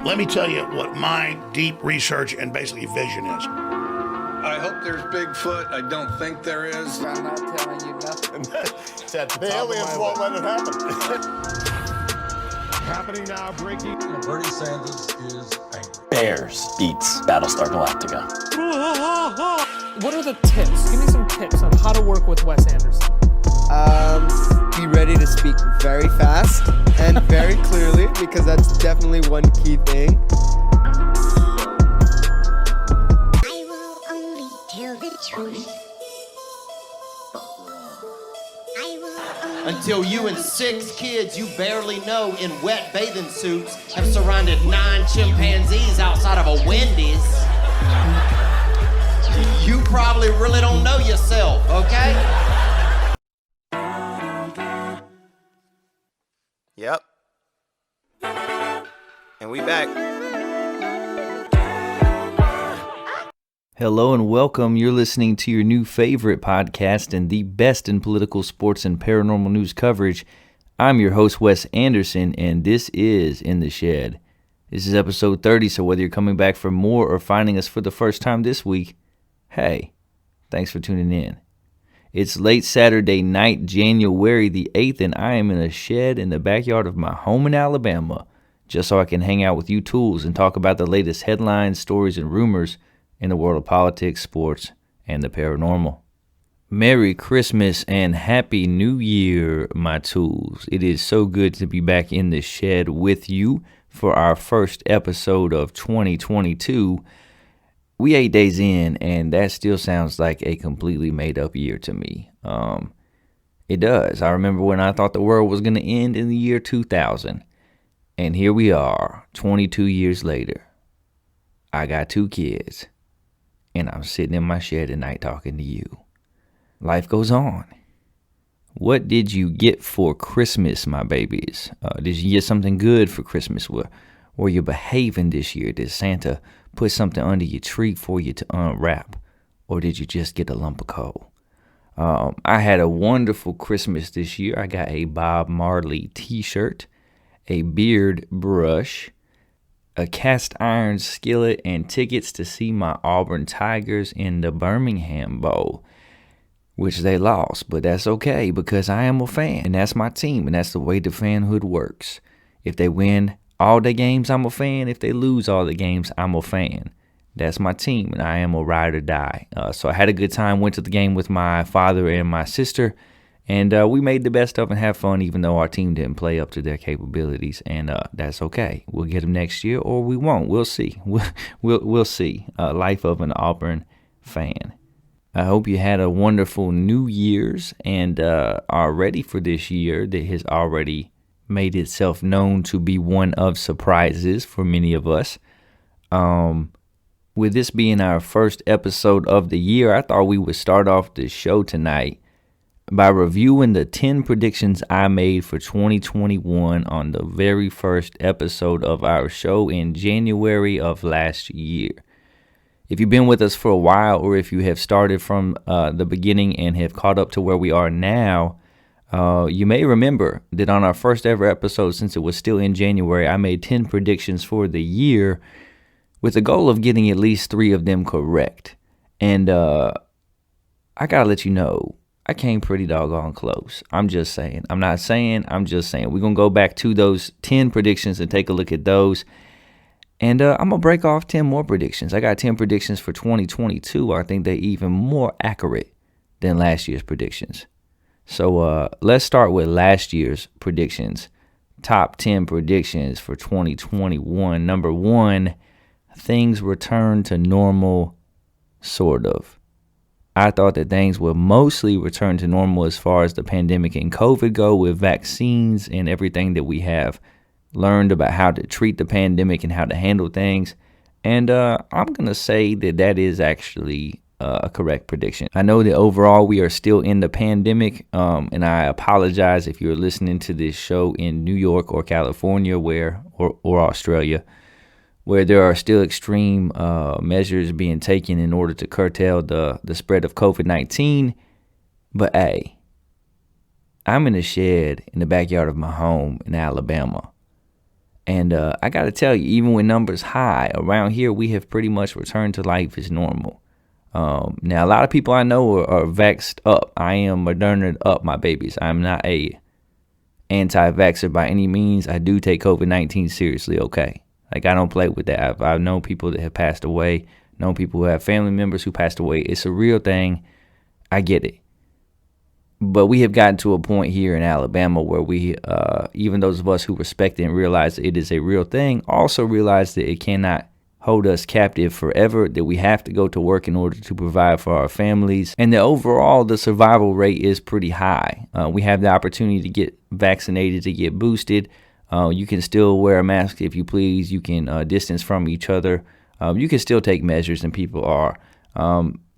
Let me tell you what my deep research and basically vision is. I hope there's Bigfoot. I don't think there is. I'm not telling you nothing. The aliens won't let it happen. Happening now, breaking. Bernie Sanders is angry. Bears beats Battlestar Galactica. What are the tips? Give me some tips on how to work with Wes Anderson. Be ready to speak very fast and very clearly, because that's definitely one key thing. I will only tell the truth. Until you and 6 kids you barely know in wet bathing suits have surrounded 9 chimpanzees outside of a Wendy's. You probably really don't know yourself, okay? Yep. And we back. Hello and welcome. You're listening to your new favorite podcast and the best in political, sports, and paranormal news coverage. I'm your host, Wes Anderson, and this is In the Shed. This is episode 30, so whether you're coming back for more or finding us for the first time this week, hey, thanks for tuning in. It's late Saturday night, January the 8th, and I am in a shed in the backyard of my home in Alabama, just so I can hang out with you tools and talk about the latest headlines, stories, and rumors in the world of politics, sports, and the paranormal. Merry Christmas and Happy New Year, my tools. It is so good to be back in the shed with you for our first episode of 2022. We 8 days in, and that still sounds like a completely made-up year to me. It does. I remember when I thought the world was going to end in the year 2000, and here we are, 22 years later. I got 2 kids, and I'm sitting in my shed at night talking to you. Life goes on. What did you get for Christmas, my babies? Did you get something good for Christmas? Were you behaving this year? Did Santa put something under your tree for you to unwrap? Or did you just get a lump of coal? I had a wonderful Christmas this year. I got a Bob Marley t-shirt, a beard brush, a cast iron skillet, and tickets to see my Auburn Tigers in the Birmingham Bowl, which they lost, but that's okay because I am a fan, and that's my team, and that's the way the fanhood works. If they win all the games, I'm a fan. If they lose all the games, I'm a fan. That's my team, and I am a ride or die. So I had a good time, went to the game with my father and my sister, and we made the best of it and had fun, even though our team didn't play up to their capabilities, and that's okay. We'll get them next year, or we won't. We'll see. We'll see. Life of an Auburn fan. I hope you had a wonderful New Year's and are ready for this year that has already made itself known to be one of surprises for many of us. With this being our first episode of the year, I thought we would start off the show tonight by reviewing the 10 predictions I made for 2021 on the very first episode of our show in January of last year. If you've been with us for a while, or if you have started from the beginning and have caught up to where we are now, you may remember that on our first ever episode, since it was still in January, I made 10 predictions for the year with the goal of getting at least 3 of them correct. And I gotta let you know, I came pretty doggone close. I'm just saying. I'm not saying, I'm just saying. We're gonna go back to those 10 predictions and take a look at those. And I'm going to break off 10 more predictions. I got 10 predictions for 2022. I think they're even more accurate than last year's predictions. So let's start with last year's predictions. Top 10 predictions for 2021. Number 1, things return to normal, sort of. I thought that things would mostly return to normal as far as the pandemic and COVID go, with vaccines and everything that we have learned about how to treat the pandemic and how to handle things. And I'm going to say that that is actually a correct prediction. I know that overall we are still in the pandemic, and I apologize if you're listening to this show in New York or California or Australia, where there are still extreme measures being taken in order to curtail the spread of COVID-19. But hey, I'm in a shed in the backyard of my home in Alabama. And I got to tell you, even when numbers high, around here, we have pretty much returned to life as normal. Now, a lot of people I know are vaxxed up. I am Moderna up, my babies. I'm not a anti-vaxxer by any means. I do take COVID-19 seriously, okay? Like, I don't play with that. I've known people that have passed away, known people who have family members who passed away. It's a real thing. I get it. But we have gotten to a point here in Alabama where we, even those of us who respect it and realize that it is a real thing, also realize that it cannot hold us captive forever, that we have to go to work in order to provide for our families, and that overall the survival rate is pretty high. We have the opportunity to get vaccinated, to get boosted. You can still wear a mask if you please. You can distance from each other. You can still take measures, and people are.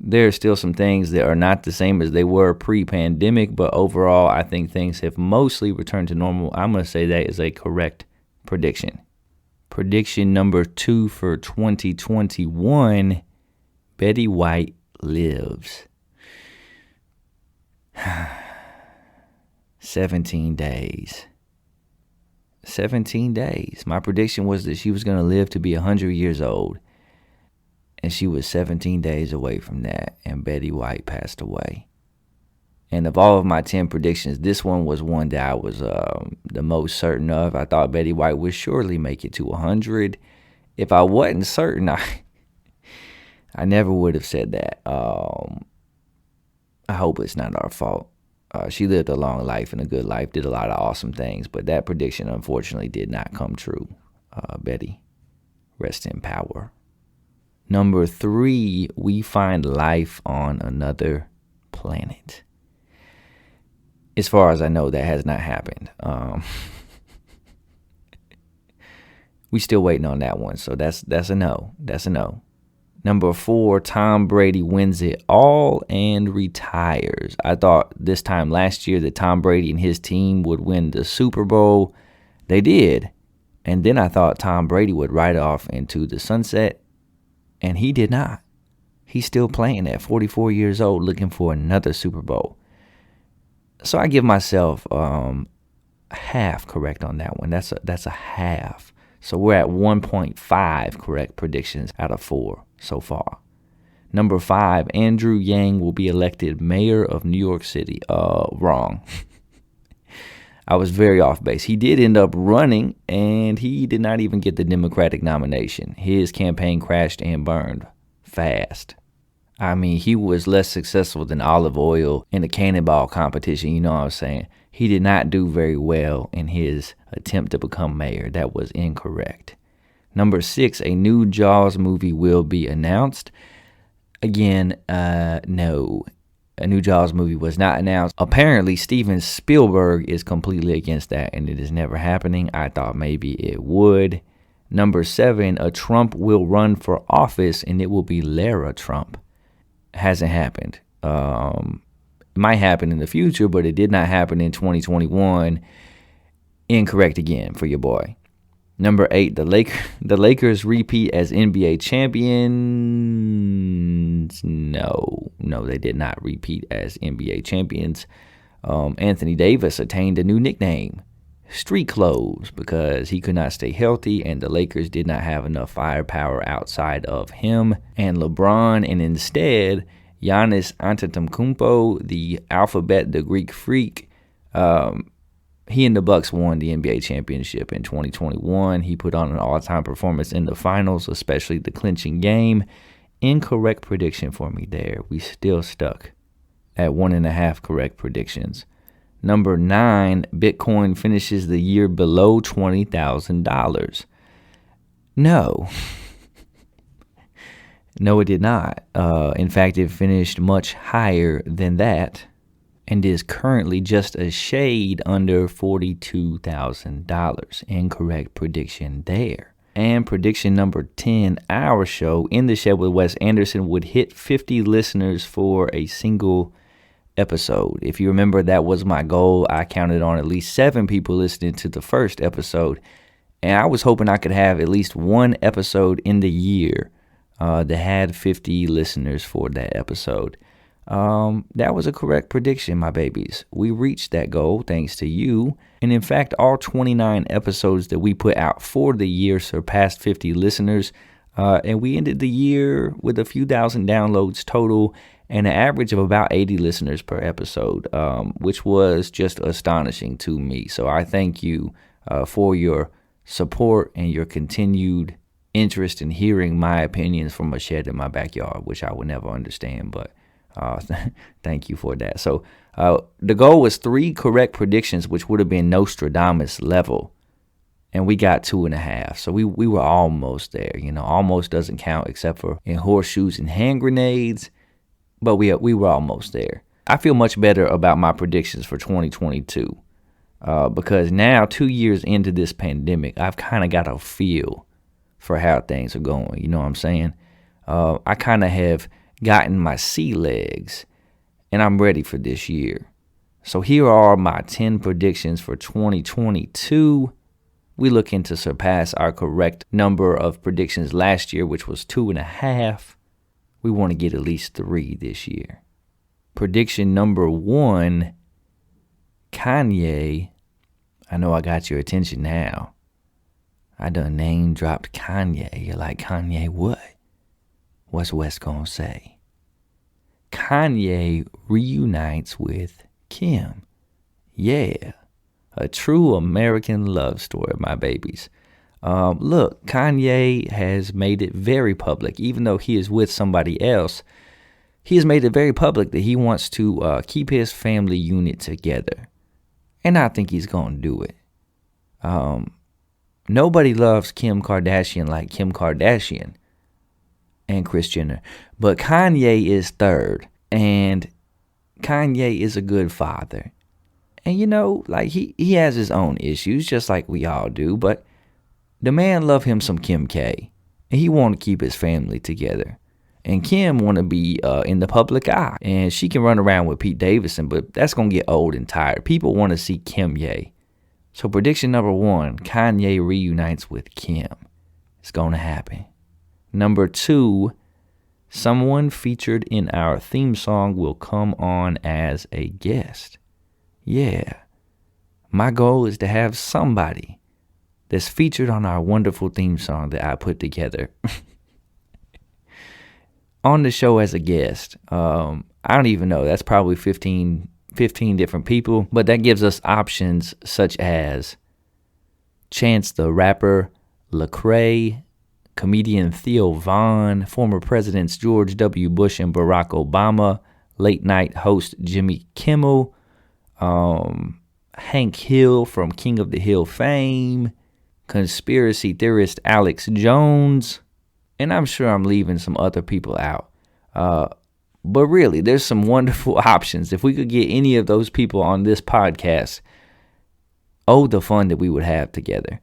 There are still some things that are not the same as they were pre-pandemic, but overall, I think things have mostly returned to normal. I'm going to say that is a correct prediction. Prediction number 2 for 2021, Betty White lives. 17 days. 17 days. My prediction was that she was going to live to be 100 years old. And she was 17 days away from that, and Betty White passed away. And of all of my 10 predictions, this one was one that I was the most certain of. I thought Betty White would surely make it to 100. If I wasn't certain, I never would have said that. I hope it's not our fault. She lived a long life and a good life, did a lot of awesome things, but that prediction, unfortunately, did not come true. Betty, rest in power. Number 3, we find life on another planet. As far as I know, that has not happened. We still waiting on that one, so that's a no. That's a no. Number 4, Tom Brady wins it all and retires. I thought this time last year that Tom Brady and his team would win the Super Bowl. They did. And then I thought Tom Brady would ride off into the sunset. And he did not. He's still playing at 44 years old, looking for another Super Bowl. So I give myself half correct on that one. That's a half. So we're at 1.5 correct predictions out of 4 so far. Number 5, Andrew Yang will be elected mayor of New York City. Wrong. I was very off base. He did end up running, and he did not even get the Democratic nomination. His campaign crashed and burned fast. I mean, he was less successful than Olive Oil in the cannonball competition, you know what I'm saying? He did not do very well in his attempt to become mayor. That was incorrect. Number 6, a new Jaws movie will be announced. Again, no. A new Jaws movie was not announced. Apparently, Steven Spielberg is completely against that, and it is never happening. I thought maybe it would. Number 7, a Trump will run for office, and it will be Lara Trump. Hasn't happened. It might happen in the future, but it did not happen in 2021. Incorrect again for your boy. Number 8, the Lakers repeat as NBA champions. No, they did not repeat as NBA champions. Anthony Davis attained a new nickname, Street Clothes, because he could not stay healthy, and the Lakers did not have enough firepower outside of him and LeBron, and instead, Giannis Antetokounmpo, the alphabet, the Greek freak, he and the Bucks won the NBA championship in 2021. He put on an all-time performance in the finals, especially the clinching game. Incorrect prediction for me there. We still stuck at 1.5 correct predictions. Number 9, Bitcoin finishes the year below $20,000. No. No, it did not. In fact, it finished much higher than that, and is currently just a shade under $42,000. Incorrect prediction there. And prediction number 10, our show, In the Shed with Wes Anderson, would hit 50 listeners for a single episode. If you remember, that was my goal. I counted on at least 7 people listening to the first episode, and I was hoping I could have at least one episode in the year that had 50 listeners for that episode. That was a correct prediction, my babies. We reached that goal thanks to you. And in fact, all 29 episodes that we put out for the year surpassed 50 listeners. And we ended the year with a few thousand downloads total and an average of about 80 listeners per episode, which was just astonishing to me. So I thank you for your support and your continued interest in hearing my opinions from a shed in my backyard, which I would never understand, but thank you for that. So the goal was 3 correct predictions, which would have been Nostradamus level, and we got 2.5. So we were almost there. Almost doesn't count except for in horseshoes and hand grenades, but we were almost there. I feel much better about my predictions for 2022 because now, 2 years into this pandemic, I've kind of got a feel for how things are going. You know what I'm saying? I kind of have gotten my sea legs, and I'm ready for this year. So here are my 10 predictions for 2022. We looking to surpass our correct number of predictions last year, which was 2.5. We want to get at least 3 this year. Prediction number 1, Kanye. I know I got your attention now. I done name dropped Kanye. You're like, Kanye what? What's Wes gonna say? Kanye reunites with Kim. Yeah, a true American love story, my babies. Look, Kanye has made it very public, even though he is with somebody else. He has made it very public that he wants to keep his family unit together. And I think he's going to do it. Nobody loves Kim Kardashian like Kim Kardashian and Kris Jenner. But Kanye is third. And Kanye is a good father. And he has his own issues, just like we all do. But the man love him some Kim K. And he want to keep his family together. And Kim want to be in the public eye. And she can run around with Pete Davidson, but that's going to get old and tired. People want to see Kim Ye. So prediction number 1, Kanye reunites with Kim. It's going to happen. Number 2, someone featured in our theme song will come on as a guest. Yeah. My goal is to have somebody that's featured on our wonderful theme song that I put together on the show as a guest. I don't even know. That's probably 15 different people. But that gives us options such as Chance the Rapper, Lecrae, comedian Theo Von, former presidents George W. Bush and Barack Obama, late night host Jimmy Kimmel, Hank Hill from King of the Hill fame, conspiracy theorist Alex Jones, and I'm sure I'm leaving some other people out. But really, there's some wonderful options. If we could get any of those people on this podcast, the fun that we would have together.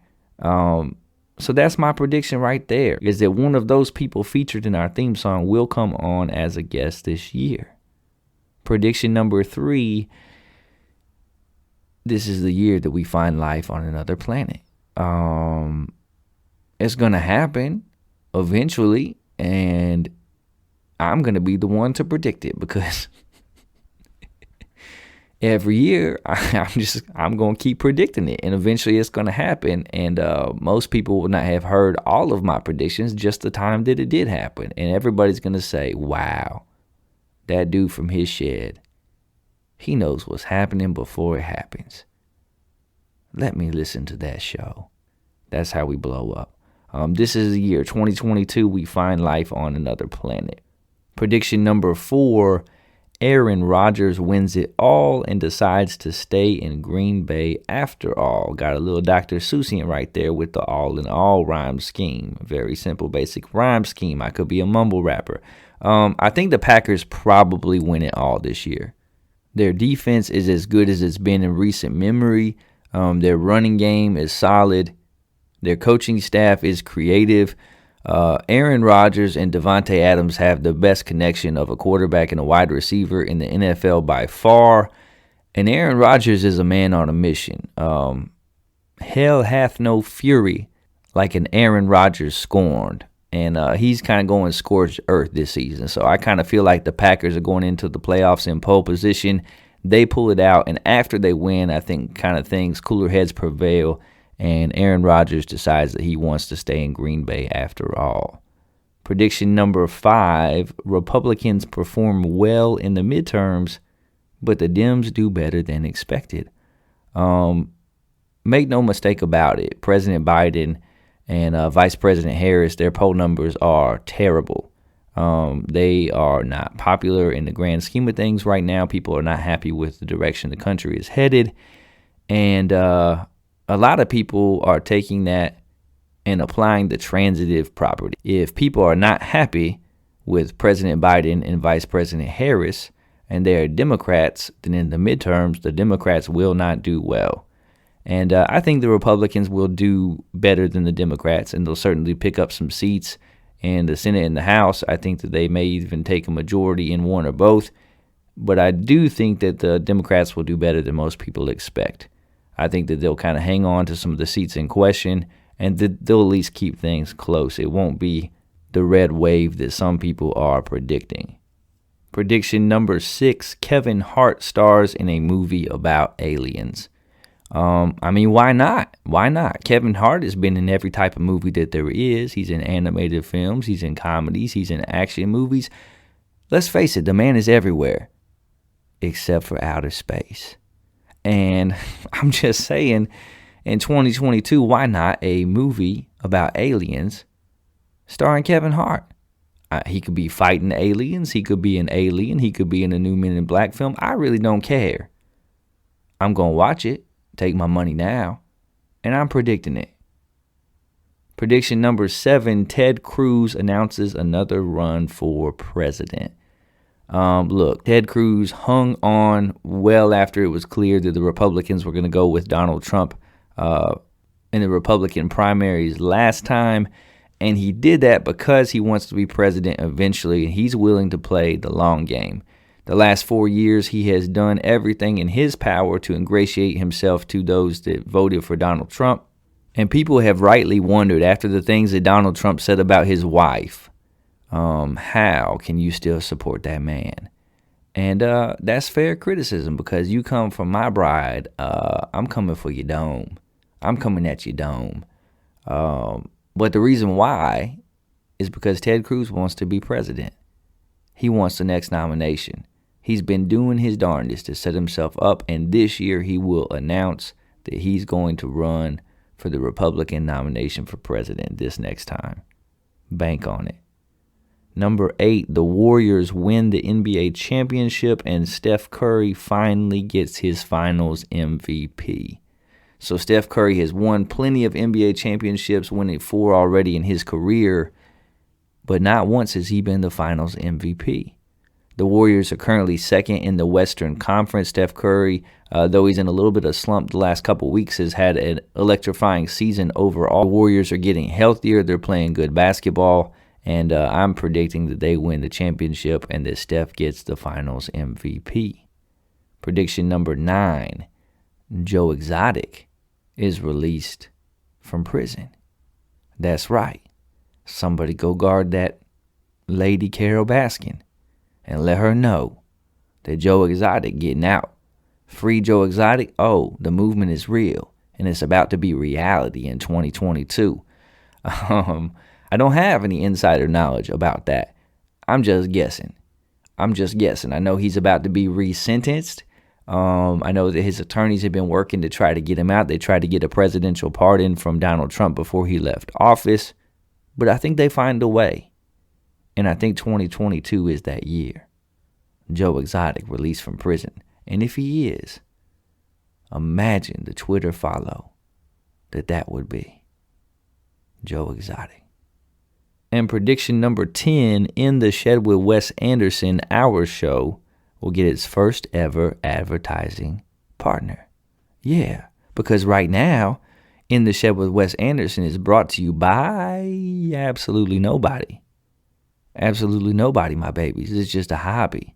So that's my prediction right there, is that one of those people featured in our theme song will come on as a guest this year. Prediction number 3, this is the year that we find life on another planet. It's going to happen eventually, and I'm going to be the one to predict it because every year I'm going to keep predicting it, and eventually it's going to happen. And most people will not have heard all of my predictions, just the time that it did happen. And everybody's going to say, wow, that dude from his shed, he knows what's happening before it happens. Let me listen to that show. That's how we blow up. This is the year 2022. We find life on another planet. Prediction number 4, Aaron Rodgers wins it all and decides to stay in Green Bay after all. Got a little Dr. Seussian right there with the all in all rhyme scheme. Very simple, basic rhyme scheme. I could be a mumble rapper. I think the Packers probably win it all this year. Their defense is as good as it's been in recent memory. Their running game is solid. Their coaching staff is creative. Aaron Rodgers and Devontae Adams have the best connection of a quarterback and a wide receiver in the NFL by far. And Aaron Rodgers is a man on a mission. Hell hath no fury like an Aaron Rodgers scorned. And he's kind of going scorched earth this season. So I kind of feel like the Packers are going into the playoffs in pole position. They pull it out, and after they win, I think kind of things, cooler heads prevail, and Aaron Rodgers decides that he wants to stay in Green Bay after all. Prediction number 5, Republicans perform well in the midterms, but the Dems do better than expected. Make no mistake about it, President Biden and Vice President Harris, their poll numbers are terrible. They are not popular in the grand scheme of things right now. People are not happy with the direction the country is headed. And a lot of people are taking that and applying the transitive property. If people are not happy with President Biden and Vice President Harris and they are Democrats, then in the midterms, the Democrats will not do well. And I think the Republicans will do better than the Democrats, and they'll certainly pick up some seats in the Senate and the House. I think that they may even take a majority in one or both. But I do think that the Democrats will do better than most people expect. I think that they'll kind of hang on to some of the seats in question, and they'll at least keep things close. It won't be the red wave that some people are predicting. Prediction number 6, Kevin Hart stars in a movie about aliens. Why not? Why not? Kevin Hart has been in every type of movie that there is. He's in animated films, he's in comedies, he's in action movies. Let's face it, the man is everywhere, except for outer space. And I'm just saying, in 2022, why not a movie about aliens starring Kevin Hart? He could be fighting aliens, he could be an alien, he could be in a new Men in Black film. I really don't care. I'm going to watch it. Take my money now, and I'm predicting it. Prediction number 7, Ted Cruz announces another run for president. Look, Ted Cruz hung on well after it was clear that the Republicans were going to go with Donald Trump in the Republican primaries last time, and he did that because he wants to be president eventually, and he's willing to play the long game. The last 4 years, he has done everything in his power to ingratiate himself to those that voted for Donald Trump. And people have rightly wondered, after the things that Donald Trump said about his wife, how can you still support that man? And that's fair criticism, because you come from my bride. I'm coming for your dome. I'm coming at your dome. But the reason why is because Ted Cruz wants to be president. He wants the next nomination. He's been doing his darndest to set himself up, and this year he will announce that he's going to run for the Republican nomination for president this next time. Bank on it. Number 8, the Warriors win the NBA championship, and Steph Curry finally gets his finals MVP. So Steph Curry has won plenty of NBA championships, winning 4 already in his career, but not once has he been the finals MVP. The Warriors are currently second in the Western Conference. Steph Curry, though he's in a little bit of slump the last couple weeks, has had an electrifying season overall. The Warriors are getting healthier. They're playing good basketball. And I'm predicting that they win the championship and that Steph gets the finals MVP. Prediction number 9, Joe Exotic is released from prison. That's right. Somebody go guard that lady Carol Baskin and let her know that Joe Exotic getting out. Free Joe Exotic. Oh, the movement is real, and it's about to be reality in 2022. I don't have any insider knowledge about that. I'm just guessing. I know he's about to be resentenced. I know that his attorneys have been working to try to get him out. They tried to get a presidential pardon from Donald Trump before he left office. But I think they find a way. And I think 2022 is that year. Joe Exotic released from prison. And if he is, imagine the Twitter follow that would be. Joe Exotic. And prediction number 10, In the Shed with Wes Anderson, our show will get its first ever advertising partner. Yeah, because right now, In the Shed with Wes Anderson is brought to you by absolutely nobody. Absolutely nobody, my babies. This is just a hobby.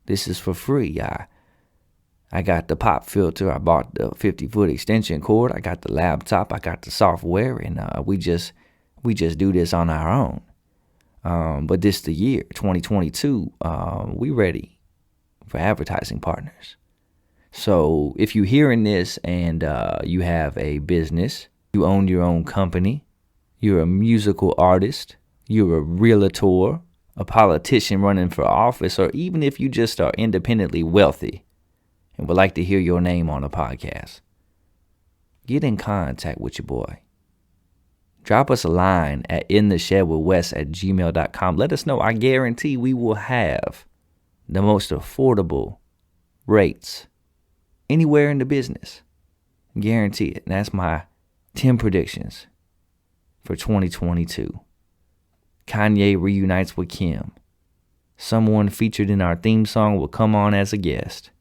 This is for free. I got the pop filter. I bought the 50-foot extension cord. I got the laptop. I got the software. And we just we just do this on our own. But this the year, 2022, we ready for advertising partners. So if you're hearing this and you have a business, you own your own company, you're a musical artist, you're a realtor, a politician running for office, or even if you just are independently wealthy and would like to hear your name on a podcast, get in contact with your boy. Drop us a line at intheshedwithwes@gmail.com. Let us know. I guarantee we will have the most affordable rates anywhere in the business. Guarantee it. And that's my 10 predictions for 2022. Kanye reunites with Kim. Someone featured in our theme song will come on as a guest.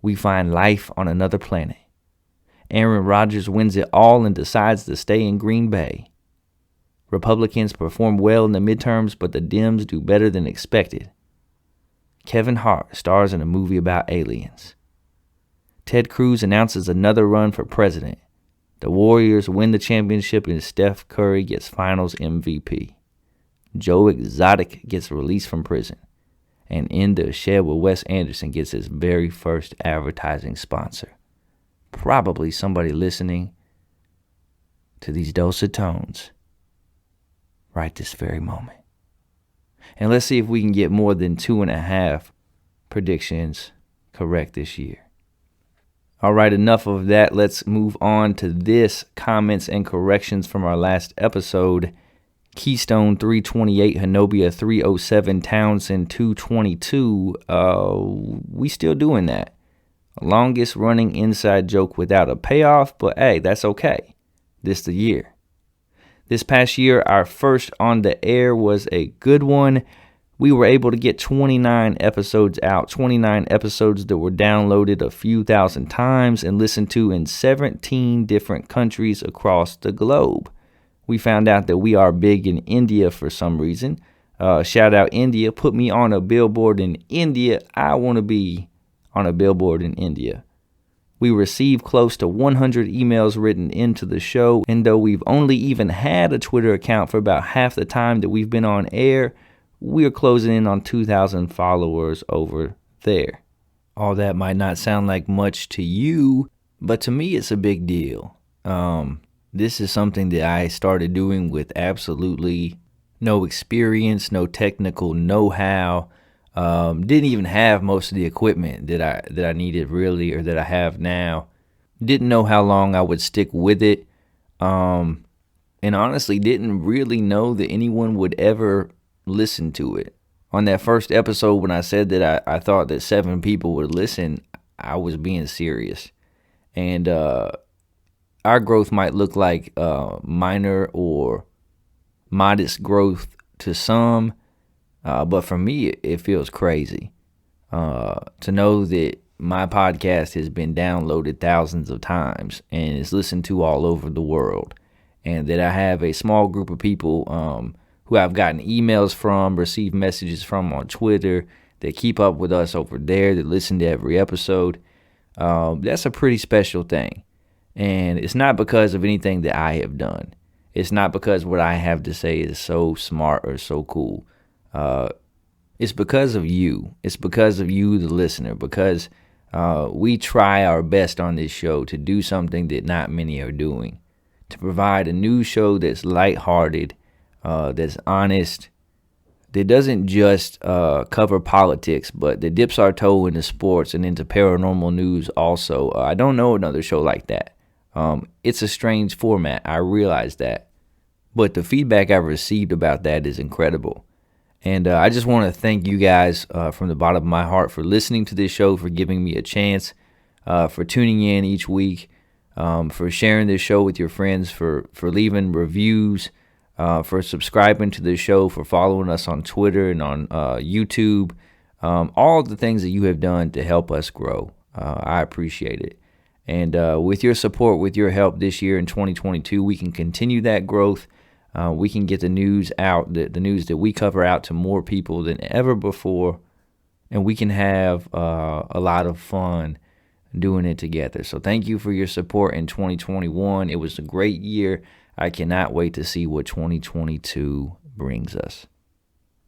We find life on another planet. Aaron Rodgers wins it all and decides to stay in Green Bay. Republicans perform well in the midterms, but the Dems do better than expected. Kevin Hart stars in a movie about aliens. Ted Cruz announces another run for president. The Warriors win the championship and Steph Curry gets finals MVP. Joe Exotic gets released from prison. And In the Shed with Wes Anderson gets his very first advertising sponsor. Probably somebody listening to these dulcet tones right this very moment. And let's see if we can get more than 2.5 predictions correct this year. All right, enough of that. Let's move on to this. Comments and corrections from our last episode. Keystone 328, Hanobia 307, Townsend 222. We still doing that. Longest running inside joke without a payoff, but hey, that's okay. This the year. This past year, our first on the air was a good one. We were able to get 29 episodes out, 29 episodes that were downloaded a few thousand times and listened to in 17 different countries across the globe. We found out that we are big in India for some reason. Shout out India. Put me on a billboard in India. I want to be on a billboard in India. We received close to 100 emails written into the show, and though we've only even had a Twitter account for about half the time that we've been on air, we're closing in on 2,000 followers over there. All that might not sound like much to you, but to me it's a big deal. This is something that I started doing with absolutely no experience, no technical know-how. Didn't even have most of the equipment that I needed really, or that I have now. Didn't know how long I would stick with it. And honestly didn't really know that anyone would ever listen to it. On that first episode when I said that I thought that 7 people would listen, I was being serious. And our growth might look like minor or modest growth to some. But for me, it feels crazy to know that my podcast has been downloaded thousands of times and is listened to all over the world, and that I have a small group of people who I've gotten emails from, received messages from on Twitter, that keep up with us over there, that listen to every episode. That's a pretty special thing. And it's not because of anything that I have done. It's not because what I have to say is so smart or so cool. It's because of you. It's because of you, the listener, because we try our best on this show to do something that not many are doing, to provide a news show that's lighthearted, that's honest, that doesn't just cover politics, but that dips our toe into sports and into paranormal news also. I don't know another show like that. It's a strange format. I realize that. But the feedback I've received about that is incredible. And I just want to thank you guys from the bottom of my heart for listening to this show, for giving me a chance, for tuning in each week, for sharing this show with your friends, for leaving reviews, for subscribing to this show, for following us on Twitter and on YouTube, all the things that you have done to help us grow. I appreciate it. And with your support, with your help this year in 2022, we can continue that growth. We can get the news out, the news that we cover out to more people than ever before. And we can have a lot of fun doing it together. So thank you for your support in 2021. It was a great year. I cannot wait to see what 2022 brings us.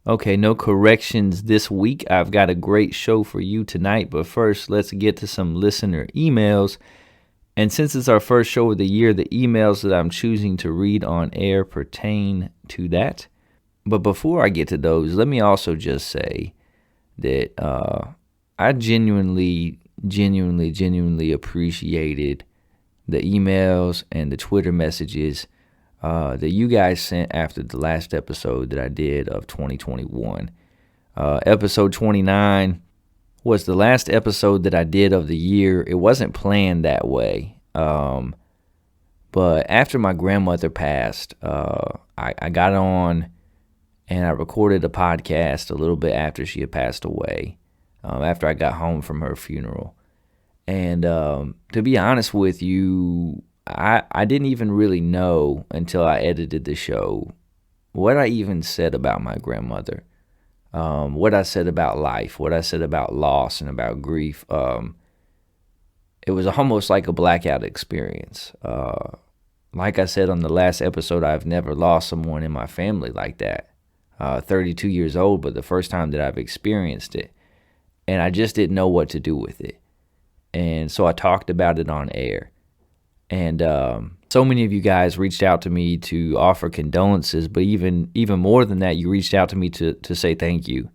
Okay, no corrections this week. I've got a great show for you tonight, but first, let's get to some listener emails. And since it's our first show of the year, the emails that I'm choosing to read on air pertain to that. But before I get to those, let me also just say that I genuinely appreciated the emails and the Twitter messages that you guys sent after the last episode that I did of 2021. Episode 29 was the last episode that I did of the year. It wasn't planned that way. But after my grandmother passed, I got on and I recorded a podcast a little bit after she had passed away, after I got home from her funeral. And to be honest with you, I didn't even really know until I edited the show what I even said about my grandmother, what I said about life, what I said about loss and about grief. It was almost like a blackout experience. Like I said on the last episode, I've never lost someone in my family like that. 32 years old, but the first time that I've experienced it. And I just didn't know what to do with it. And so I talked about it on air. And so many of you guys reached out to me to offer condolences, but even more than that, you reached out to me to say thank you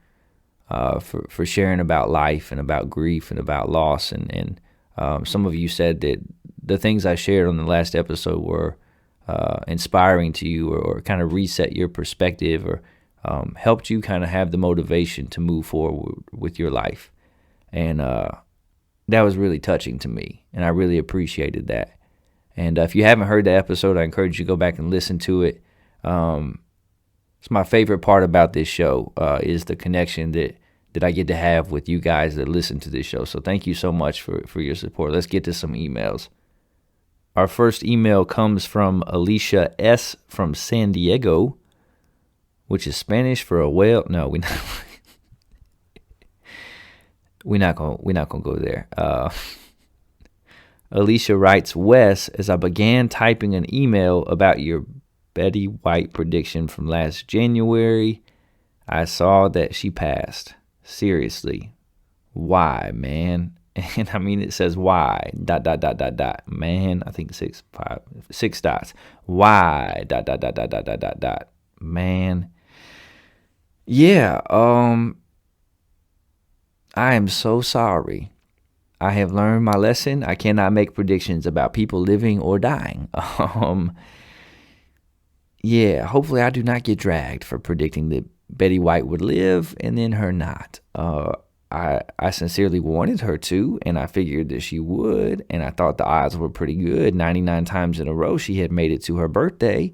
for sharing about life and about grief and about loss. And some of you said that the things I shared on the last episode were inspiring to you or kind of reset your perspective or helped you kind of have the motivation to move forward with your life. And that was really touching to me, and I really appreciated that. And if you haven't heard the episode, I encourage you to go back and listen to it. It's my favorite part about this show is the connection that I get to have with you guys that listen to this show. So thank you so much for your support. Let's get to some emails. Our first email comes from Alicia S. from San Diego, which is Spanish for a whale. No, we're not gonna go there. Alicia writes, Wes, as I began typing an email about your Betty White prediction from last January, I saw that she passed. Seriously. Why, man? And I mean, it says why, ... Man, I think 6 dots. Why, ... Man. Yeah, I am so sorry. I have learned my lesson. I cannot make predictions about people living or dying. Yeah, hopefully I do not get dragged for predicting that Betty White would live and then her not. I sincerely wanted her to, and I figured that she would, and I thought the odds were pretty good. 99 times in a row she had made it to her birthday.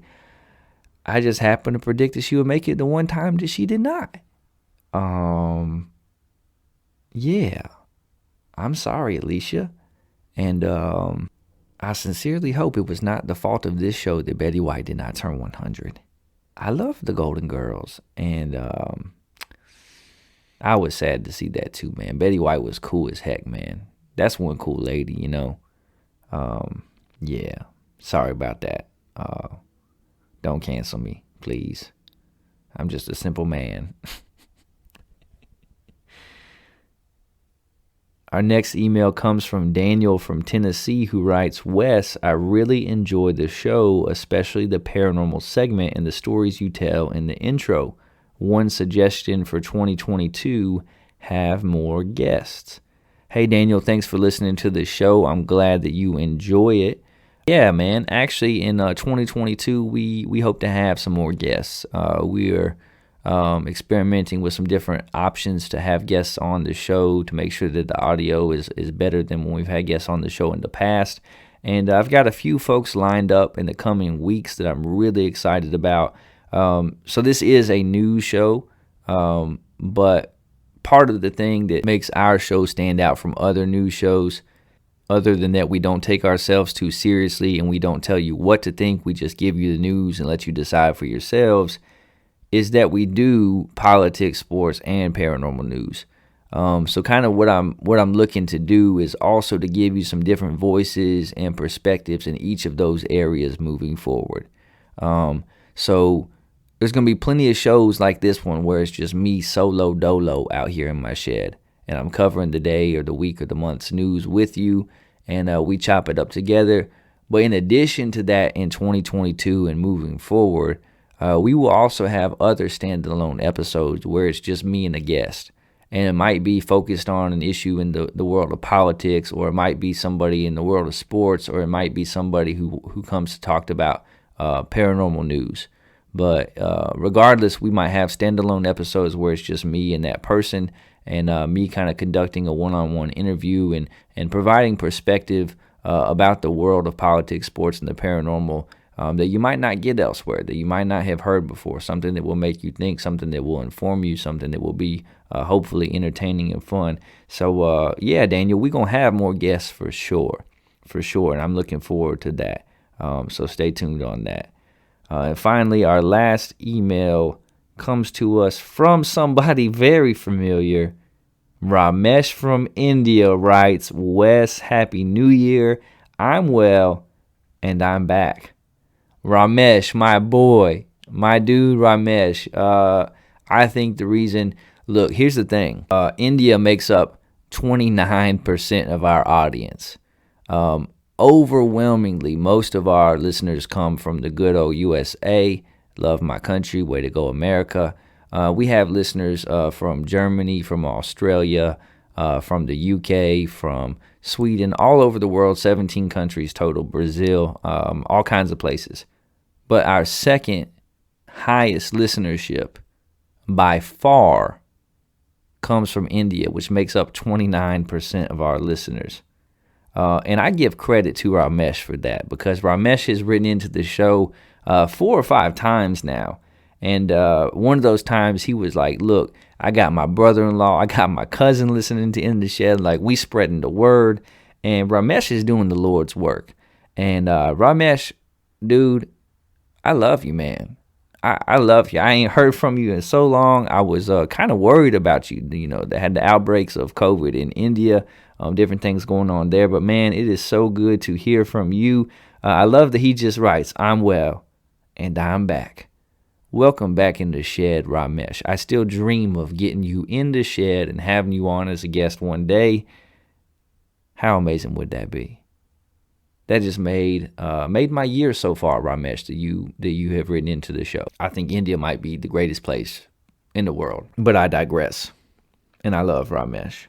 I just happened to predict that she would make it the one time that she did not. Yeah. I'm sorry, Alicia. And I sincerely hope it was not the fault of this show that Betty White did not turn 100. I love the Golden Girls, and I was sad to see that too, man. Betty White was cool as heck, man. That's one cool lady, you know. Yeah, sorry about that. Don't cancel me, please. I'm just a simple man. Our next email comes from Daniel from Tennessee, who writes, Wes, I really enjoy the show, especially the paranormal segment and the stories you tell in the intro. One suggestion for 2022, have more guests. Hey, Daniel, thanks for listening to the show. I'm glad that you enjoy it. Yeah, man, actually in 2022, we hope to have some more guests. We are experimenting with some different options to have guests on the show to make sure that the audio is better than when we've had guests on the show in the past. And I've got a few folks lined up in the coming weeks that I'm really excited about. So this is a new show, but part of the thing that makes our show stand out from other news shows, other than that we don't take ourselves too seriously and we don't tell you what to think, we just give you the news and let you decide for yourselves, is that we do politics, sports, and paranormal news. So kind of what I'm looking to do is also to give you some different voices and perspectives in each of those areas moving forward. So there's going to be plenty of shows like this one where it's just me solo dolo out here in my shed. And I'm covering the day or the week or the month's news with you. And we chop it up together. But in addition to that, in 2022 and moving forward, we will also have other standalone episodes where it's just me and a guest. And it might be focused on an issue in the world of politics, or it might be somebody in the world of sports, or it might be somebody who comes to talk about paranormal news. But regardless, we might have standalone episodes where it's just me and that person, and me kind of conducting a one-on-one interview and providing perspective about the world of politics, sports, and the paranormal that you might not get elsewhere, that you might not have heard before, something that will make you think, something that will inform you, something that will be hopefully entertaining and fun. So, yeah, Daniel, we're going to have more guests for sure, and I'm looking forward to that. So stay tuned on that. And finally, our last email comes to us from somebody very familiar. Ramesh from India writes, Wes, Happy New Year. I'm well, and I'm back. Ramesh, my boy, my dude Ramesh. I think the reason, look, here's the thing. India makes up 29% of our audience. Overwhelmingly, most of our listeners come from the good old USA. Love my country. Way to go, America. We have listeners from Germany, from Australia, from the UK, from Sweden, all over the world, 17 countries total, Brazil, all kinds of places. But our second highest listenership by far comes from India, which makes up 29% of our listeners. And I give credit to Ramesh for that, because Ramesh has written into the show 4 or 5 times now. And one of those times he was like, look, I got my brother-in-law, I got my cousin listening to In the Shed, like we spreading the word. And Ramesh is doing the Lord's work. And Ramesh, dude, I love you, man. I love you. I ain't heard from you in so long. I was kind of worried about you. You know, they had the outbreaks of COVID in India, different things going on there. But, man, it is so good to hear from you. I love that he just writes, I'm well, and I'm back. Welcome back in the shed, Ramesh. I still dream of getting you in the shed and having you on as a guest one day. How amazing would that be? That just made my year so far, Ramesh, that you have written into the show. I think India might be the greatest place in the world, but I digress. And I love Ramesh.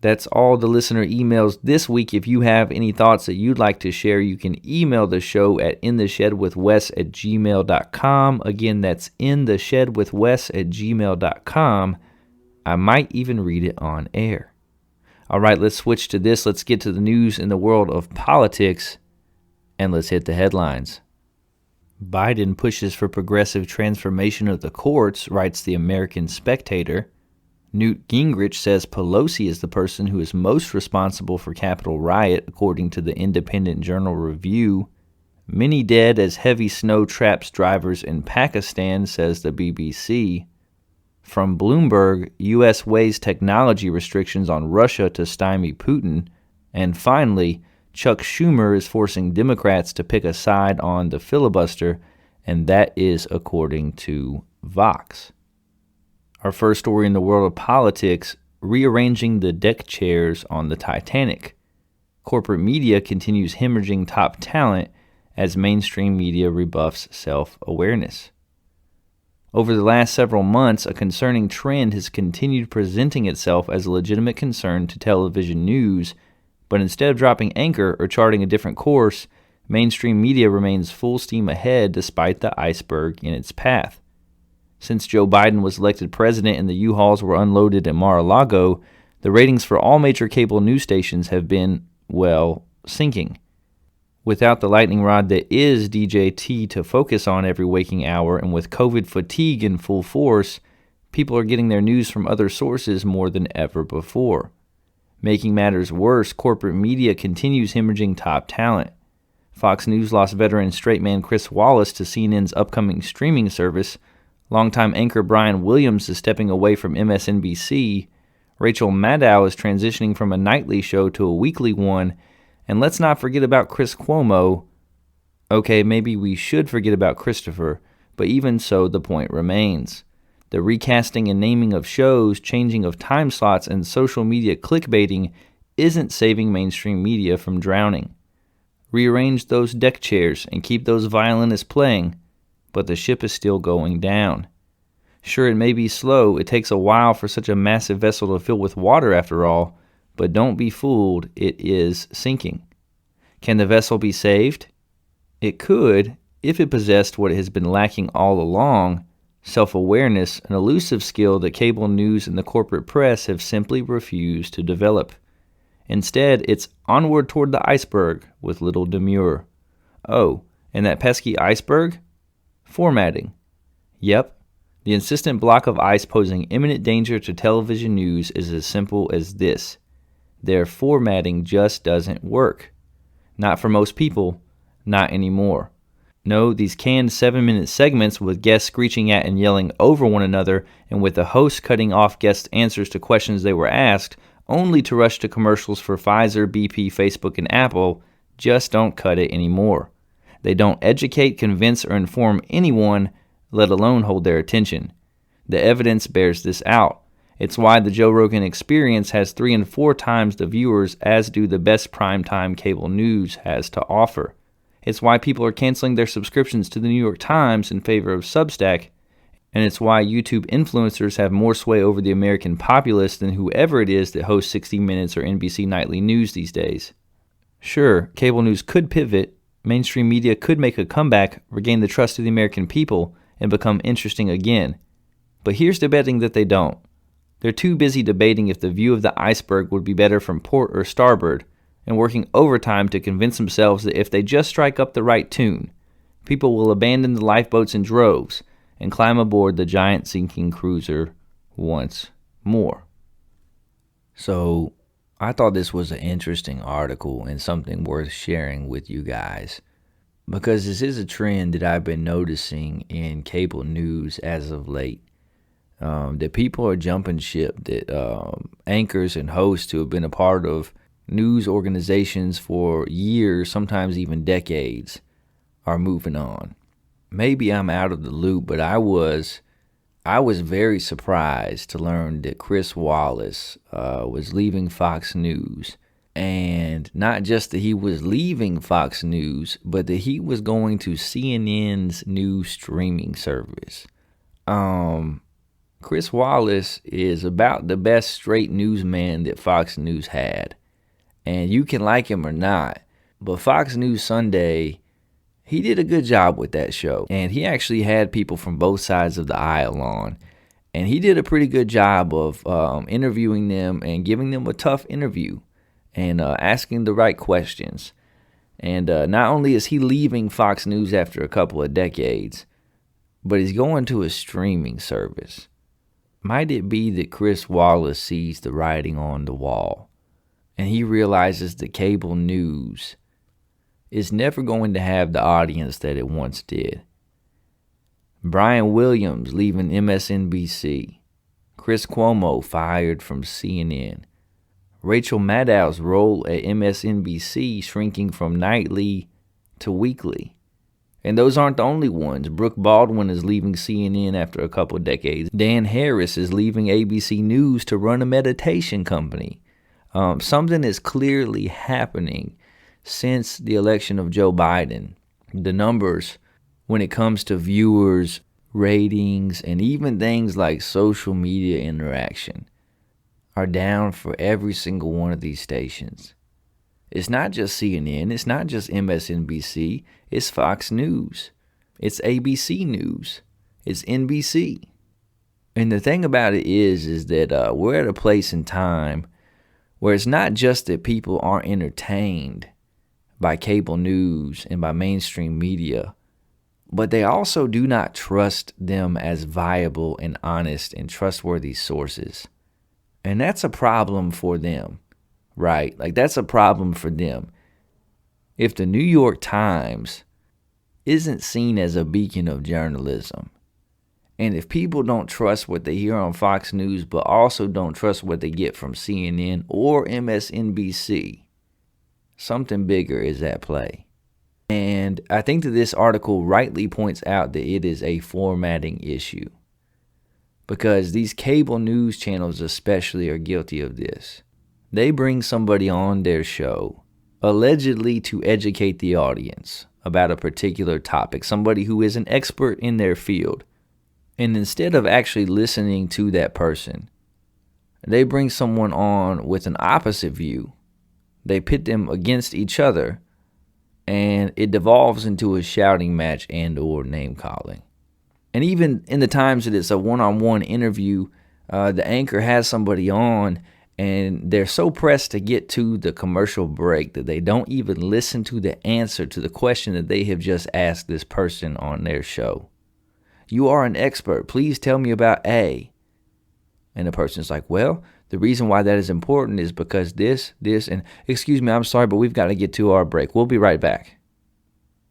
That's all the listener emails this week. If you have any thoughts that you'd like to share, you can email the show at intheshedwithwes@gmail.com. Again, that's intheshedwithwes@gmail.com. I might even read it on air. All right, let's switch to this. Let's get to the news in the world of politics, and let's hit the headlines. Biden pushes for progressive transformation of the courts, writes the American Spectator. Newt Gingrich says Pelosi is the person who is most responsible for Capitol riot, according to the Independent Journal Review. Many dead as heavy snow traps drivers in Pakistan, says the BBC. From Bloomberg, U.S. weighs technology restrictions on Russia to stymie Putin. And finally, Chuck Schumer is forcing Democrats to pick a side on the filibuster, and that is according to Vox. Our first story in the world of politics, rearranging the deck chairs on the Titanic. Corporate media continues hemorrhaging top talent as mainstream media rebuffs self-awareness. Over the last several months, a concerning trend has continued presenting itself as a legitimate concern to television news, but instead of dropping anchor or charting a different course, mainstream media remains full steam ahead despite the iceberg in its path. Since Joe Biden was elected president and the U-Hauls were unloaded at Mar-a-Lago, the ratings for all major cable news stations have been, well, sinking. Without the lightning rod that is DJT to focus on every waking hour, and with COVID fatigue in full force, people are getting their news from other sources more than ever before. Making matters worse, corporate media continues hemorrhaging top talent. Fox News lost veteran straight man Chris Wallace to CNN's upcoming streaming service. Longtime anchor Brian Williams is stepping away from MSNBC. Rachel Maddow is transitioning from a nightly show to a weekly one. And let's not forget about Chris Cuomo. Okay, maybe we should forget about Christopher, but even so, the point remains. The recasting and naming of shows, changing of time slots, and social media clickbaiting isn't saving mainstream media from drowning. Rearrange those deck chairs and keep those violinists playing, but the ship is still going down. Sure, it may be slow, it takes a while for such a massive vessel to fill with water after all, but don't be fooled, it is sinking. Can the vessel be saved? It could, if it possessed what it has been lacking all along, self-awareness, an elusive skill that cable news and the corporate press have simply refused to develop. Instead, it's onward toward the iceberg with little demur. Oh, and that pesky iceberg? Formatting. Yep, the insistent block of ice posing imminent danger to television news is as simple as this. Their formatting just doesn't work. Not for most people, not anymore. No, these canned 7-minute segments with guests screeching at and yelling over one another and with the host cutting off guests' answers to questions they were asked, only to rush to commercials for Pfizer, BP, Facebook, and Apple, just don't cut it anymore. They don't educate, convince, or inform anyone, let alone hold their attention. The evidence bears this out. It's why the Joe Rogan Experience has 3 and 4 times the viewers as do the best primetime cable news has to offer. It's why people are canceling their subscriptions to the New York Times in favor of Substack, and it's why YouTube influencers have more sway over the American populace than whoever it is that hosts 60 Minutes or NBC Nightly News these days. Sure, cable news could pivot, mainstream media could make a comeback, regain the trust of the American people, and become interesting again. But here's the betting that they don't. They're too busy debating if the view of the iceberg would be better from port or starboard, and working overtime to convince themselves that if they just strike up the right tune, people will abandon the lifeboats in droves and climb aboard the giant sinking cruiser once more. So, I thought this was an interesting article and something worth sharing with you guys, because this is a trend that I've been noticing in cable news as of late. That people are jumping ship, that anchors and hosts who have been a part of news organizations for years, sometimes even decades, are moving on. Maybe I'm out of the loop, but I was very surprised to learn that Chris Wallace was leaving Fox News. And not just that he was leaving Fox News, but that he was going to CNN's new streaming service. Chris Wallace is about the best straight newsman that Fox News had. And you can like him or not, but Fox News Sunday, he did a good job with that show. And he actually had people from both sides of the aisle on. And he did a pretty good job of interviewing them and giving them a tough interview and asking the right questions. And not only is he leaving Fox News after a couple of decades, but he's going to a streaming service. Might it be that Chris Wallace sees the writing on the wall? And he realizes that cable news is never going to have the audience that it once did. Brian Williams leaving MSNBC. Chris Cuomo fired from CNN. Rachel Maddow's role at MSNBC shrinking from nightly to weekly. And those aren't the only ones. Brooke Baldwin is leaving CNN after a couple of decades. Dan Harris is leaving ABC News to run a meditation company. Something is clearly happening since the election of Joe Biden. The numbers, when it comes to viewers, ratings, and even things like social media interaction, are down for every single one of these stations. It's not just CNN, it's not just MSNBC, it's Fox News, it's ABC News, it's NBC. And the thing about it is that we're at a place in time where it's not just that people aren't entertained by cable news and by mainstream media, but they also do not trust them as viable and honest and trustworthy sources. And that's a problem for them, right? Like, that's a problem for them. If the New York Times isn't seen as a beacon of journalism, and if people don't trust what they hear on Fox News, but also don't trust what they get from CNN or MSNBC, something bigger is at play. And I think that this article rightly points out that it is a formatting issue, because these cable news channels especially are guilty of this. They bring somebody on their show allegedly to educate the audience about a particular topic, somebody who is an expert in their field. And instead of actually listening to that person, they bring someone on with an opposite view. They pit them against each other, and it devolves into a shouting match and or name calling. And even in the times that it's a one-on-one interview, the anchor has somebody on, and they're so pressed to get to the commercial break that they don't even listen to the answer to the question that they have just asked this person on their show. You are an expert. Please tell me about A. And the person's like, well, the reason why that is important is because this, and excuse me, I'm sorry, but we've got to get to our break. We'll be right back.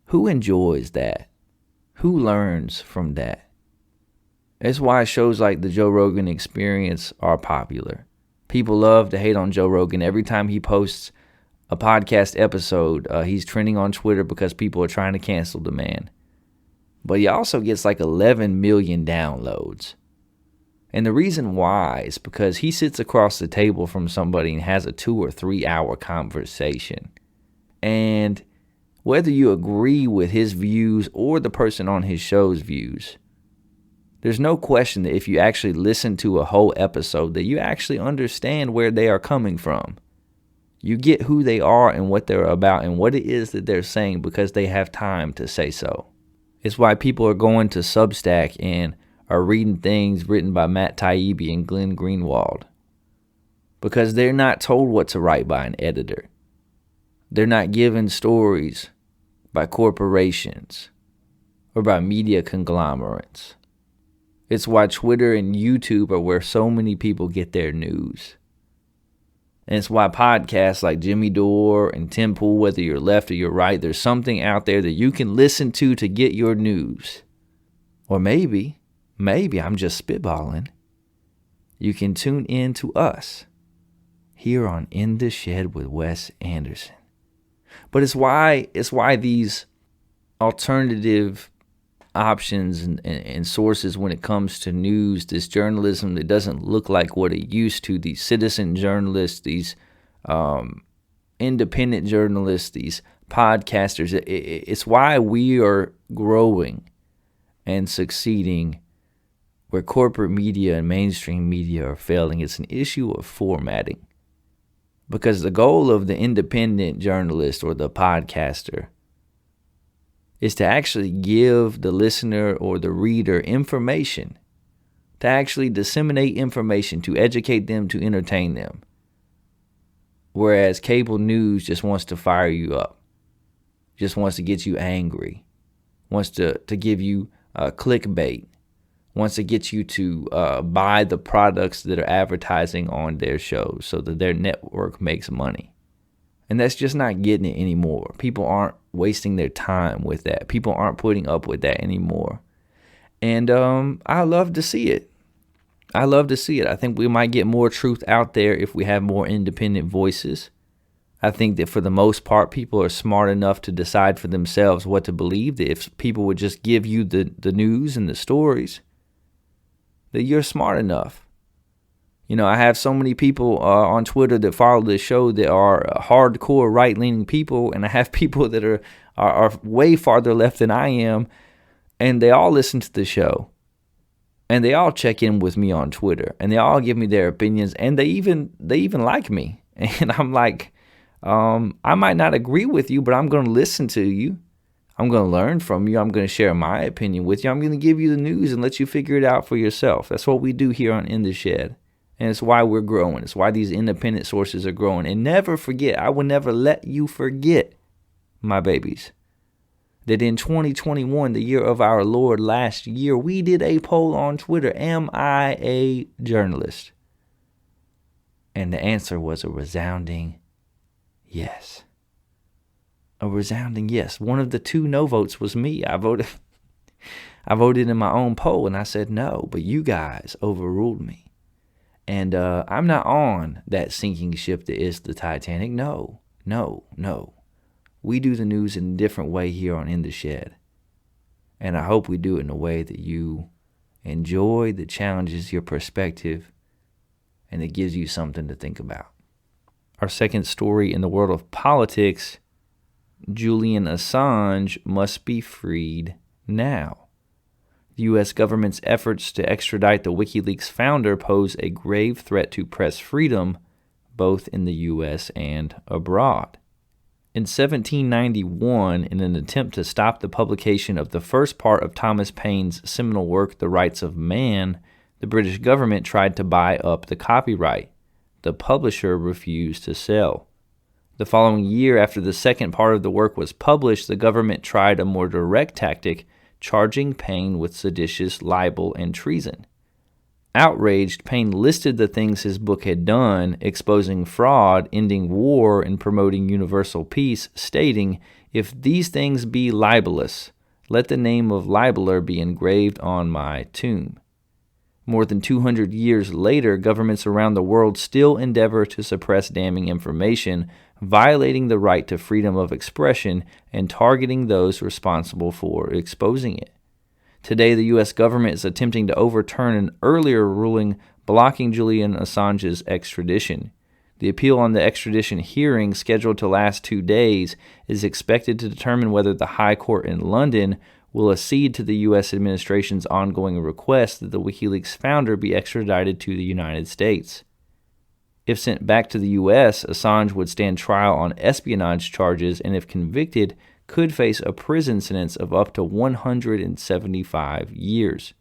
Who enjoys that? Who learns from that? That's why shows like the Joe Rogan Experience are popular. People love to hate on Joe Rogan. Every time he posts a podcast episode, he's trending on Twitter because people are trying to cancel the man. But he also gets like 11 million downloads. And the reason why is because he sits across the table from somebody and has a 2 or 3 hour conversation. And whether you agree with his views or the person on his show's views, there's no question that if you actually listen to a whole episode, that you actually understand where they are coming from. You get who they are and what they're about and what it is that they're saying because they have time to say so. It's why people are going to Substack and are reading things written by Matt Taibbi and Glenn Greenwald, because they're not told what to write by an editor. They're not given stories by corporations or by media conglomerates. It's why Twitter and YouTube are where so many people get their news. And it's why podcasts like Jimmy Dore and Tim Pool, whether you're left or you're right, there's something out there that you can listen to get your news. Or maybe I'm just spitballing, you can tune in to us here on In the Shed with Wes Anderson. But it's why these alternative options and sources when it comes to news, this journalism that doesn't look like what it used to, these citizen journalists, these independent journalists, these podcasters, it's why we are growing and succeeding where corporate media and mainstream media are failing. It's an issue of formatting. Because the goal of the independent journalist or the podcaster is to actually give the listener or the reader information, to actually disseminate information, to educate them, to entertain them. Whereas cable news just wants to fire you up, just wants to get you angry, wants to give you clickbait, wants to get you to buy the products that are advertising on their shows so that their network makes money. And that's just not getting it anymore. People aren't wasting their time with that. People aren't putting up with that anymore. And I love to see it. I love to see it. I think we might get more truth out there if we have more independent voices. I think that for the most part, people are smart enough to decide for themselves what to believe. That if people would just give you the news and the stories, that you're smart enough. You know, I have so many people on Twitter that follow this show that are hardcore right-leaning people, and I have people that are way farther left than I am, and they all listen to the show, and they all check in with me on Twitter, and they all give me their opinions, and they even like me, and I'm like, I might not agree with you, but I'm going to listen to you. I'm going to learn from you. I'm going to share my opinion with you. I'm going to give you the news and let you figure it out for yourself. That's what we do here on In the Shed. And it's why we're growing. It's why these independent sources are growing. And never forget, I will never let you forget, my babies, that in 2021, the year of our Lord last year, we did a poll on Twitter. Am I a journalist? And the answer was a resounding yes. A resounding yes. One of the 2 no votes was me. I voted in my own poll, and I said no, but you guys overruled me. And I'm not on that sinking ship that is the Titanic. No. We do the news in a different way here on In the Shed. And I hope we do it in a way that you enjoy, that challenges your perspective, and that gives you something to think about. Our second story in the world of politics, Julian Assange must be freed now. The U.S. government's efforts to extradite the WikiLeaks founder pose a grave threat to press freedom, both in the U.S. and abroad. In 1791, in an attempt to stop the publication of the first part of Thomas Paine's seminal work, The Rights of Man, the British government tried to buy up the copyright. The publisher refused to sell. The following year, after the second part of the work was published, the government tried a more direct tactic, charging Paine with seditious libel and treason. Outraged, Paine listed the things his book had done, exposing fraud, ending war, and promoting universal peace, stating, "If these things be libelous, let the name of libeler be engraved on my tomb." More than 200 years later, governments around the world still endeavor to suppress damning information, violating the right to freedom of expression and targeting those responsible for exposing it. Today, the U.S. government is attempting to overturn an earlier ruling blocking Julian Assange's extradition. The appeal on the extradition hearing, scheduled to last 2 days, is expected to determine whether the High Court in London will accede to the U.S. administration's ongoing request that the WikiLeaks founder be extradited to the United States. If sent back to the U.S., Assange would stand trial on espionage charges and, if convicted, could face a prison sentence of up to 175 years.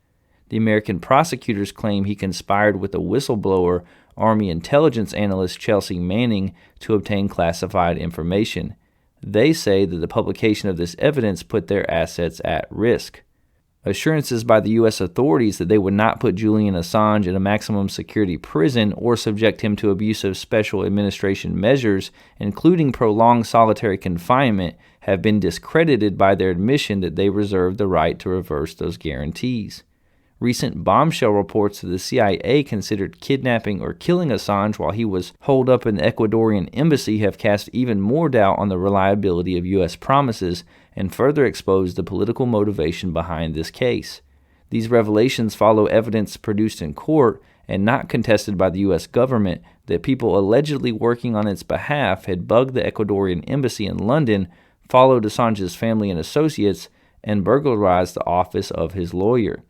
The American prosecutors claim he conspired with a whistleblower, Army intelligence analyst Chelsea Manning, to obtain classified information. They say that the publication of this evidence put their assets at risk. Assurances by the U.S. authorities that they would not put Julian Assange in a maximum security prison or subject him to abusive special administration measures, including prolonged solitary confinement, have been discredited by their admission that they reserve the right to reverse those guarantees. Recent bombshell reports that the CIA considered kidnapping or killing Assange while he was holed up in the Ecuadorian embassy have cast even more doubt on the reliability of U.S. promises and further exposed the political motivation behind this case. These revelations follow evidence produced in court and not contested by the U.S. government that people allegedly working on its behalf had bugged the Ecuadorian embassy in London, followed Assange's family and associates, and burglarized the office of his lawyer.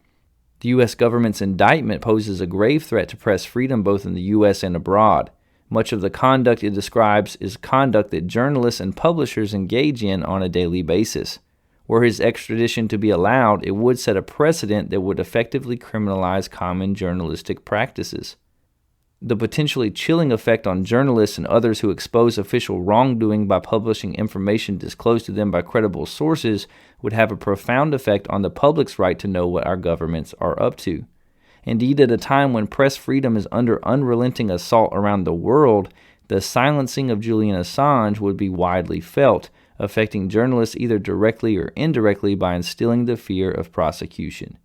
The U.S. government's indictment poses a grave threat to press freedom both in the U.S. and abroad. Much of the conduct it describes is conduct that journalists and publishers engage in on a daily basis. Were his extradition to be allowed, it would set a precedent that would effectively criminalize common journalistic practices. The potentially chilling effect on journalists and others who expose official wrongdoing by publishing information disclosed to them by credible sources would have a profound effect on the public's right to know what our governments are up to. Indeed, at a time when press freedom is under unrelenting assault around the world, the silencing of Julian Assange would be widely felt, affecting journalists either directly or indirectly by instilling the fear of prosecution.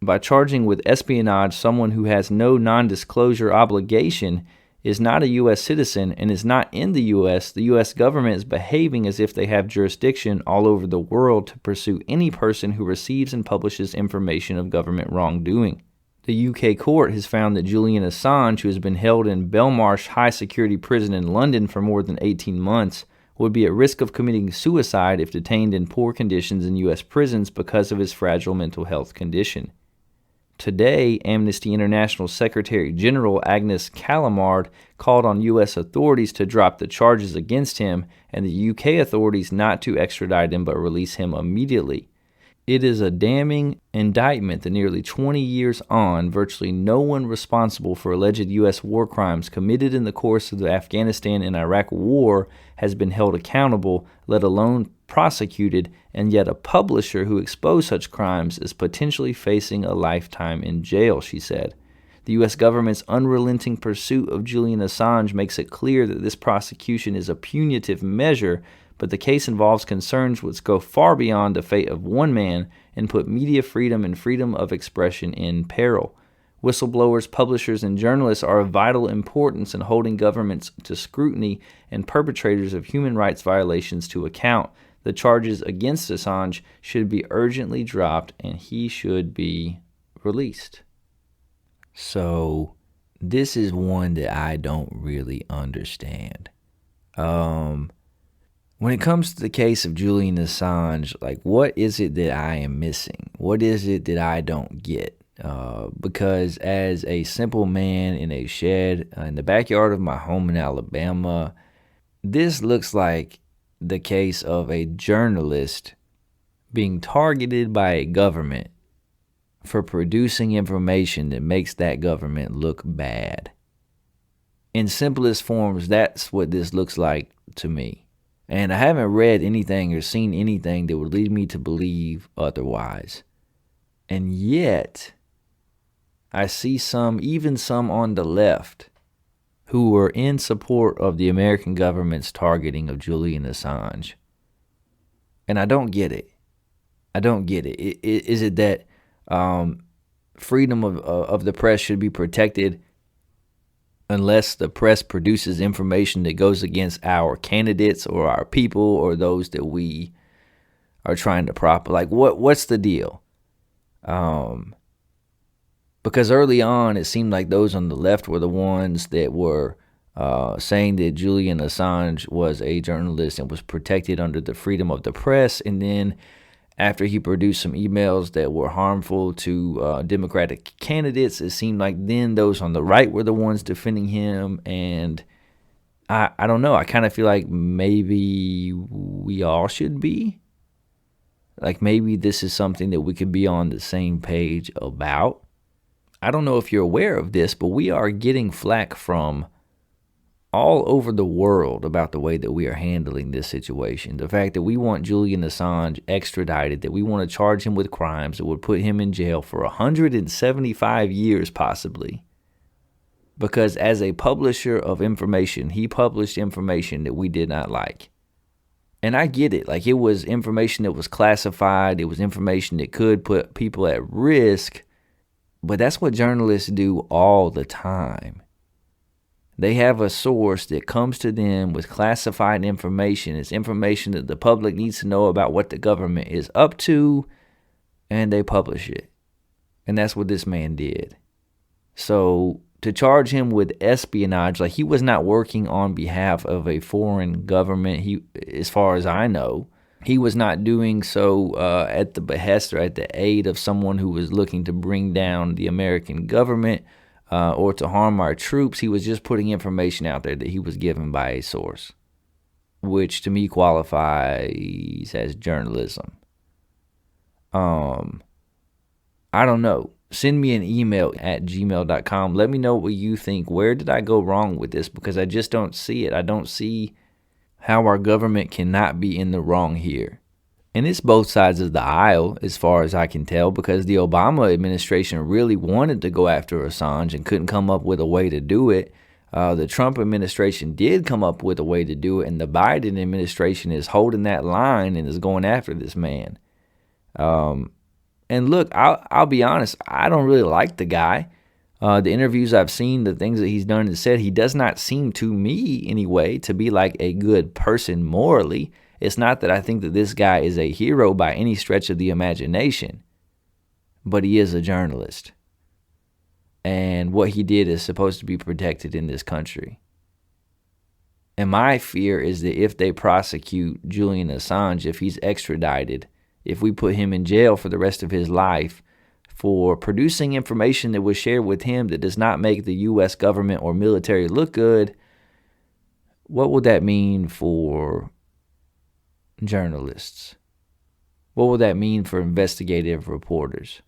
By charging with espionage someone who has no non-disclosure obligation, is not a U.S. citizen, and is not in the U.S. government is behaving as if they have jurisdiction all over the world to pursue any person who receives and publishes information of government wrongdoing. The UK court has found that Julian Assange, who has been held in Belmarsh High Security Prison in London for more than 18 months, would be at risk of committing suicide if detained in poor conditions in U.S. prisons because of his fragile mental health condition. Today, Amnesty International Secretary General Agnes Callamard called on U.S. authorities to drop the charges against him and the UK authorities not to extradite him but release him immediately. It is a damning indictment that nearly 20 years on, virtually no one responsible for alleged U.S. war crimes committed in the course of the Afghanistan and Iraq war has been held accountable, let alone prosecuted, and yet a publisher who exposed such crimes is potentially facing a lifetime in jail, she said. The U.S. government's unrelenting pursuit of Julian Assange makes it clear that this prosecution is a punitive measure, but the case involves concerns which go far beyond the fate of one man and put media freedom and freedom of expression in peril. Whistleblowers, publishers, and journalists are of vital importance in holding governments to scrutiny and perpetrators of human rights violations to account. The charges against Assange should be urgently dropped and he should be released. So, this is one that I don't really understand. When it comes to the case of Julian Assange, like, what is it that I am missing? What is it that I don't get? Because as a simple man in a shed in the backyard of my home in Alabama, this looks like the case of a journalist being targeted by a government for producing information that makes that government look bad. In simplest forms, that's what this looks like to me. And I haven't read anything or seen anything that would lead me to believe otherwise. And yet, I see even some on the left, who were in support of the American government's targeting of Julian Assange. And I don't get it. I don't get it. Is it that freedom of the press should be protected unless the press produces information that goes against our candidates or our people or those that we are trying to prop? Like, what's the deal? Because early on, it seemed like those on the left were the ones that were saying that Julian Assange was a journalist and was protected under the freedom of the press. And then after he produced some emails that were harmful to Democratic candidates, it seemed like then those on the right were the ones defending him. And I don't know. I kind of feel like maybe we all should be. Like maybe this is something that we could be on the same page about. I don't know if you're aware of this, but we are getting flack from all over the world about the way that we are handling this situation. The fact that we want Julian Assange extradited, that we want to charge him with crimes that would put him in jail for 175 years possibly. Because as a publisher of information, he published information that we did not like. And I get it. Like, it was information that was classified. It was information that could put people at risk. But that's what journalists do all the time. They have a source that comes to them with classified information. It's information that the public needs to know about what the government is up to, and they publish it. And that's what this man did. So to charge him with espionage, like, he was not working on behalf of a foreign government, he, as far as I know. He was not doing so at the behest or at the aid of someone who was looking to bring down the American government or to harm our troops. He was just putting information out there that he was given by a source, which to me qualifies as journalism. I don't know. Send me an email at gmail.com. Let me know what you think. Where did I go wrong with this? Because I just don't see it. I don't see how our government cannot be in the wrong here. And it's both sides of the aisle, as far as I can tell, because the Obama administration really wanted to go after Assange and couldn't come up with a way to do it. The Trump administration did come up with a way to do it, and the Biden administration is holding that line and is going after this man. And look, I'll be honest, I don't really like the guy. The interviews I've seen, the things that he's done and said, he does not seem to me anyway to be like a good person morally. It's not that I think that this guy is a hero by any stretch of the imagination, but he is a journalist. And what he did is supposed to be protected in this country. And my fear is that if they prosecute Julian Assange, if he's extradited, if we put him in jail for the rest of his life for producing information that was shared with him that does not make the U.S. government or military look good, what would that mean for journalists? What would that mean for investigative reporters?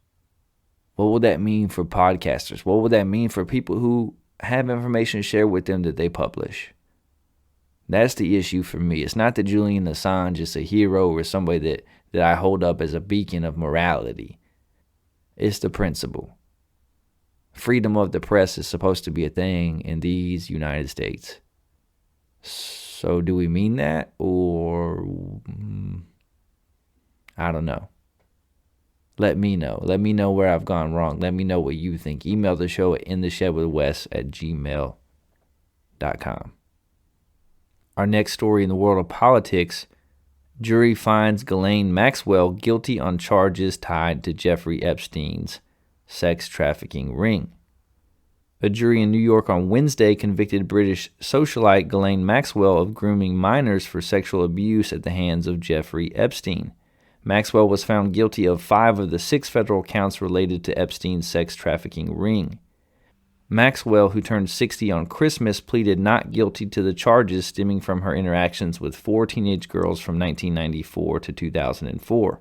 What would that mean for podcasters? What would that mean for people who have information shared with them that they publish? That's the issue for me. It's not that Julian Assange is a hero or somebody that I hold up as a beacon of morality. It's the principle. Freedom of the press is supposed to be a thing in these United States. So do we mean that? Or I don't know. Let me know. Let me know where I've gone wrong. Let me know what you think. Email the show at intheshedwithwes@gmail.com. Our next story in the world of politics: jury finds Ghislaine Maxwell guilty on charges tied to Jeffrey Epstein's sex trafficking ring. A jury in New York on Wednesday convicted British socialite Ghislaine Maxwell of grooming minors for sexual abuse at the hands of Jeffrey Epstein. Maxwell was found guilty of 5 of the 6 federal counts related to Epstein's sex trafficking ring. Maxwell, who turned 60 on Christmas, pleaded not guilty to the charges stemming from her interactions with 4 teenage girls from 1994 to 2004.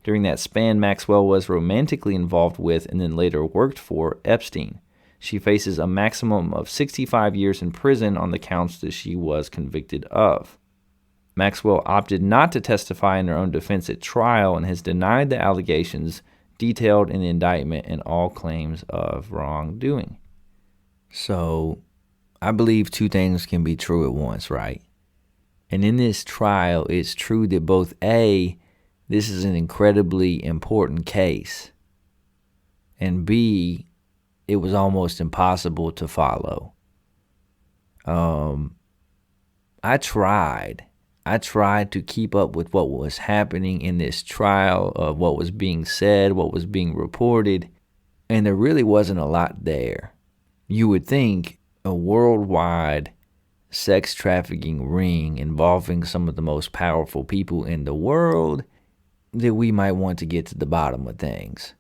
During that span, Maxwell was romantically involved with and then later worked for Epstein. She faces a maximum of 65 years in prison on the counts that she was convicted of. Maxwell opted not to testify in her own defense at trial and has denied the allegations detailed in the indictment and all claims of wrongdoing. So, I believe 2 things can be true at once, right? And in this trial, it's true that both A, this is an incredibly important case, and B, it was almost impossible to follow. I tried to keep up with what was happening in this trial, of what was being said, what was being reported, and there really wasn't a lot there. You would think a worldwide sex trafficking ring involving some of the most powerful people in the world, that we might want to get to the bottom of things.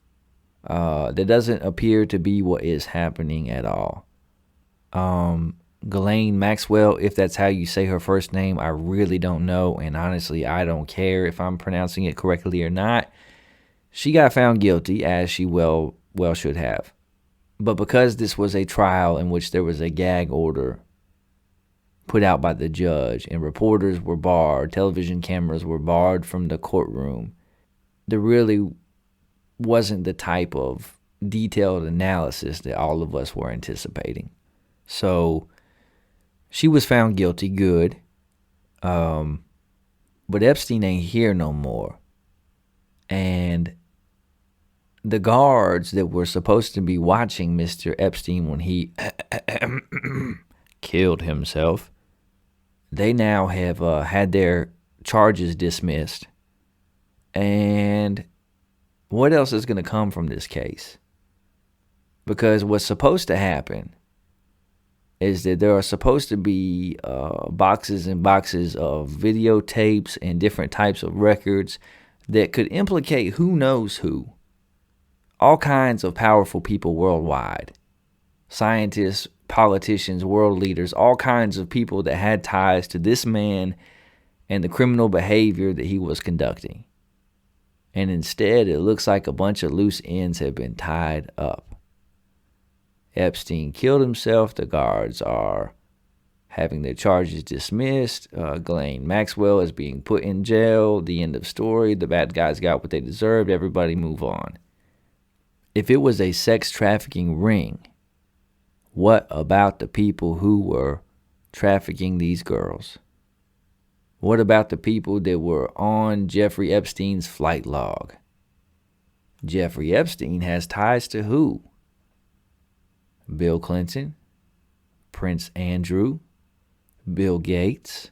That doesn't appear to be what is happening at all. Ghislaine Maxwell, if that's how you say her first name, I really don't know, and honestly, I don't care if I'm pronouncing it correctly or not. She got found guilty, as she well should have. But because this was a trial in which there was a gag order put out by the judge, and reporters were barred, television cameras were barred from the courtroom, there really wasn't the type of detailed analysis that all of us were anticipating. So she was found guilty, good. But Epstein ain't here no more. And the guards that were supposed to be watching Mr. Epstein when he killed himself, they now have had their charges dismissed. And what else is going to come from this case? Because what's supposed to happen is that there are supposed to be boxes and boxes of videotapes and different types of records that could implicate who knows who. All kinds of powerful people worldwide. Scientists, politicians, world leaders, all kinds of people that had ties to this man and the criminal behavior that he was conducting. And instead, it looks like a bunch of loose ends have been tied up. Epstein killed himself. The guards are having their charges dismissed. Ghislaine Maxwell is being put in jail. The end of story. The bad guys got what they deserved. Everybody move on. If it was a sex trafficking ring, what about the people who were trafficking these girls? What about the people that were on Jeffrey Epstein's flight log? Jeffrey Epstein has ties to who? Bill Clinton, Prince Andrew, Bill Gates,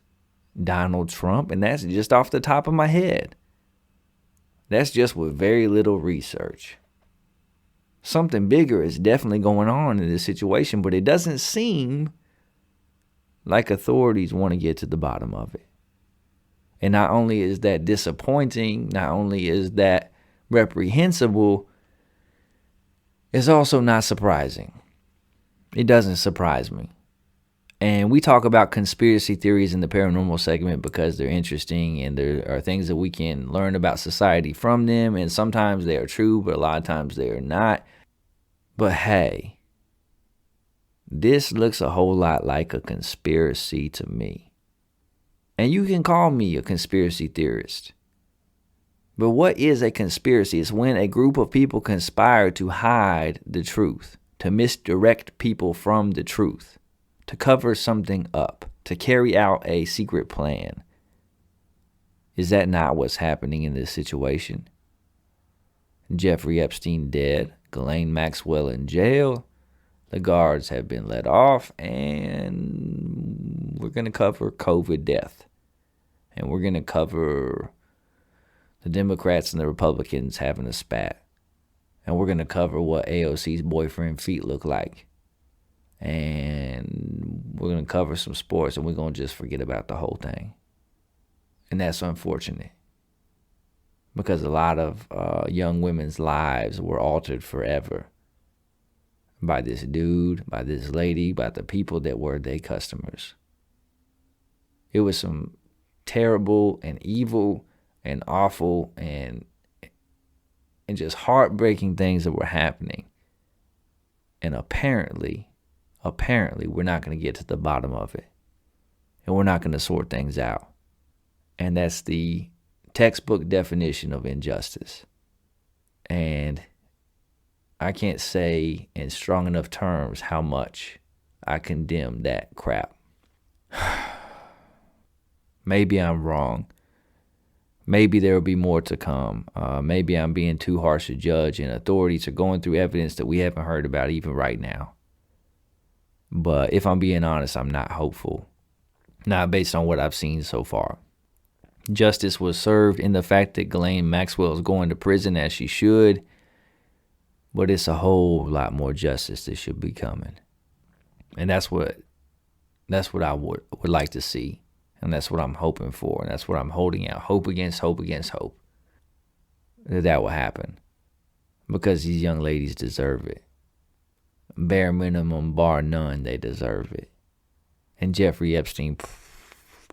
Donald Trump, and that's just off the top of my head. That's just with very little research. Something bigger is definitely going on in this situation, but it doesn't seem like authorities want to get to the bottom of it. And not only is that disappointing, not only is that reprehensible, it's also not surprising. It doesn't surprise me. And we talk about conspiracy theories in the paranormal segment because they're interesting and there are things that we can learn about society from them. And sometimes they are true, but a lot of times they are not. But hey, this looks a whole lot like a conspiracy to me. And you can call me a conspiracy theorist. But what is a conspiracy? It's when a group of people conspire to hide the truth, to misdirect people from the truth, to cover something up, to carry out a secret plan. Is that not what's happening in this situation? Jeffrey Epstein dead, Ghislaine Maxwell in jail, the guards have been let off, and we're going to cover COVID death. And we're going to cover the Democrats and the Republicans having a spat. And we're going to cover what AOC's boyfriend feet look like. And we're going to cover some sports, and we're going to just forget about the whole thing. And that's unfortunate. Because a lot of young women's lives were altered forever by this dude, by this lady, by the people that were their customers. It was some terrible and evil and awful and just heartbreaking things that were happening. And apparently, we're not going to get to the bottom of it. And we're not going to sort things out. And that's the textbook definition of injustice. And I can't say in strong enough terms how much I condemn that crap. Maybe I'm wrong. Maybe there will be more to come. Maybe I'm being too harsh a judge, and authorities are going through evidence that we haven't heard about even right now. But if I'm being honest, I'm not hopeful. Not based on what I've seen so far. Justice was served in the fact that Ghislaine Maxwell is going to prison as she should. But it's a whole lot more justice that should be coming. And that's what I would like to see. And that's what I'm hoping for. And that's what I'm holding out. Hope against hope against hope. That will happen. Because these young ladies deserve it. Bare minimum, bar none, they deserve it. And Jeffrey Epstein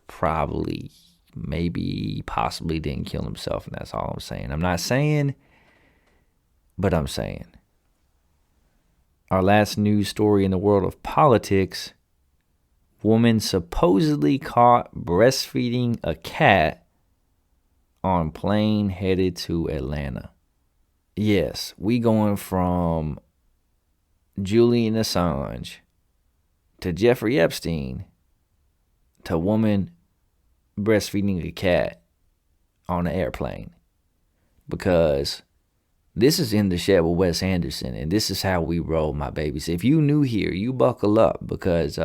probably, maybe, possibly didn't kill himself. And that's all I'm saying. I'm not saying, but I'm saying. Our last news story in the world of politics. Woman supposedly caught breastfeeding a cat on plane headed to Atlanta. Yes, we going from Julian Assange to Jeffrey Epstein to woman breastfeeding a cat on an airplane. Because this is In the Shed with Wes Anderson, and this is how we roll, my babies. If you new here, you buckle up, because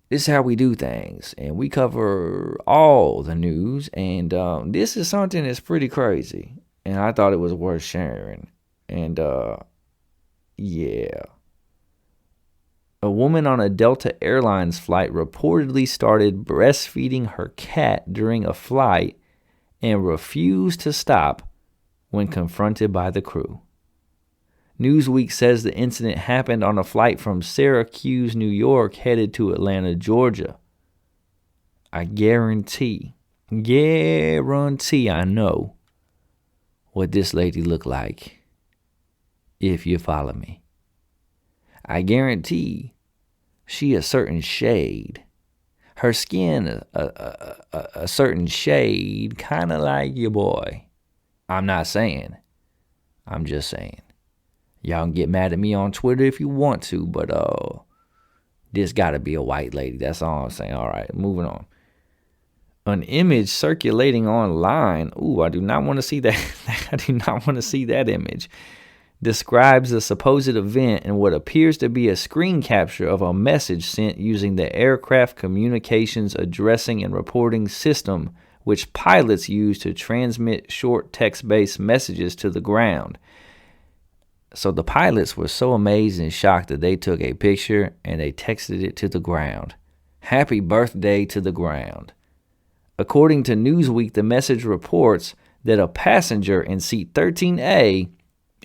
this is how we do things, and we cover all the news, and this is something that's pretty crazy, and I thought it was worth sharing. And yeah, a woman on a Delta Airlines flight reportedly started breastfeeding her cat during a flight and refused to stop when confronted by the crew. Newsweek says the incident happened on a flight from Syracuse, New York, headed to Atlanta, Georgia. I guarantee I know what this lady looked like, if you follow me. I guarantee she a certain shade. Her skin a certain shade, kind of like your boy. I'm not saying. I'm just saying. Y'all can get mad at me on Twitter if you want to, but this gotta be a white lady. That's all I'm saying. All right, moving on. An image circulating online. Ooh, I do not want to see that. I do not want to see that image. Describes a supposed event in what appears to be a screen capture of a message sent using the aircraft communications addressing and reporting system, which pilots use to transmit short text-based messages to the ground. So the pilots were so amazed and shocked that they took a picture and they texted it to the ground. Happy birthday to the ground. According to Newsweek, the message reports that a passenger in seat 13A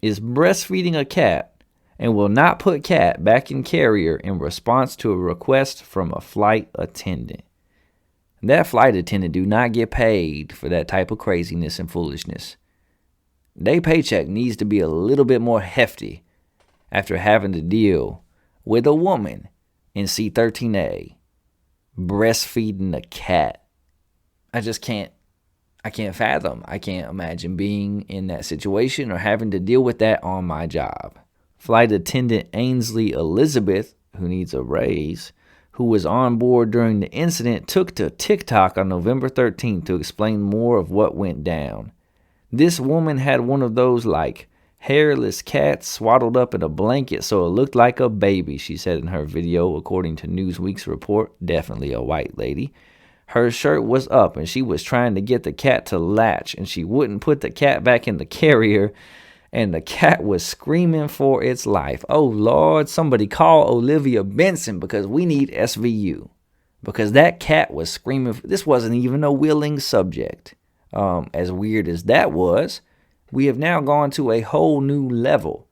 is breastfeeding a cat and will not put cat back in carrier in response to a request from a flight attendant. That flight attendant do not get paid for that type of craziness and foolishness. Their paycheck needs to be a little bit more hefty after having to deal with a woman in seat 13A breastfeeding a cat. I can't fathom. I can't imagine being in that situation or having to deal with that on my job. Flight attendant Ainsley Elizabeth, who needs a raise, who was on board during the incident, took to TikTok on November 13th to explain more of what went down. This woman had one of those like hairless cats swaddled up in a blanket so it looked like a baby, she said in her video, according to Newsweek's report. Definitely a white lady. Her shirt was up and she was trying to get the cat to latch, and she wouldn't put the cat back in the carrier, and the cat was screaming for its life. Oh, Lord, somebody call Olivia Benson because we need SVU. Because that cat was screaming. This wasn't even a willing subject. As weird as that was, we have now gone to a whole new level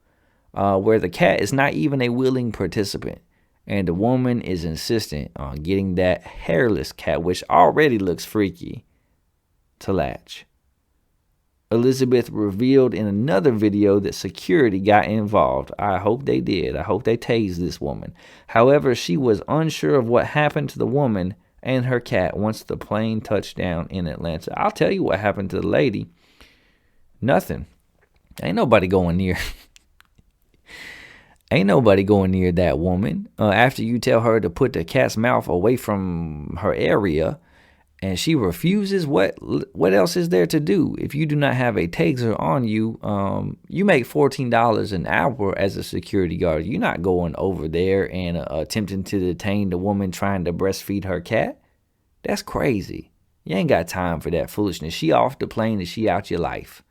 where the cat is not even a willing participant. And the woman is insistent on getting that hairless cat, which already looks freaky, to latch. Elizabeth revealed in another video that security got involved. I hope they did. I hope they tased this woman. However, she was unsure of what happened to the woman and her cat once the plane touched down in Atlanta. I'll tell you what happened to the lady. Nothing. Ain't nobody going near. Ain't nobody going near that woman. After you tell her to put the cat's mouth away from her area, and she refuses, what else is there to do? If you do not have a taser on you, you make $14 an hour as a security guard. You're not going over there and attempting to detain the woman trying to breastfeed her cat. That's crazy. You ain't got time for that foolishness. She off the plane and she out your life.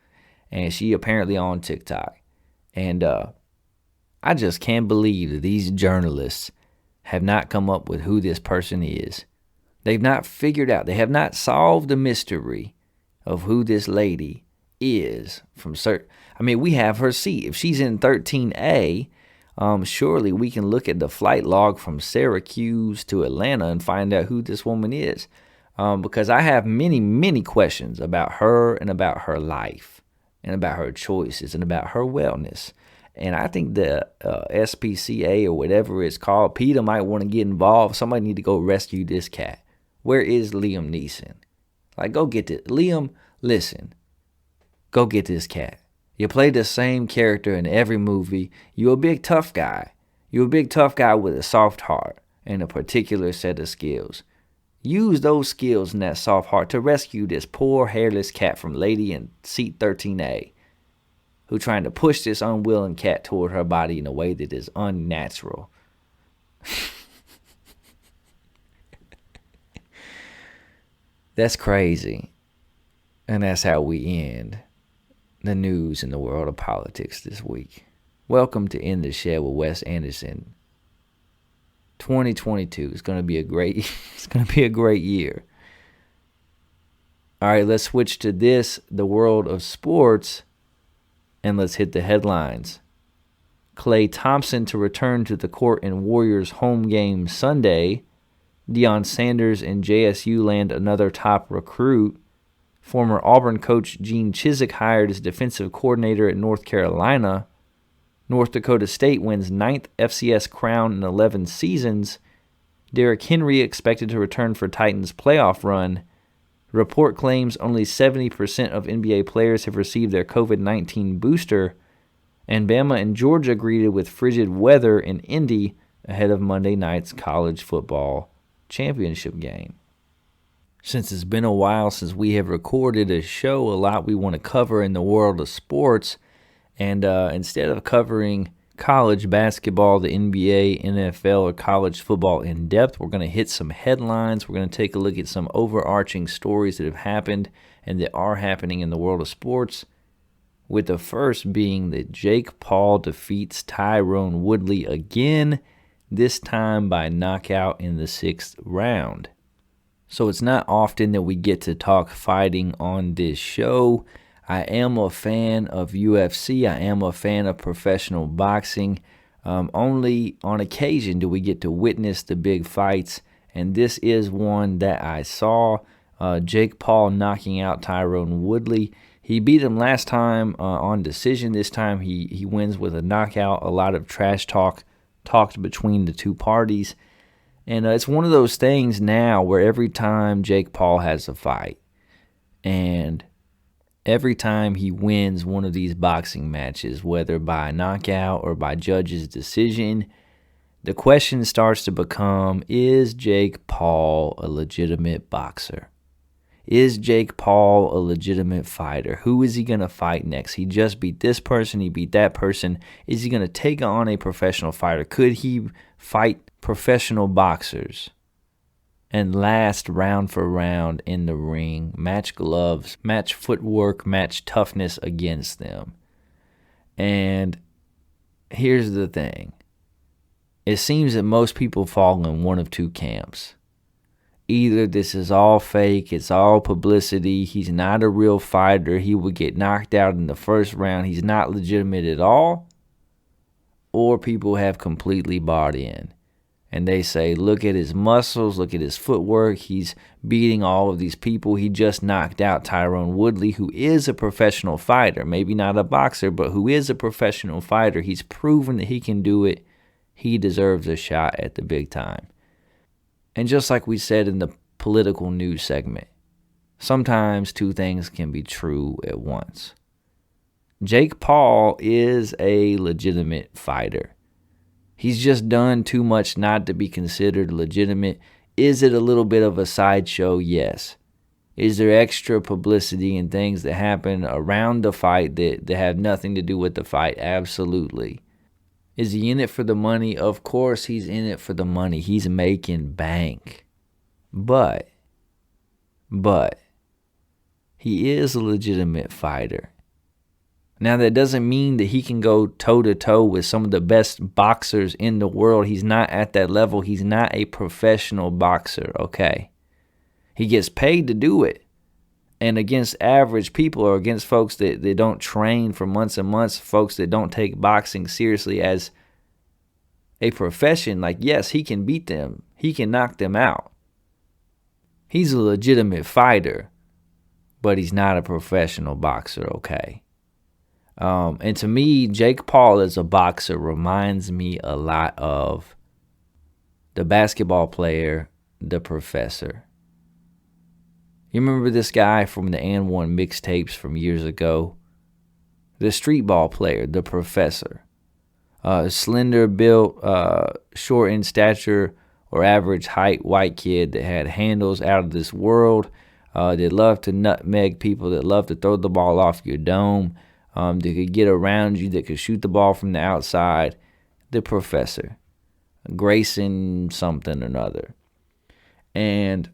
And she apparently on TikTok. And I just can't believe that these journalists have not come up with who this person is. They've not figured out. They have not solved the mystery of who this lady is from we have her seat. If she's in 13A, surely we can look at the flight log from Syracuse to Atlanta and find out who this woman is. Because I have many, many questions about her and about her life and about her choices and about her wellness. And I think the SPCA or whatever it's called, PETA might want to get involved. Somebody need to go rescue this cat. Where is Liam Neeson? Like, go get it. Liam, listen. Go get this cat. You play the same character in every movie. You're a big tough guy. You're a big tough guy with a soft heart and a particular set of skills. Use those skills and that soft heart to rescue this poor hairless cat from lady in seat 13A. Who trying to push this unwilling cat toward her body in a way that is unnatural. That's crazy. And that's how we end the news in the world of politics this week. Welcome to In the Shed with Wes Anderson. 2022 is going to be a great year. All right, let's switch to the world of sports. And let's hit the headlines. Klay Thompson to return to the court in Warriors home game Sunday. Deion Sanders and JSU land another top recruit. Former Auburn coach Gene Chizik hired as defensive coordinator at North Carolina. North Dakota State wins 9th FCS crown in 11 seasons. Derrick Henry expected to return for Titans playoff run. Report claims only 70% of NBA players have received their COVID-19 booster. And Bama and Georgia greeted with frigid weather in Indy ahead of Monday night's college football championship game. Since it's been a while since we have recorded a show, a lot we want to cover in the world of sports. And instead of covering college basketball, the NBA, NFL, or college football in depth, we're going to hit some headlines. We're going to take a look at some overarching stories that have happened and that are happening in the world of sports, with the first being that Jake Paul defeats Tyrone Woodley again, this time by knockout in the 6th round. So it's not often that we get to talk fighting on this show. I am a fan of UFC. I am a fan of professional boxing. Only on occasion do we get to witness the big fights, and this is one that I saw. Jake Paul knocking out Tyrone Woodley. He beat him last time on decision. This time he wins with a knockout. A lot of trash talked between the two parties. And it's one of those things now where every time Jake Paul has a fight, and every time he wins one of these boxing matches, whether by knockout or by judge's decision, the question starts to become, is Jake Paul a legitimate boxer? Is Jake Paul a legitimate fighter? Who is he going to fight next? He just beat this person. He beat that person. Is he going to take on a professional fighter? Could he fight professional boxers and last round for round in the ring, match gloves, match footwork, match toughness against them? And here's the thing. It seems that most people fall in one of two camps. Either this is all fake, it's all publicity, he's not a real fighter, he would get knocked out in the first round, he's not legitimate at all, or people have completely bought in. And they say, look at his muscles, look at his footwork, he's beating all of these people. He just knocked out Tyrone Woodley, who is a professional fighter, maybe not a boxer, but who is a professional fighter. He's proven that he can do it. He deserves a shot at the big time. And just like we said in the political news segment, sometimes two things can be true at once. Jake Paul is a legitimate fighter. He's just done too much not to be considered legitimate. Is it a little bit of a sideshow? Yes. Is there extra publicity and things that happen around the fight that have nothing to do with the fight? Absolutely. Is he in it for the money? Of course he's in it for the money. He's making bank. But he is a legitimate fighter. Now, that doesn't mean that he can go toe-to-toe with some of the best boxers in the world. He's not at that level. He's not a professional boxer, okay? He gets paid to do it. And against average people or against folks that don't train for months and months, folks that don't take boxing seriously as a profession, like, yes, he can beat them. He can knock them out. He's a legitimate fighter, but he's not a professional boxer, okay? And to me, Jake Paul as a boxer reminds me a lot of the basketball player, the professor. You remember this guy from the And1 mixtapes from years ago? The street ball player, the professor. Slender built, short in stature or average height white kid that had handles out of this world, that loved to nutmeg people, that loved to throw the ball off your dome, that could get around you, that could shoot the ball from the outside. The professor. Grayson something or another. And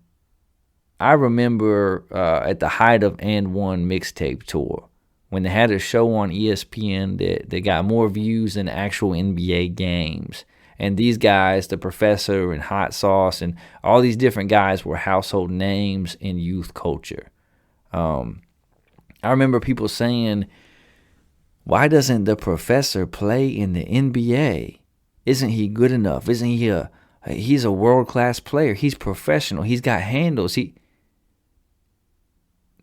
I remember at the height of And1 mixtape tour, when they had a show on ESPN that got more views than actual NBA games. And these guys, the professor and Hot Sauce and all these different guys were household names in youth culture. I remember people saying, why doesn't the professor play in the NBA? Isn't he good enough? Isn't he he's a world-class player. He's professional. He's got handles.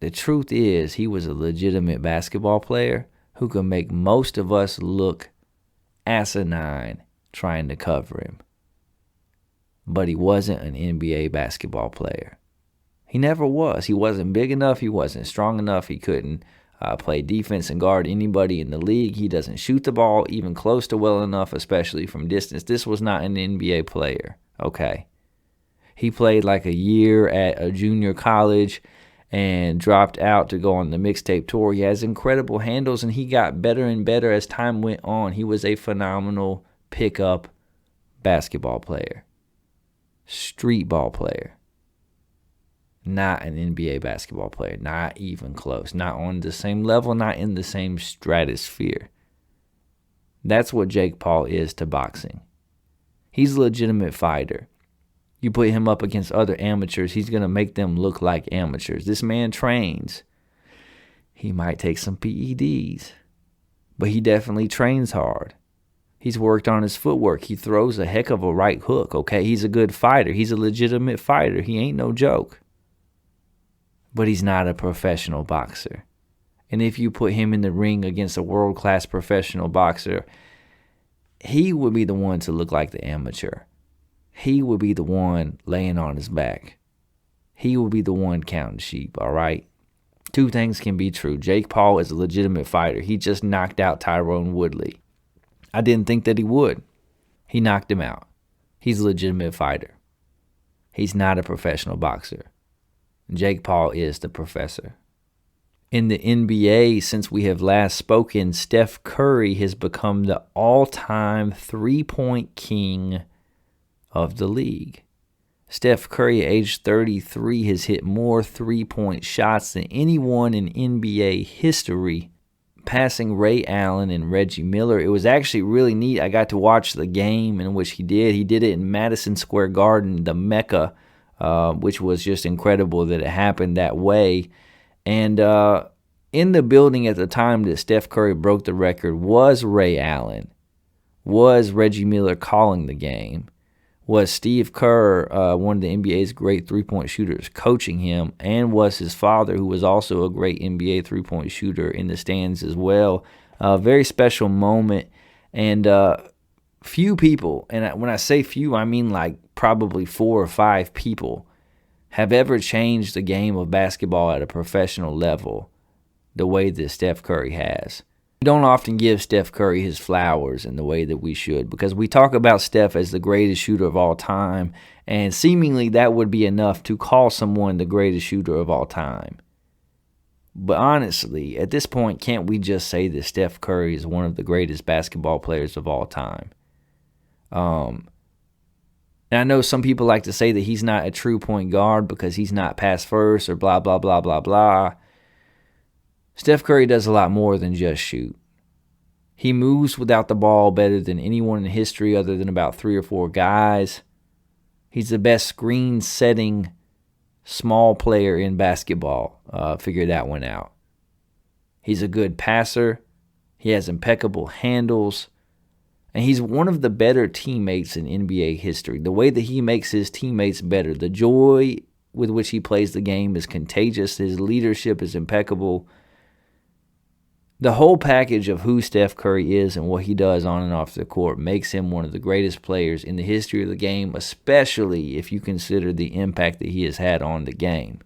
The truth is, he was a legitimate basketball player who could make most of us look asinine trying to cover him. But he wasn't an NBA basketball player. He never was. He wasn't big enough. He wasn't strong enough. He couldn't play defense and guard anybody in the league. He doesn't shoot the ball even close to well enough, especially from distance. This was not an NBA player, okay? He played like a year at a junior college and dropped out to go on the mixtape tour. He has incredible handles, and he got better and better as time went on. He was a phenomenal pickup basketball player, street ball player, not an NBA basketball player, not even close, not on the same level, not in the same stratosphere. That's what Jake Paul is to boxing. He's a legitimate fighter. You put him up against other amateurs, he's going to make them look like amateurs. This man trains. He might take some PEDs, but he definitely trains hard. He's worked on his footwork. He throws a heck of a right hook, okay? He's a good fighter. He's a legitimate fighter. He ain't no joke. But he's not a professional boxer. And if you put him in the ring against a world-class professional boxer, he would be the one to look like the amateur. He would be the one laying on his back. He would be the one counting sheep, all right? Two things can be true. Jake Paul is a legitimate fighter. He just knocked out Tyrone Woodley. I didn't think that he would. He knocked him out. He's a legitimate fighter. He's not a professional boxer. Jake Paul is the professor. In the NBA, since we have last spoken, Steph Curry has become the all-time three-point king of the league. Steph Curry, age 33, has hit more three-point shots than anyone in NBA history, passing Ray Allen and Reggie Miller. It was actually really neat. I got to watch the game in which he did. He did it in Madison Square Garden, the Mecca, which was just incredible that it happened that way. And in the building at the time that Steph Curry broke the record was Ray Allen, was Reggie Miller calling the game, was Steve Kerr, one of the NBA's great three-point shooters, coaching him, and was his father, who was also a great NBA three-point shooter, in the stands as well. A very special moment, and few people, and when I say few, I mean like probably 4 or 5 people, have ever changed the game of basketball at a professional level the way that Steph Curry has. We don't often give Steph Curry his flowers in the way that we should, because we talk about Steph as the greatest shooter of all time, and seemingly that would be enough to call someone the greatest shooter of all time. But honestly, at this point, can't we just say that Steph Curry is one of the greatest basketball players of all time? And I know some people like to say that he's not a true point guard because he's not pass first or blah, blah, blah, blah, blah. Steph Curry does a lot more than just shoot. He moves without the ball better than anyone in history other than about 3 or 4 guys. He's the best screen-setting small player in basketball. Figure that one out. He's a good passer. He has impeccable handles. And he's one of the better teammates in NBA history. The way that he makes his teammates better, the joy with which he plays the game is contagious. His leadership is impeccable. The whole package of who Steph Curry is and what he does on and off the court makes him one of the greatest players in the history of the game, especially if you consider the impact that he has had on the game.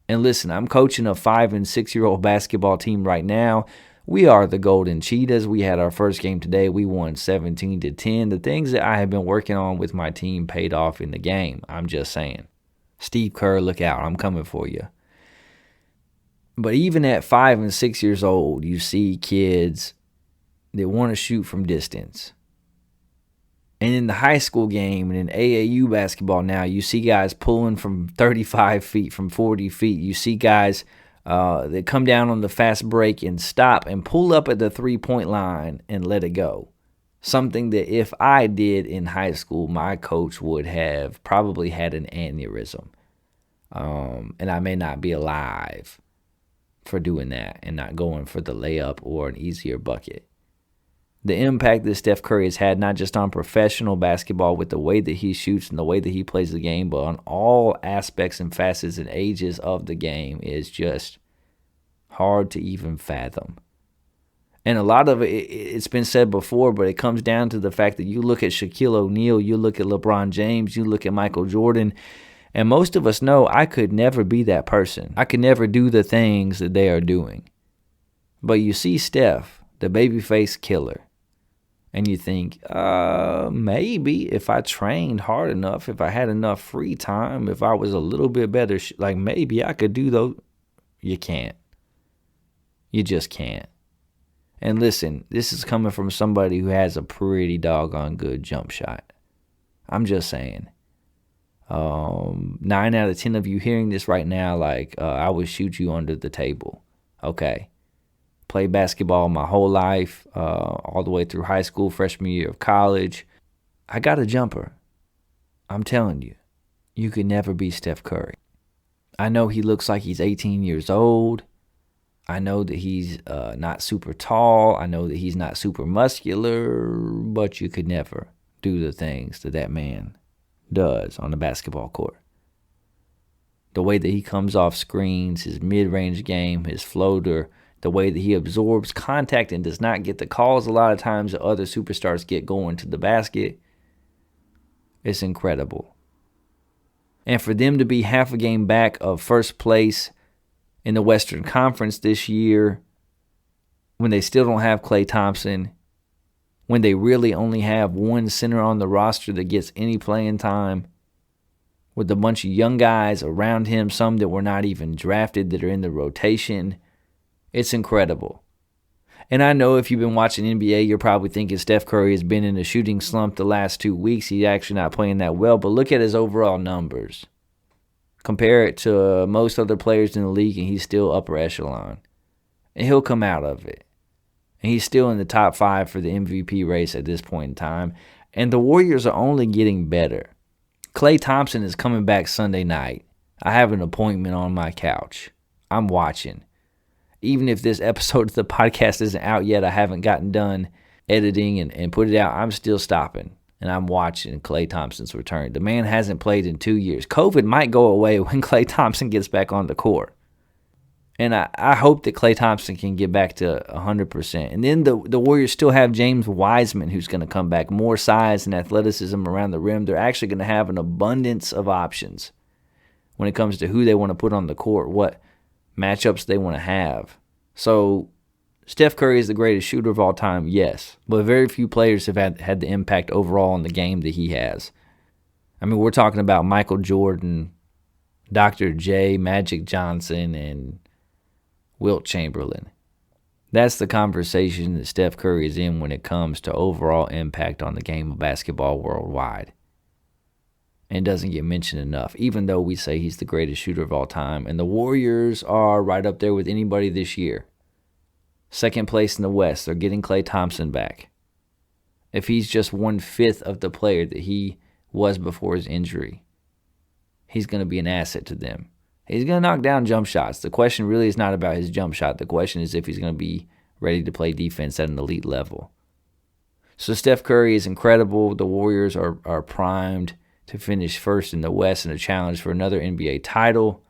And listen, I'm coaching a 5- and 6-year-old basketball team right now. We are the Golden Cheetahs. We had our first game today. We won 17-10. The things that I have been working on with my team paid off in the game. I'm just saying. Steve Kerr, look out. I'm coming for you. But even at 5 and 6 years old, you see kids that want to shoot from distance. And in the high school game and in AAU basketball now, you see guys pulling from 35 feet, from 40 feet. You see guys that come down on the fast break and stop and pull up at the three-point line and let it go. Something that if I did in high school, my coach would have probably had an aneurysm. And I may not be alive for doing that and not going for the layup or an easier bucket. The impact that Steph Curry has had, not just on professional basketball with the way that he shoots and the way that he plays the game, but on all aspects and facets and ages of the game, is just hard to even fathom. And a lot of it's been said before, but it comes down to the fact that you look at Shaquille O'Neal, you look at LeBron James, you look at Michael Jordan, and most of us know I could never be that person. I could never do the things that they are doing. But you see Steph, the babyface killer, and you think, maybe if I trained hard enough, if I had enough free time, if I was a little bit better, like maybe I could do those. You can't. You just can't. And listen, this is coming from somebody who has a pretty doggone good jump shot. I'm just saying. 9 out of 10 of you hearing this right now, I would shoot you under the table. Okay. Played basketball my whole life, all the way through high school, freshman year of college. I got a jumper. I'm telling you, you could never be Steph Curry. I know he looks like he's 18 years old. I know that he's not super tall. I know that he's not super muscular, but you could never do the things that man does on the basketball court. The way that he comes off screens, his mid-range game, his floater, the way that he absorbs contact and does not get the calls a lot of times that other superstars get going to the basket, it's incredible. And for them to be half a game back of first place in the Western Conference this year, when they still don't have Klay Thompson, when they really only have one center on the roster that gets any playing time, with a bunch of young guys around him, some that were not even drafted that are in the rotation. It's incredible. And I know if you've been watching NBA, you're probably thinking Steph Curry has been in a shooting slump the last 2 weeks. He's actually not playing that well, but look at his overall numbers. Compare it to most other players in the league, and he's still upper echelon. And he'll come out of it. And he's still in the top 5 for the MVP race at this point in time. And the Warriors are only getting better. Klay Thompson is coming back Sunday night. I have an appointment on my couch. I'm watching. Even if this episode of the podcast isn't out yet, I haven't gotten done editing and put it out, I'm still stopping. And I'm watching Klay Thompson's return. The man hasn't played in 2 years. COVID might go away when Klay Thompson gets back on the court. And I hope that Klay Thompson can get back to 100%. And then the Warriors still have James Wiseman, who's going to come back. More size and athleticism around the rim. They're actually going to have an abundance of options when it comes to who they want to put on the court, what matchups they want to have. So Steph Curry is the greatest shooter of all time, yes. But very few players have had the impact overall on the game that he has. I mean, we're talking about Michael Jordan, Dr. J, Magic Johnson, and Wilt Chamberlain. That's the conversation that Steph Curry is in when it comes to overall impact on the game of basketball worldwide. And doesn't get mentioned enough, even though we say he's the greatest shooter of all time. And the Warriors are right up there with anybody this year. Second place in the West. They're getting Klay Thompson back. If he's just 1/5 of the player that he was before his injury, he's going to be an asset to them. He's going to knock down jump shots. The question really is not about his jump shot. The question is if he's going to be ready to play defense at an elite level. So Steph Curry is incredible. The Warriors are primed to finish first in the West in a challenge for another NBA title.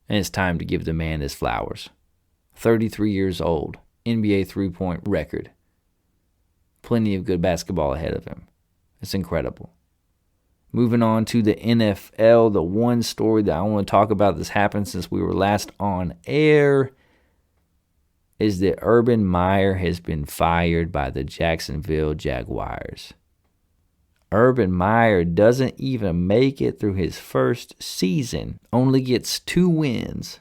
And it's time to give the man his flowers. 33 years old. NBA three-point record. Plenty of good basketball ahead of him. It's incredible. Moving on to the NFL, the one story that I want to talk about that's happened since we were last on air is that Urban Meyer has been fired by the Jacksonville Jaguars. Urban Meyer doesn't even make it through his first season, only gets 2 wins,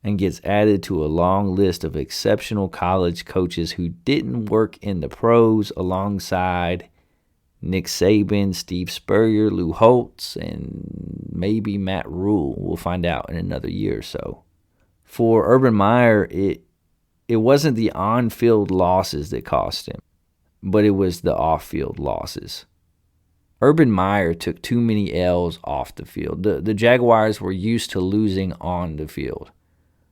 and gets added to a long list of exceptional college coaches who didn't work in the pros alongside Nick Saban, Steve Spurrier, Lou Holtz, and maybe Matt Rule. We'll find out in another year or so. For Urban Meyer, it wasn't the on-field losses that cost him, but it was the off-field losses. Urban Meyer took too many L's off the field. The Jaguars were used to losing on the field.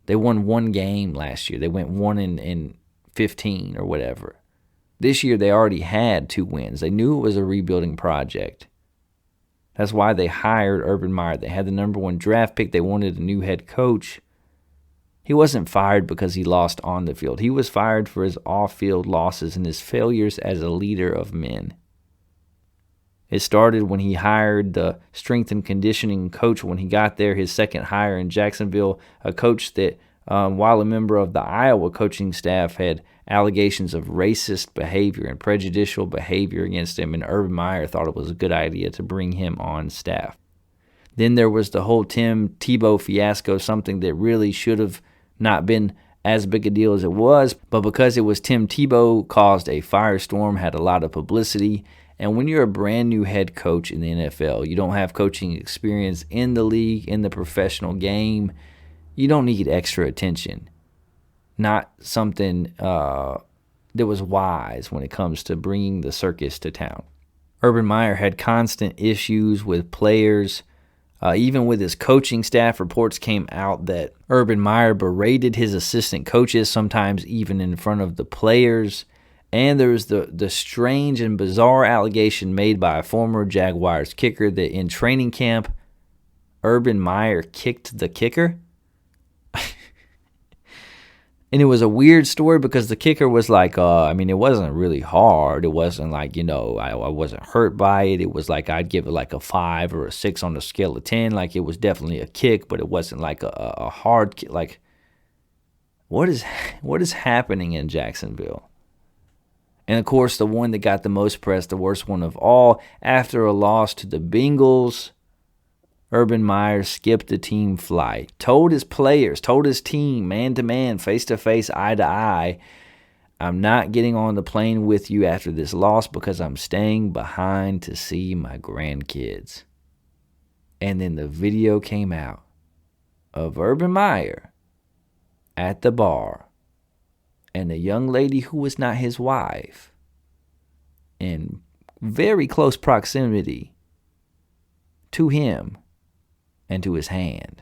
They won 1 game last year. They went 1 in 15 or whatever. This year, they already had 2 wins. They knew it was a rebuilding project. That's why they hired Urban Meyer. They had the number 1 draft pick. They wanted a new head coach. He wasn't fired because he lost on the field. He was fired for his off-field losses and his failures as a leader of men. It started when he hired the strength and conditioning coach when he got there, his second hire in Jacksonville, a coach that, while a member of the Iowa coaching staff, had allegations of racist behavior and prejudicial behavior against him, and Urban Meyer thought it was a good idea to bring him on staff. Then there was the whole Tim Tebow fiasco, something that really should have not been as big a deal as it was, but because it was Tim Tebow, caused a firestorm, had a lot of publicity. And when you're a brand new head coach in the NFL, you don't have coaching experience in the league, in the professional game, you don't need extra attention. Not something that was wise when it comes to bringing the circus to town. Urban Meyer had constant issues with players. Even with his coaching staff, reports came out that Urban Meyer berated his assistant coaches, sometimes even in front of the players. And there was the strange and bizarre allegation made by a former Jaguars kicker that in training camp, Urban Meyer kicked the kicker. And it was a weird story because the kicker was like, it wasn't really hard. It wasn't like, I wasn't hurt by it. It was like I'd give it like a 5 or a 6 on the scale of 10. Like it was definitely a kick, but it wasn't like a hard kick. Like, what is happening in Jacksonville? And, of course, the one that got the most press, the worst one of all, after a loss to the Bengals, Urban Meyer skipped the team flight, told his players, told his team, man-to-man, face-to-face, eye-to-eye, I'm not getting on the plane with you after this loss because I'm staying behind to see my grandkids. And then the video came out of Urban Meyer at the bar and a young lady who was not his wife in very close proximity to him and to his hand.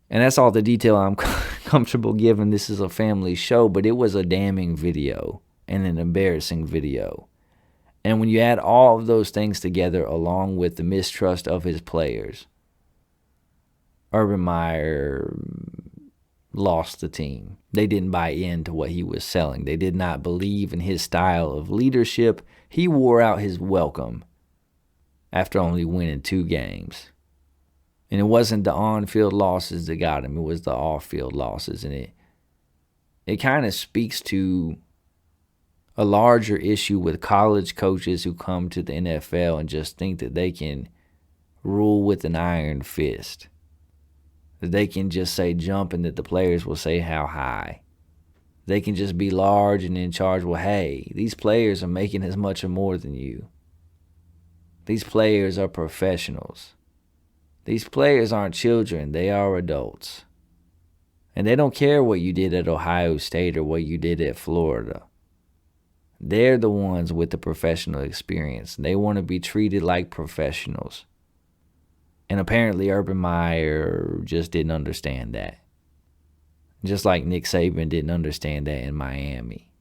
And that's all the detail I'm comfortable giving. This is a family show, but it was a damning video and an embarrassing video. And when you add all of those things together, along with the mistrust of his players, Urban Meyer lost the team. They didn't buy into what he was selling. They did not believe in his style of leadership. He wore out his welcome after only winning 2 games. And it wasn't the on-field losses that got him. It was the off-field losses. And it kind of speaks to a larger issue with college coaches who come to the NFL and just think that they can rule with an iron fist. That they can just say jump and that the players will say how high. They can just be large and in charge. Well, hey, these players are making as much or more than you. These players are professionals. These players aren't children, they are adults. And they don't care what you did at Ohio State or what you did at Florida. They're the ones with the professional experience. They want to be treated like professionals. And apparently Urban Meyer just didn't understand that. Just like Nick Saban didn't understand that in Miami.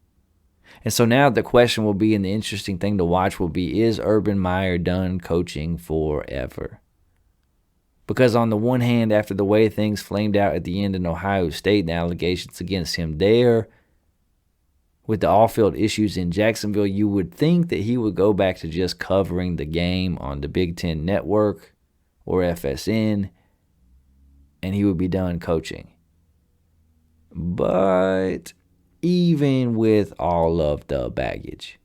And so now the question will be, and the interesting thing to watch will be, is Urban Meyer done coaching forever? Because on the one hand, after the way things flamed out at the end in Ohio State and the allegations against him there, with the off-field issues in Jacksonville, you would think that he would go back to just covering the game on the Big Ten Network or FSN, and he would be done coaching. But even with all of the baggage,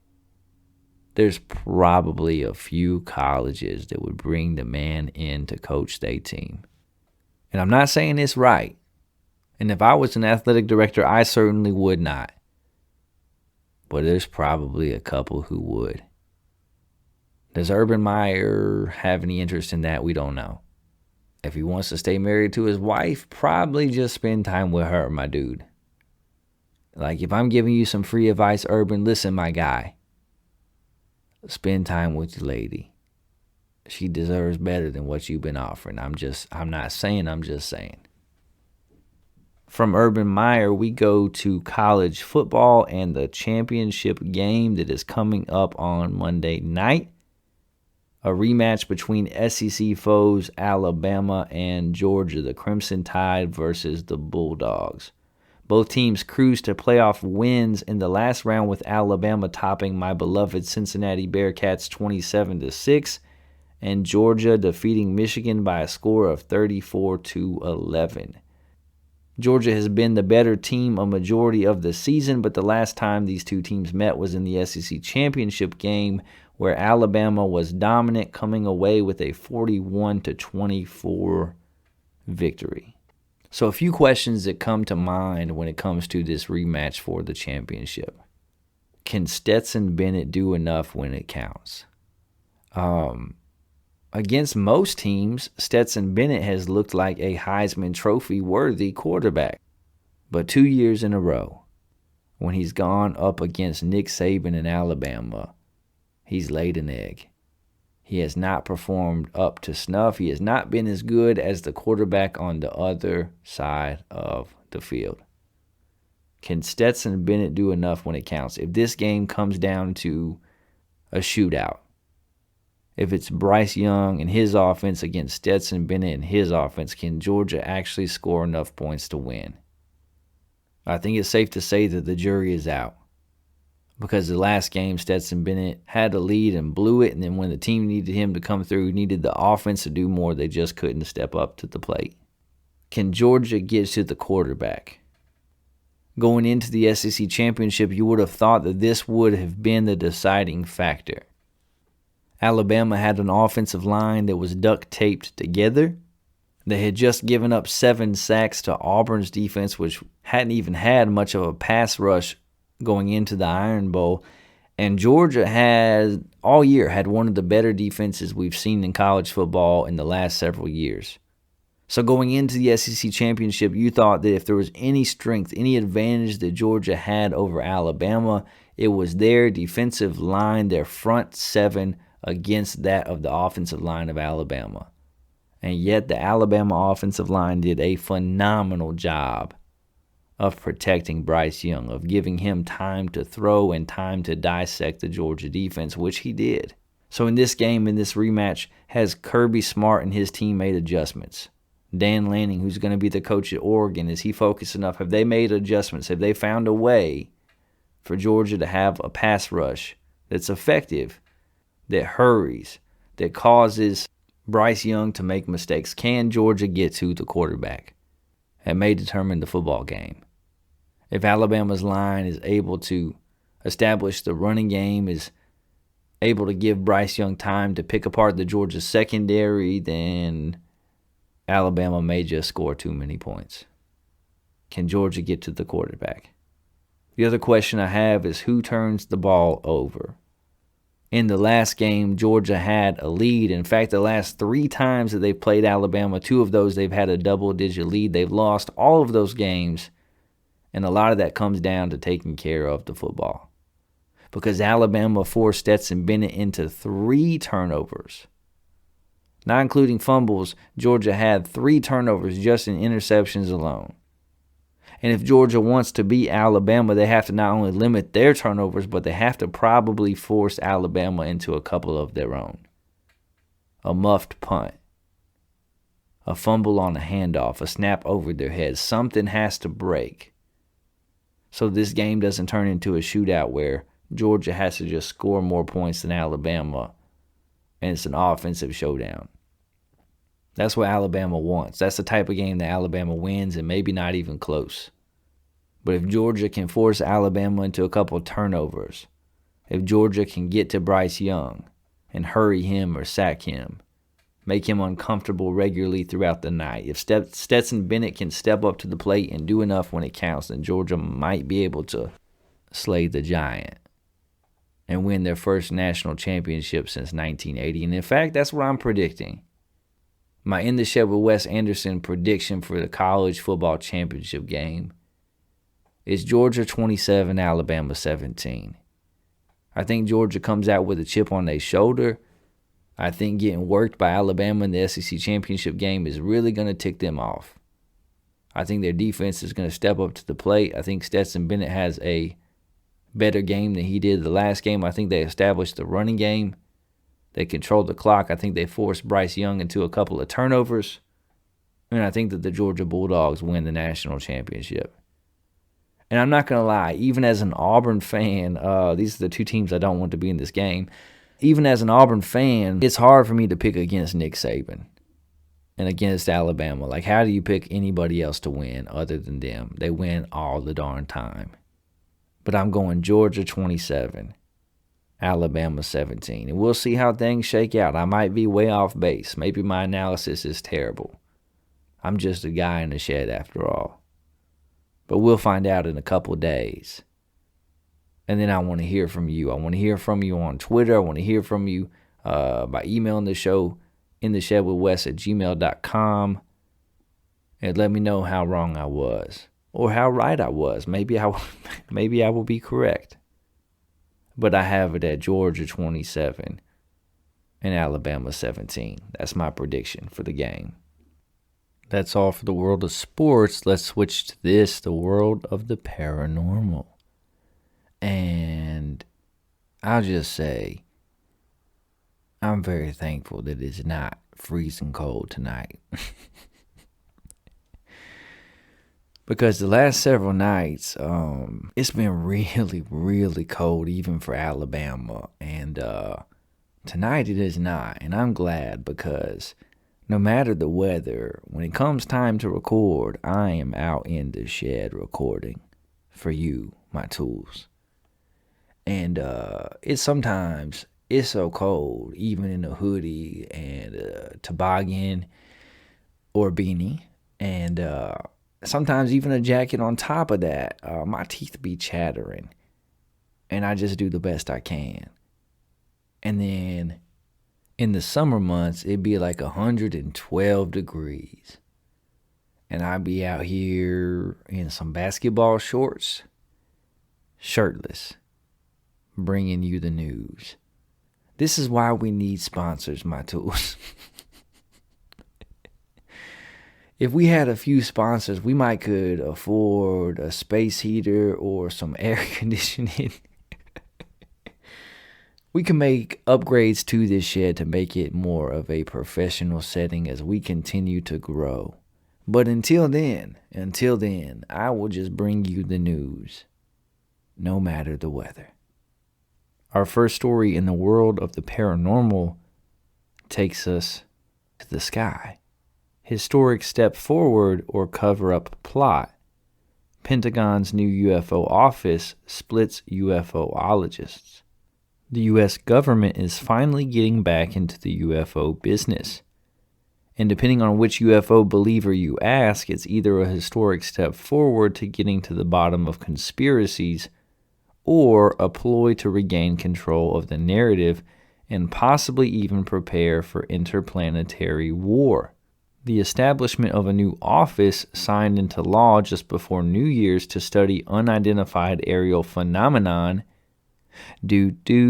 there's probably a few colleges that would bring the man in to coach their team. And I'm not saying it's right. And if I was an athletic director, I certainly would not. But there's probably a couple who would. Does Urban Meyer have any interest in that? We don't know. If he wants to stay married to his wife, probably just spend time with her, my dude. Like, if I'm giving you some free advice, Urban, listen, my guy. Spend time with your lady. She deserves better than what you've been offering. I'm not saying, I'm just saying. From Urban Meyer, we go to college football and the championship game that is coming up on Monday night. A rematch between SEC foes Alabama and Georgia, the Crimson Tide versus the Bulldogs. Both teams cruised to playoff wins in the last round, with Alabama topping my beloved Cincinnati Bearcats 27-6, and Georgia defeating Michigan by a score of 34-11. Georgia has been the better team a majority of the season, but the last time these two teams met was in the SEC championship game, where Alabama was dominant, coming away with a 41-24 victory. So a few questions that come to mind when it comes to this rematch for the championship. Can Stetson Bennett do enough when it counts? Against most teams, Stetson Bennett has looked like a Heisman Trophy-worthy quarterback. But 2 years in a row, when he's gone up against Nick Saban in Alabama, he's laid an egg. He has not performed up to snuff. He has not been as good as the quarterback on the other side of the field. Can Stetson Bennett do enough when it counts? If this game comes down to a shootout, if it's Bryce Young and his offense against Stetson Bennett and his offense, can Georgia actually score enough points to win? I think it's safe to say that the jury is out. Because the last game, Stetson Bennett had a lead and blew it, and then when the team needed him to come through, needed the offense to do more, they just couldn't step up to the plate. Can Georgia get to the quarterback? Going into the SEC championship, you would have thought that this would have been the deciding factor. Alabama had an offensive line that was duct-taped together. They had just given up 7 sacks to Auburn's defense, which hadn't even had much of a pass rush going into the Iron Bowl. And Georgia had, all year, had one of the better defenses we've seen in college football in the last several years. So going into the SEC championship, you thought that if there was any strength, any advantage that Georgia had over Alabama, it was their defensive line, their front 7 against that of the offensive line of Alabama. And yet the Alabama offensive line did a phenomenal job of protecting Bryce Young, of giving him time to throw and time to dissect the Georgia defense, which he did. So in this game, in this rematch, has Kirby Smart and his team made adjustments? Dan Lanning, who's going to be the coach at Oregon, is he focused enough? Have they made adjustments? Have they found a way for Georgia to have a pass rush that's effective, that hurries, that causes Bryce Young to make mistakes? Can Georgia get to the quarterback? It may determine the football game. If Alabama's line is able to establish the running game, is able to give Bryce Young time to pick apart the Georgia secondary, then Alabama may just score too many points. Can Georgia get to the quarterback? The other question I have is who turns the ball over? In the last game, Georgia had a lead. In fact, the last 3 times that they've played Alabama, 2 of those they've had a double-digit lead. They've lost all of those games, and a lot of that comes down to taking care of the football. Because Alabama forced Stetson Bennett into 3 turnovers. Not including fumbles, Georgia had 3 turnovers just in interceptions alone. And if Georgia wants to beat Alabama, they have to not only limit their turnovers, but they have to probably force Alabama into a couple of their own. A muffed punt, a fumble on a handoff, a snap over their heads. Something has to break so this game doesn't turn into a shootout where Georgia has to just score more points than Alabama and it's an offensive showdown. That's what Alabama wants. That's the type of game that Alabama wins and maybe not even close. But if Georgia can force Alabama into a couple of turnovers, if Georgia can get to Bryce Young and hurry him or sack him, make him uncomfortable regularly throughout the night, if Stetson Bennett can step up to the plate and do enough when it counts, then Georgia might be able to slay the giant and win their first national championship since 1980. And in fact, that's what I'm predicting. My In the Shed with Wes Anderson prediction for the college football championship game is Georgia 27, Alabama 17. I think Georgia comes out with a chip on their shoulder. I think getting worked by Alabama in the SEC championship game is really going to tick them off. I think their defense is going to step up to the plate. I think Stetson Bennett has a better game than he did the last game. I think they established the running game. They controlled the clock. I think they forced Bryce Young into a couple of turnovers. And I think that the Georgia Bulldogs win the national championship. And I'm not going to lie, even as an Auburn fan, these are the 2 teams I don't want to be in this game. Even as an Auburn fan, it's hard for me to pick against Nick Saban and against Alabama. Like, how do you pick anybody else to win other than them? They win all the darn time. But I'm going Georgia 27. Alabama 17. And we'll see how things shake out. I might be way off base. Maybe my analysis is terrible. I'm just a guy in the shed after all. But we'll find out in a couple days. And then I want to hear from you. I want to hear from you on Twitter. I want to hear from you by emailing the show intheshedwithwes@gmail.com. And let me know how wrong I was. Or how right I was. Maybe I will be correct. But I have it at Georgia 27 and Alabama 17. That's my prediction for the game. That's all for the world of sports. Let's switch to this, the world of the paranormal. And I'll just say, I'm very thankful that it's not freezing cold tonight. Because the last several nights, it's been really, really cold, even for Alabama. And tonight it is not. And I'm glad because no matter the weather, when it comes time to record, I am out in the shed recording for you, my tools. And it's sometimes it's so cold, even in a hoodie and a toboggan or beanie, and sometimes even a jacket on top of that, my teeth be chattering, and I just do the best I can. And then in the summer months, it'd be like 112 degrees, and I'd be out here in some basketball shorts, shirtless, bringing you the news. This is why we need sponsors, my tools. If we had a few sponsors, we might could afford a space heater or some air conditioning. We can make upgrades to this shed to make it more of a professional setting as we continue to grow. But until then, I will just bring you the news, no matter the weather. Our first story in the world of the paranormal takes us to the sky. Historic step forward or cover-up plot. Pentagon's new UFO office splits UFOologists. The U.S. government is finally getting back into the UFO business. And depending on which UFO believer you ask, it's either a historic step forward to getting to the bottom of conspiracies or a ploy to regain control of the narrative and possibly even prepare for interplanetary war. The establishment of a new office signed into law just before New Year's to study unidentified aerial phenomenon. Phenomenon.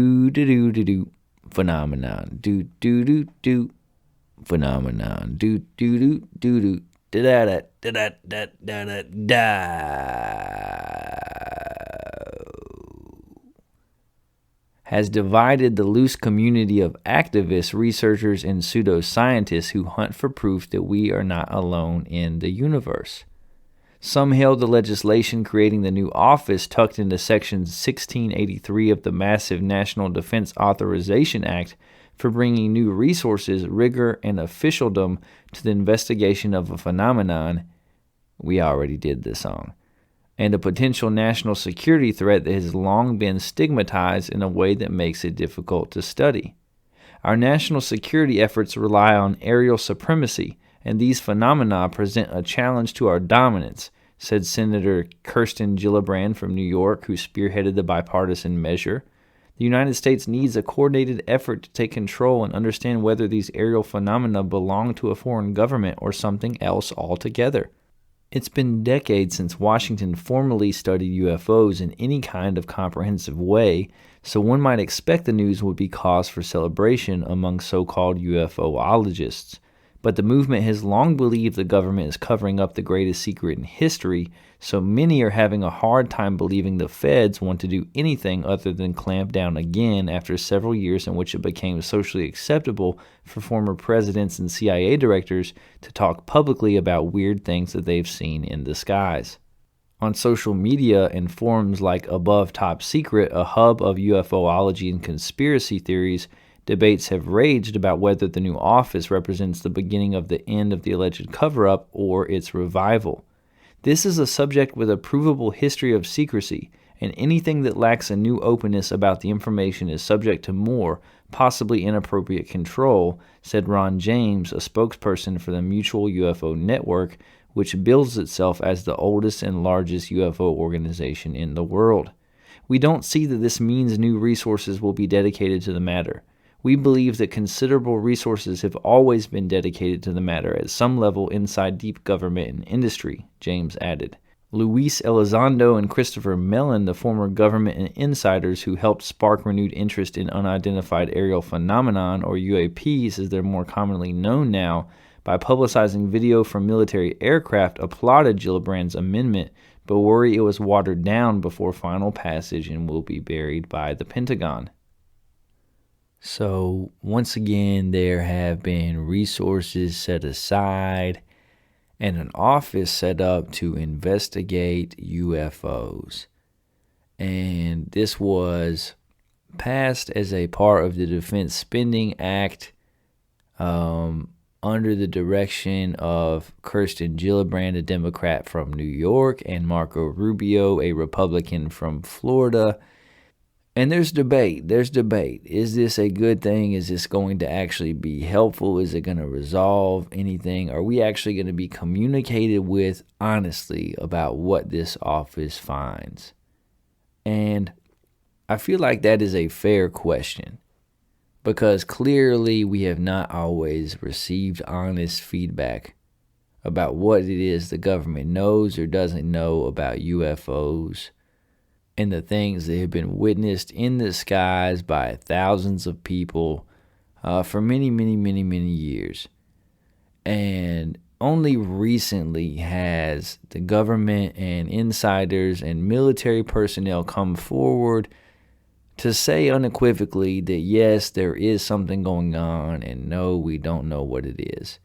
Phenomenon. Has divided the loose community of activists, researchers, and pseudoscientists who hunt for proof that we are not alone in the universe. Some hailed the legislation creating the new office tucked into Section 1683 of the massive National Defense Authorization Act for bringing new resources, rigor, and officialdom to the investigation of a phenomenon. We already did this song. And a potential national security threat that has long been stigmatized in a way that makes it difficult to study. Our national security efforts rely on aerial supremacy, and these phenomena present a challenge to our dominance, said Senator Kirsten Gillibrand from New York, who spearheaded the bipartisan measure. The United States needs a coordinated effort to take control and understand whether these aerial phenomena belong to a foreign government or something else altogether. It's been decades since Washington formally studied UFOs in any kind of comprehensive way, so one might expect the news would be cause for celebration among so-called UFOologists. But the movement has long believed the government is covering up the greatest secret in history, so many are having a hard time believing the feds want to do anything other than clamp down again after several years in which it became socially acceptable for former presidents and CIA directors to talk publicly about weird things that they've seen in the skies. On social media and forums like Above Top Secret, a hub of UFOology and conspiracy theories, debates have raged about whether the new office represents the beginning of the end of the alleged cover-up or its revival. This is a subject with a provable history of secrecy, and anything that lacks a new openness about the information is subject to more, possibly inappropriate control, said Ron James, a spokesperson for the Mutual UFO Network, which bills itself as the oldest and largest UFO organization in the world. We don't see that this means new resources will be dedicated to the matter. We believe that considerable resources have always been dedicated to the matter at some level inside deep government and industry, James added. Luis Elizondo and Christopher Mellon, the former government and insiders who helped spark renewed interest in unidentified aerial phenomenon, or UAPs as they're more commonly known now, by publicizing video from military aircraft, applauded Gillibrand's amendment, but worry it was watered down before final passage and will be buried by the Pentagon. So, once again, there have been resources set aside and an office set up to investigate UFOs. And this was passed as a part of the Defense Spending Act under the direction of Kirsten Gillibrand, a Democrat from New York, and Marco Rubio, a Republican from Florida. And there's debate. Is this a good thing? Is this going to actually be helpful? Is it going to resolve anything? Are we actually going to be communicated with honestly about what this office finds? And I feel like that is a fair question, because clearly we have not always received honest feedback about what it is the government knows or doesn't know about UFOs and the things that have been witnessed in the skies by thousands of people for many years. And only recently has the government and insiders and military personnel come forward to say unequivocally that yes, there is something going on, and no, we don't know what it is.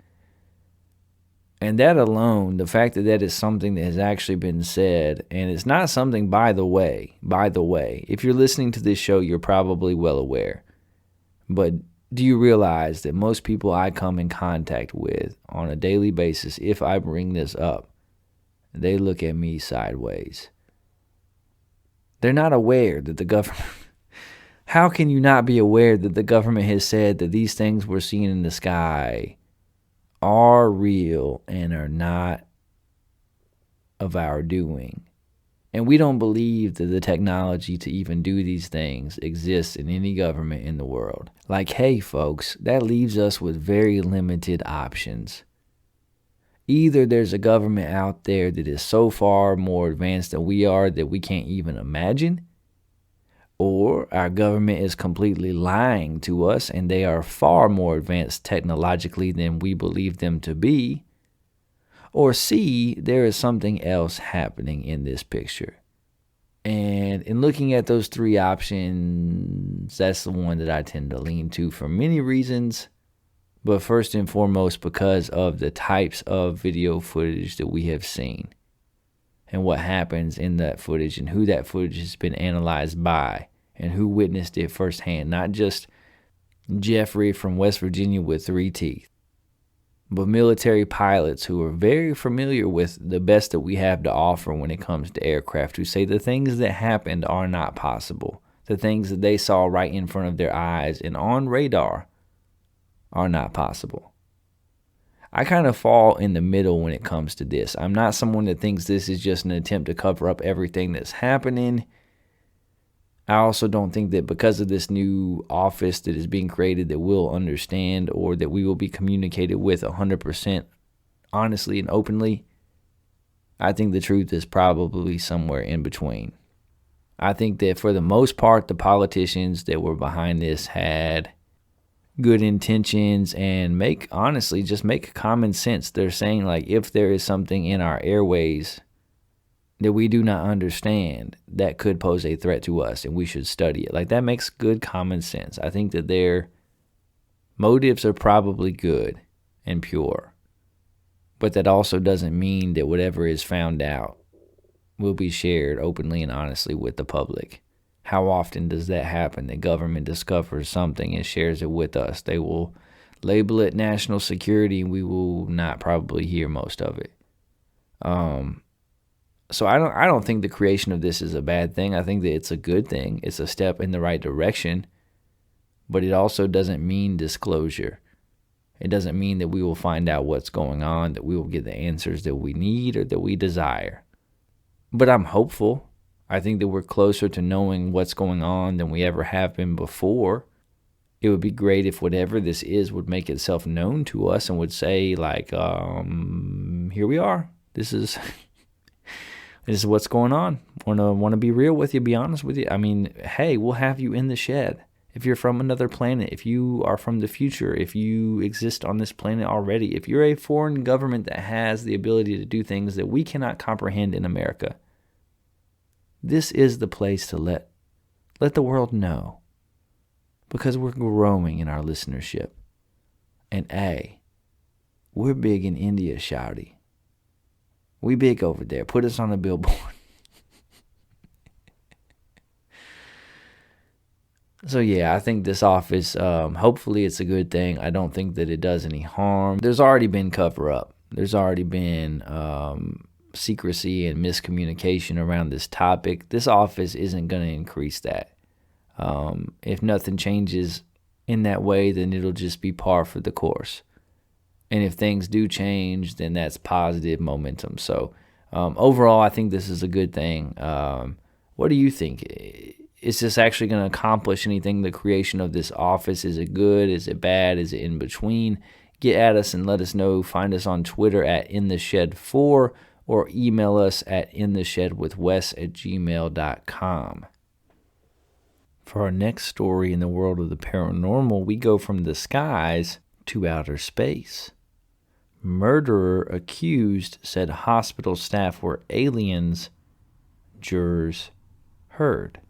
And that alone, the fact that that is something that has actually been said, and it's not something, by the way, if you're listening to this show, you're probably well aware. But do you realize that most people I come in contact with on a daily basis, if I bring this up, they look at me sideways? They're not aware that the government... How can you not be aware that the government has said that these things we're seeing in the sky are real and are not of our doing? And we don't believe that the technology to even do these things exists in any government in the world. Like, hey, folks, that leaves us with very limited options. Either there's a government out there that is so far more advanced than we are that we can't even imagine, or our government is completely lying to us and they are far more advanced technologically than we believe them to be. Or C, there is something else happening in this picture. And in looking at those three options, that's the one that I tend to lean to for many reasons. But first and foremost, because of the types of video footage that we have seen and what happens in that footage and who that footage has been analyzed by and who witnessed it firsthand. Not just Jeffrey from West Virginia with 3 teeth, but military pilots who are very familiar with the best that we have to offer when it comes to aircraft, who say the things that happened are not possible. The things that they saw right in front of their eyes and on radar are not possible. I kind of fall in the middle when it comes to this. I'm not someone that thinks this is just an attempt to cover up everything that's happening. I also don't think that because of this new office that is being created that we'll understand or that we will be communicated with 100% honestly and openly. I think the truth is probably somewhere in between. I think that for the most part, the politicians that were behind this had good intentions and make common sense. They're saying, like, if there is something in our airways that we do not understand that could pose a threat to us and we should study it. Like, that makes good common sense. I think that their motives are probably good and pure. But that also doesn't mean that whatever is found out will be shared openly and honestly with the public. How often does that happen? The government discovers something and shares it with us. They will label it national security and we will not probably hear most of it. So I don't think the creation of this is a bad thing. I think that it's a good thing. It's a step in the right direction. But it also doesn't mean disclosure. It doesn't mean that we will find out what's going on, that we will get the answers that we need or that we desire. But I'm hopeful. I think that we're closer to knowing what's going on than we ever have been before. It would be great if whatever this is would make itself known to us and would say, like, here we are. This is what's going on. Want to be real with you, be honest with you. I mean, hey, we'll have you in the shed. If you're from another planet, if you are from the future, if you exist on this planet already, if you're a foreign government that has the ability to do things that we cannot comprehend in America, this is the place to let the world know, because we're growing in our listenership. And we're big in India, shouty. We big over there. Put us on the billboard. So yeah, I think this office, hopefully it's a good thing. I don't think that it does any harm. There's already been cover-up. There's already been secrecy and miscommunication around this topic. This office isn't going to increase that. If nothing changes in that way, then it'll just be par for the course. And if things do change, then that's positive momentum. So overall, I think this is a good thing. What do you think? Is this actually going to accomplish anything, the creation of this office? Is it good? Is it bad? Is it in between? Get at us and let us know. Find us on Twitter at InTheShed4 or email us at intheshedwithwes@gmail.com. For our next story in the world of the paranormal, we go from the skies to outer space. Murderer accused said hospital staff were aliens, jurors heard.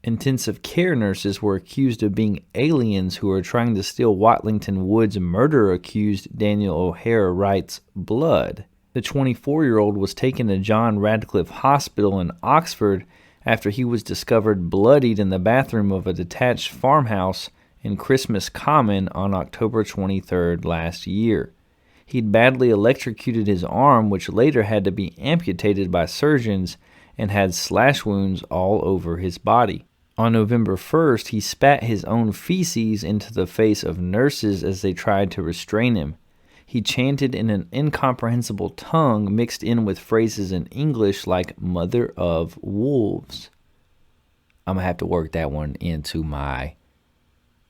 Intensive care nurses were accused of being aliens who are trying to steal Watlington Woods murder-accused Daniel O'Hara Wright's blood. The 24-year-old was taken to John Radcliffe Hospital in Oxford after he was discovered bloodied in the bathroom of a detached farmhouse in Christmas Common on October 23rd last year. He'd badly electrocuted his arm, which later had to be amputated by surgeons, and had slash wounds all over his body. On November 1st, he spat his own feces into the face of nurses as they tried to restrain him. He chanted in an incomprehensible tongue mixed in with phrases in English like "mother of wolves." I'm going to have to work that one into my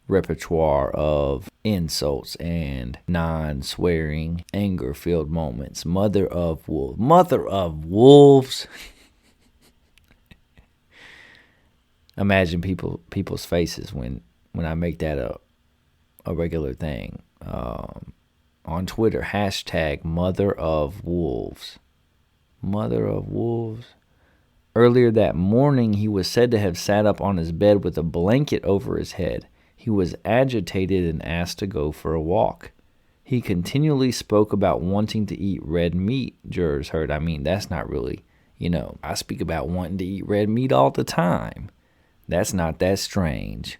repertoire of insults and non-swearing, anger-filled moments. Mother of wolves. Mother of wolves. Imagine people's faces when I make that a regular thing. On Twitter, hashtag Mother of Wolves. Mother of Wolves. Earlier that morning, he was said to have sat up on his bed with a blanket over his head. He was agitated and asked to go for a walk. He continually spoke about wanting to eat red meat, jurors heard. I mean, that's not really, I speak about wanting to eat red meat all the time. That's not that strange.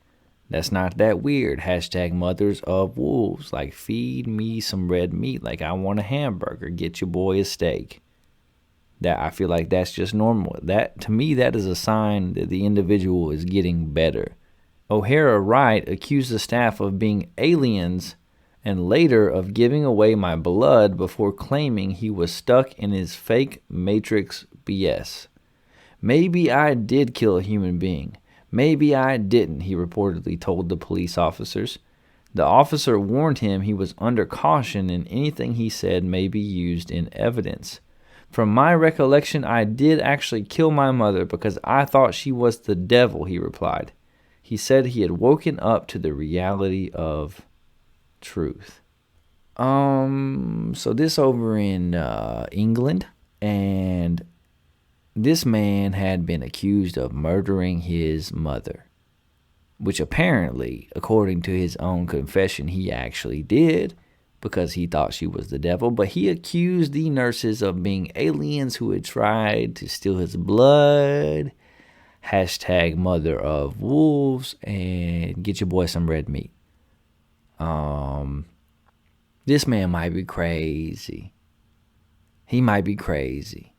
That's not that weird. Hashtag mothers of wolves. Like, feed me some red meat. Like, I want a hamburger. Get your boy a steak. That, I feel like that's just normal. That, to me, that is a sign that the individual is getting better. O'Hara Wright accused the staff of being aliens and later of giving away my blood before claiming he was stuck in his fake Matrix BS. Maybe I did kill a human being. Maybe I didn't, he reportedly told the police officers. The officer warned him he was under caution and anything he said may be used in evidence. From my recollection, I did actually kill my mother because I thought she was the devil, he replied. He said he had woken up to the reality of truth. So this over in England, and this man had been accused of murdering his mother, which apparently, according to his own confession, he actually did because he thought she was the devil. But he accused the nurses of being aliens who had tried to steal his blood. Hashtag mother of wolves, and get your boy some red meat. This man might be crazy. He might be crazy.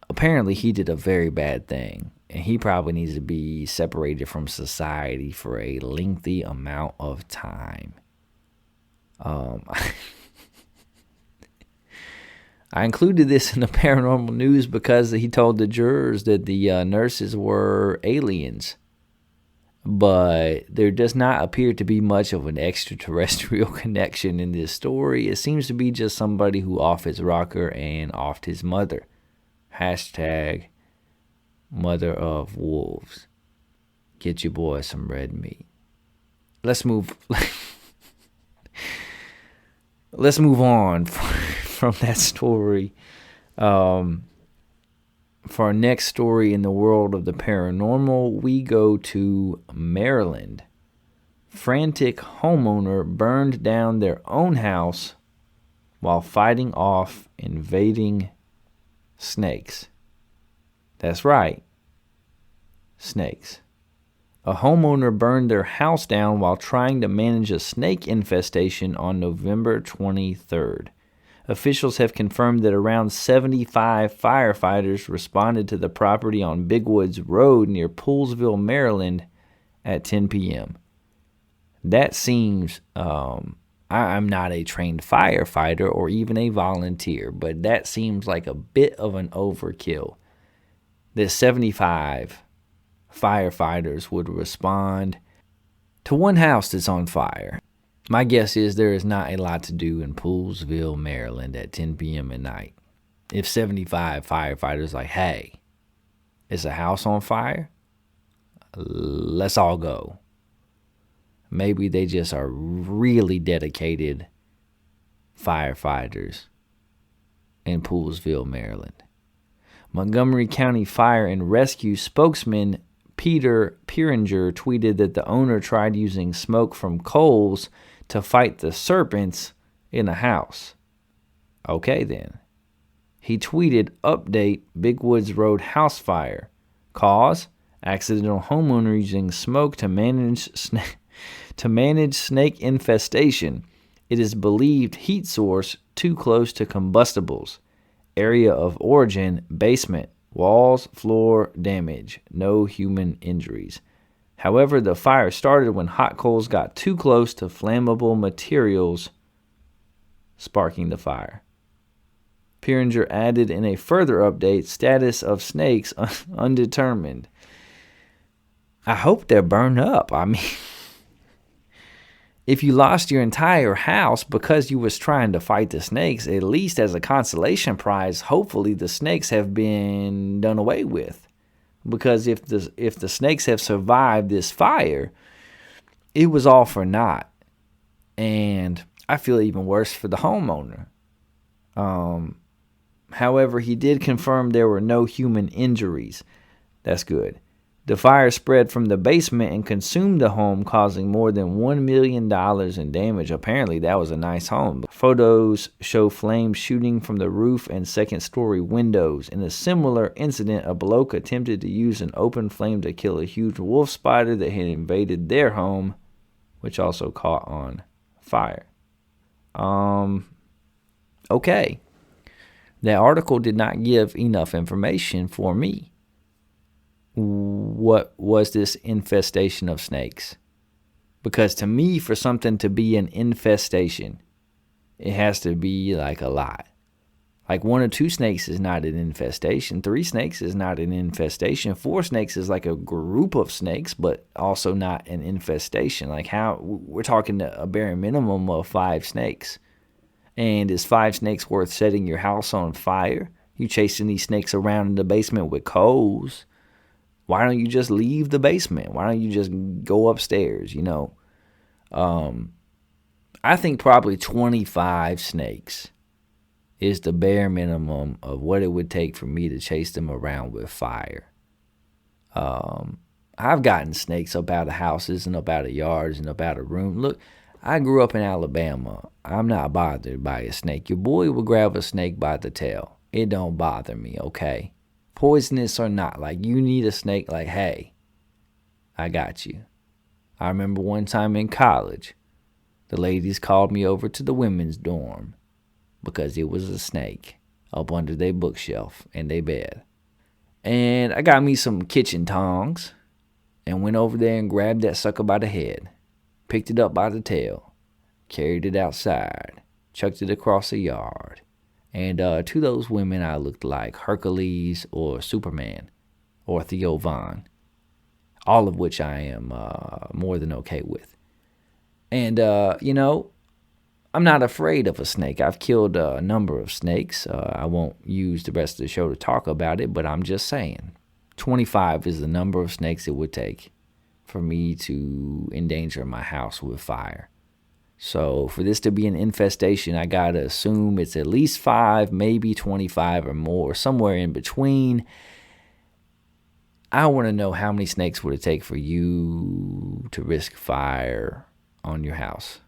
Apparently, he did a very bad thing, and he probably needs to be separated from society for a lengthy amount of time. I included this in the paranormal news because he told the jurors that the nurses were aliens. But there does not appear to be much of an extraterrestrial connection in this story. It seems to be just somebody who offed his rocker and offed his mother. Hashtag mother of wolves. Get your boy some red meat. Let's move on from that story. For our next story in the world of the paranormal, we go to Maryland. Frantic homeowner burned down their own house while fighting off invading snakes. That's right, snakes. A homeowner burned their house down while trying to manage a snake infestation on November 23rd. Officials have confirmed that around 75 firefighters responded to the property on Big Woods Road near Poolesville, Maryland, at 10 p.m. That seems, I'm not a trained firefighter or even a volunteer, but that seems like a bit of an overkill. That 75 firefighters would respond to one house that's on fire. My guess is there is not a lot to do in Poolesville, Maryland at 10 p.m. at night. If 75 firefighters like, hey, is a house on fire? Let's all go. Maybe they just are really dedicated firefighters in Poolesville, Maryland. Montgomery County Fire and Rescue spokesman Peter Pieringer tweeted that the owner tried using smoke from coals to fight the serpents in the house. Okay then. He tweeted, update, Big Woods Road house fire. Cause, accidental homeowner using smoke to manage snake infestation. It is believed heat source too close to combustibles. Area of origin, basement. Walls, floor, damage. No human injuries. However, the fire started when hot coals got too close to flammable materials, sparking the fire. Pieringer added in a further update, status of snakes undetermined. I hope they're burned up. I mean, if you lost your entire house because you was trying to fight the snakes, at least as a consolation prize, hopefully the snakes have been done away with. Because if the snakes have survived this fire, it was all for naught. And I feel even worse for the homeowner. However, he did confirm there were no human injuries. That's good. The fire spread from the basement and consumed the home, causing more than $1 million in damage. Apparently, that was a nice home. Photos show flames shooting from the roof and second-story windows. In a similar incident, a bloke attempted to use an open flame to kill a huge wolf spider that had invaded their home, which also caught on fire. Okay. That article did not give enough information for me. What was this infestation of snakes? Because to me, for something to be an infestation, it has to be like a lot. Like 1 or 2 snakes is not an infestation. 3 snakes is not an infestation. 4 snakes is like a group of snakes, but also not an infestation. Like how we're talking a bare minimum of 5 snakes. And is 5 snakes worth setting your house on fire? You chasing these snakes around in the basement with coals. Why don't you just leave the basement? Why don't you just go upstairs, you know? I think probably 25 snakes is the bare minimum of what it would take for me to chase them around with fire. I've gotten snakes up out of houses and up out of yards and up out of rooms. Look, I grew up in Alabama. I'm not bothered by a snake. Your boy will grab a snake by the tail. It don't bother me, okay? Poisonous or not, like you need a snake, like, hey, I got you. I remember one time in college, the ladies called me over to the women's dorm because it was a snake up under their bookshelf in their bed. And I got me some kitchen tongs and went over there and grabbed that sucker by the head, picked it up by the tail, carried it outside, chucked it across the yard. And to those women, I looked like Hercules or Superman or Theo Von, all of which I am more than okay with. And, you know, I'm not afraid of a snake. I've killed a number of snakes. I won't use the rest of the show to talk about it, but I'm just saying 25 is the number of snakes it would take for me to endanger my house with fire. So for this to be an infestation, I got to assume it's at least 5, maybe 25 or more, somewhere in between. I want to know how many snakes would it take for you to risk fire on your house?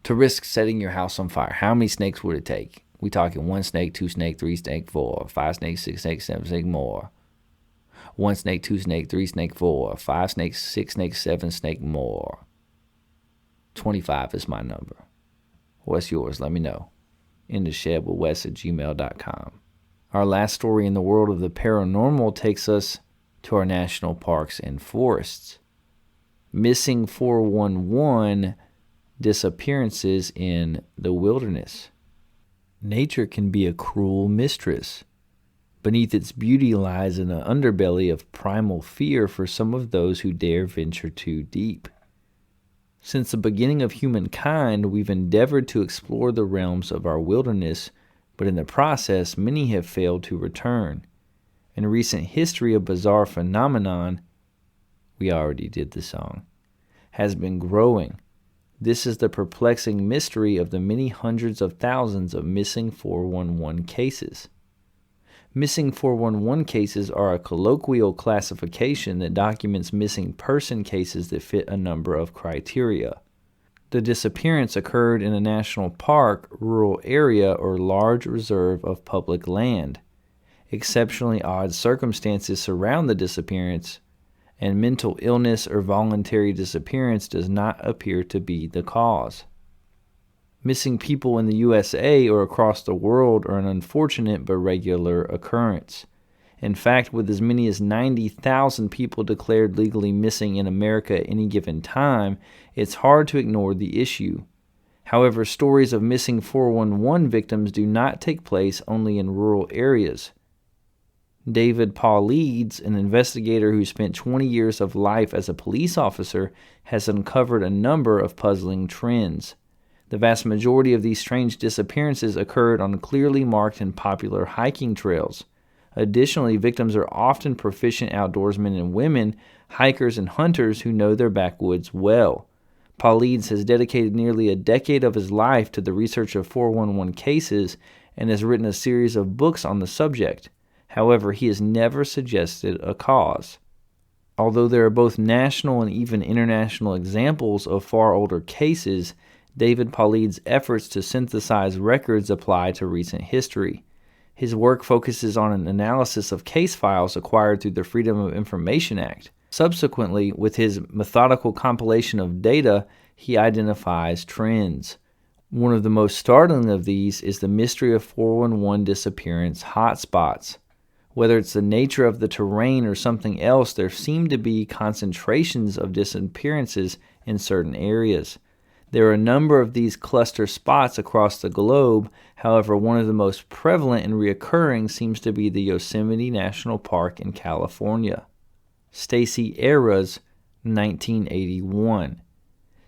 To risk setting your house on fire. How many snakes would it take? We talking 1 snake, 2 snake, 3 snake, 4, 5 snakes, 6 snakes, 7 snake, more. 1 snake, 2 snake, 3 snake, 4, 5 snakes, 6 snakes, 7 snake, more. 25 is my number. What's yours? Let me know. InTheShedWithWes@gmail.com. Our last story in the world of the paranormal takes us to our national parks and forests. Missing 411 Disappearances in the Wilderness. Nature can be a cruel mistress. Beneath its beauty lies an underbelly of primal fear for some of those who dare venture too deep. Since the beginning of humankind, we've endeavored to explore the realms of our wilderness, but in the process, many have failed to return. In recent history, a bizarre phenomenon, we already did the song, has been growing. This is the perplexing mystery of the many hundreds of thousands of missing 411 cases. Missing 411 cases are a colloquial classification that documents missing person cases that fit a number of criteria. The disappearance occurred in a national park, rural area, or large reserve of public land. Exceptionally odd circumstances surround the disappearance, and mental illness or voluntary disappearance does not appear to be the cause. Missing people in the USA or across the world are an unfortunate but regular occurrence. In fact, with as many as 90,000 people declared legally missing in America at any given time, it's hard to ignore the issue. However, stories of missing 411 victims do not take place only in rural areas. David Paulides, an investigator who spent 20 years of life as a police officer, has uncovered a number of puzzling trends. The vast majority of these strange disappearances occurred on clearly marked and popular hiking trails. Additionally, victims are often proficient outdoorsmen and women, hikers and hunters who know their backwoods well. Paulides has dedicated nearly a decade of his life to the research of 411 cases and has written a series of books on the subject. However, he has never suggested a cause. Although there are both national and even international examples of far older cases, David Paulides' efforts to synthesize records apply to recent history. His work focuses on an analysis of case files acquired through the Freedom of Information Act. Subsequently, with his methodical compilation of data, he identifies trends. One of the most startling of these is the mystery of 411 disappearance hotspots. Whether it's the nature of the terrain or something else, there seem to be concentrations of disappearances in certain areas. There are a number of these cluster spots across the globe. However, one of the most prevalent and reoccurring seems to be the Yosemite National Park in California. Stacey Ayres, 1981.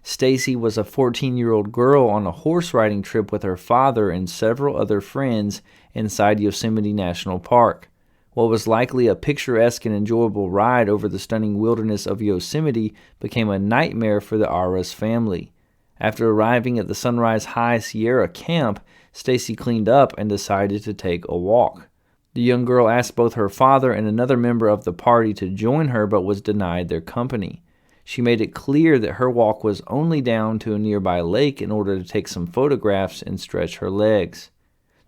Stacey was a 14-year-old girl on a horse riding trip with her father and several other friends inside Yosemite National Park. What was likely a picturesque and enjoyable ride over the stunning wilderness of Yosemite became a nightmare for the Ayres family. After arriving at the Sunrise High Sierra camp, Stacey cleaned up and decided to take a walk. The young girl asked both her father and another member of the party to join her but was denied their company. She made it clear that her walk was only down to a nearby lake in order to take some photographs and stretch her legs.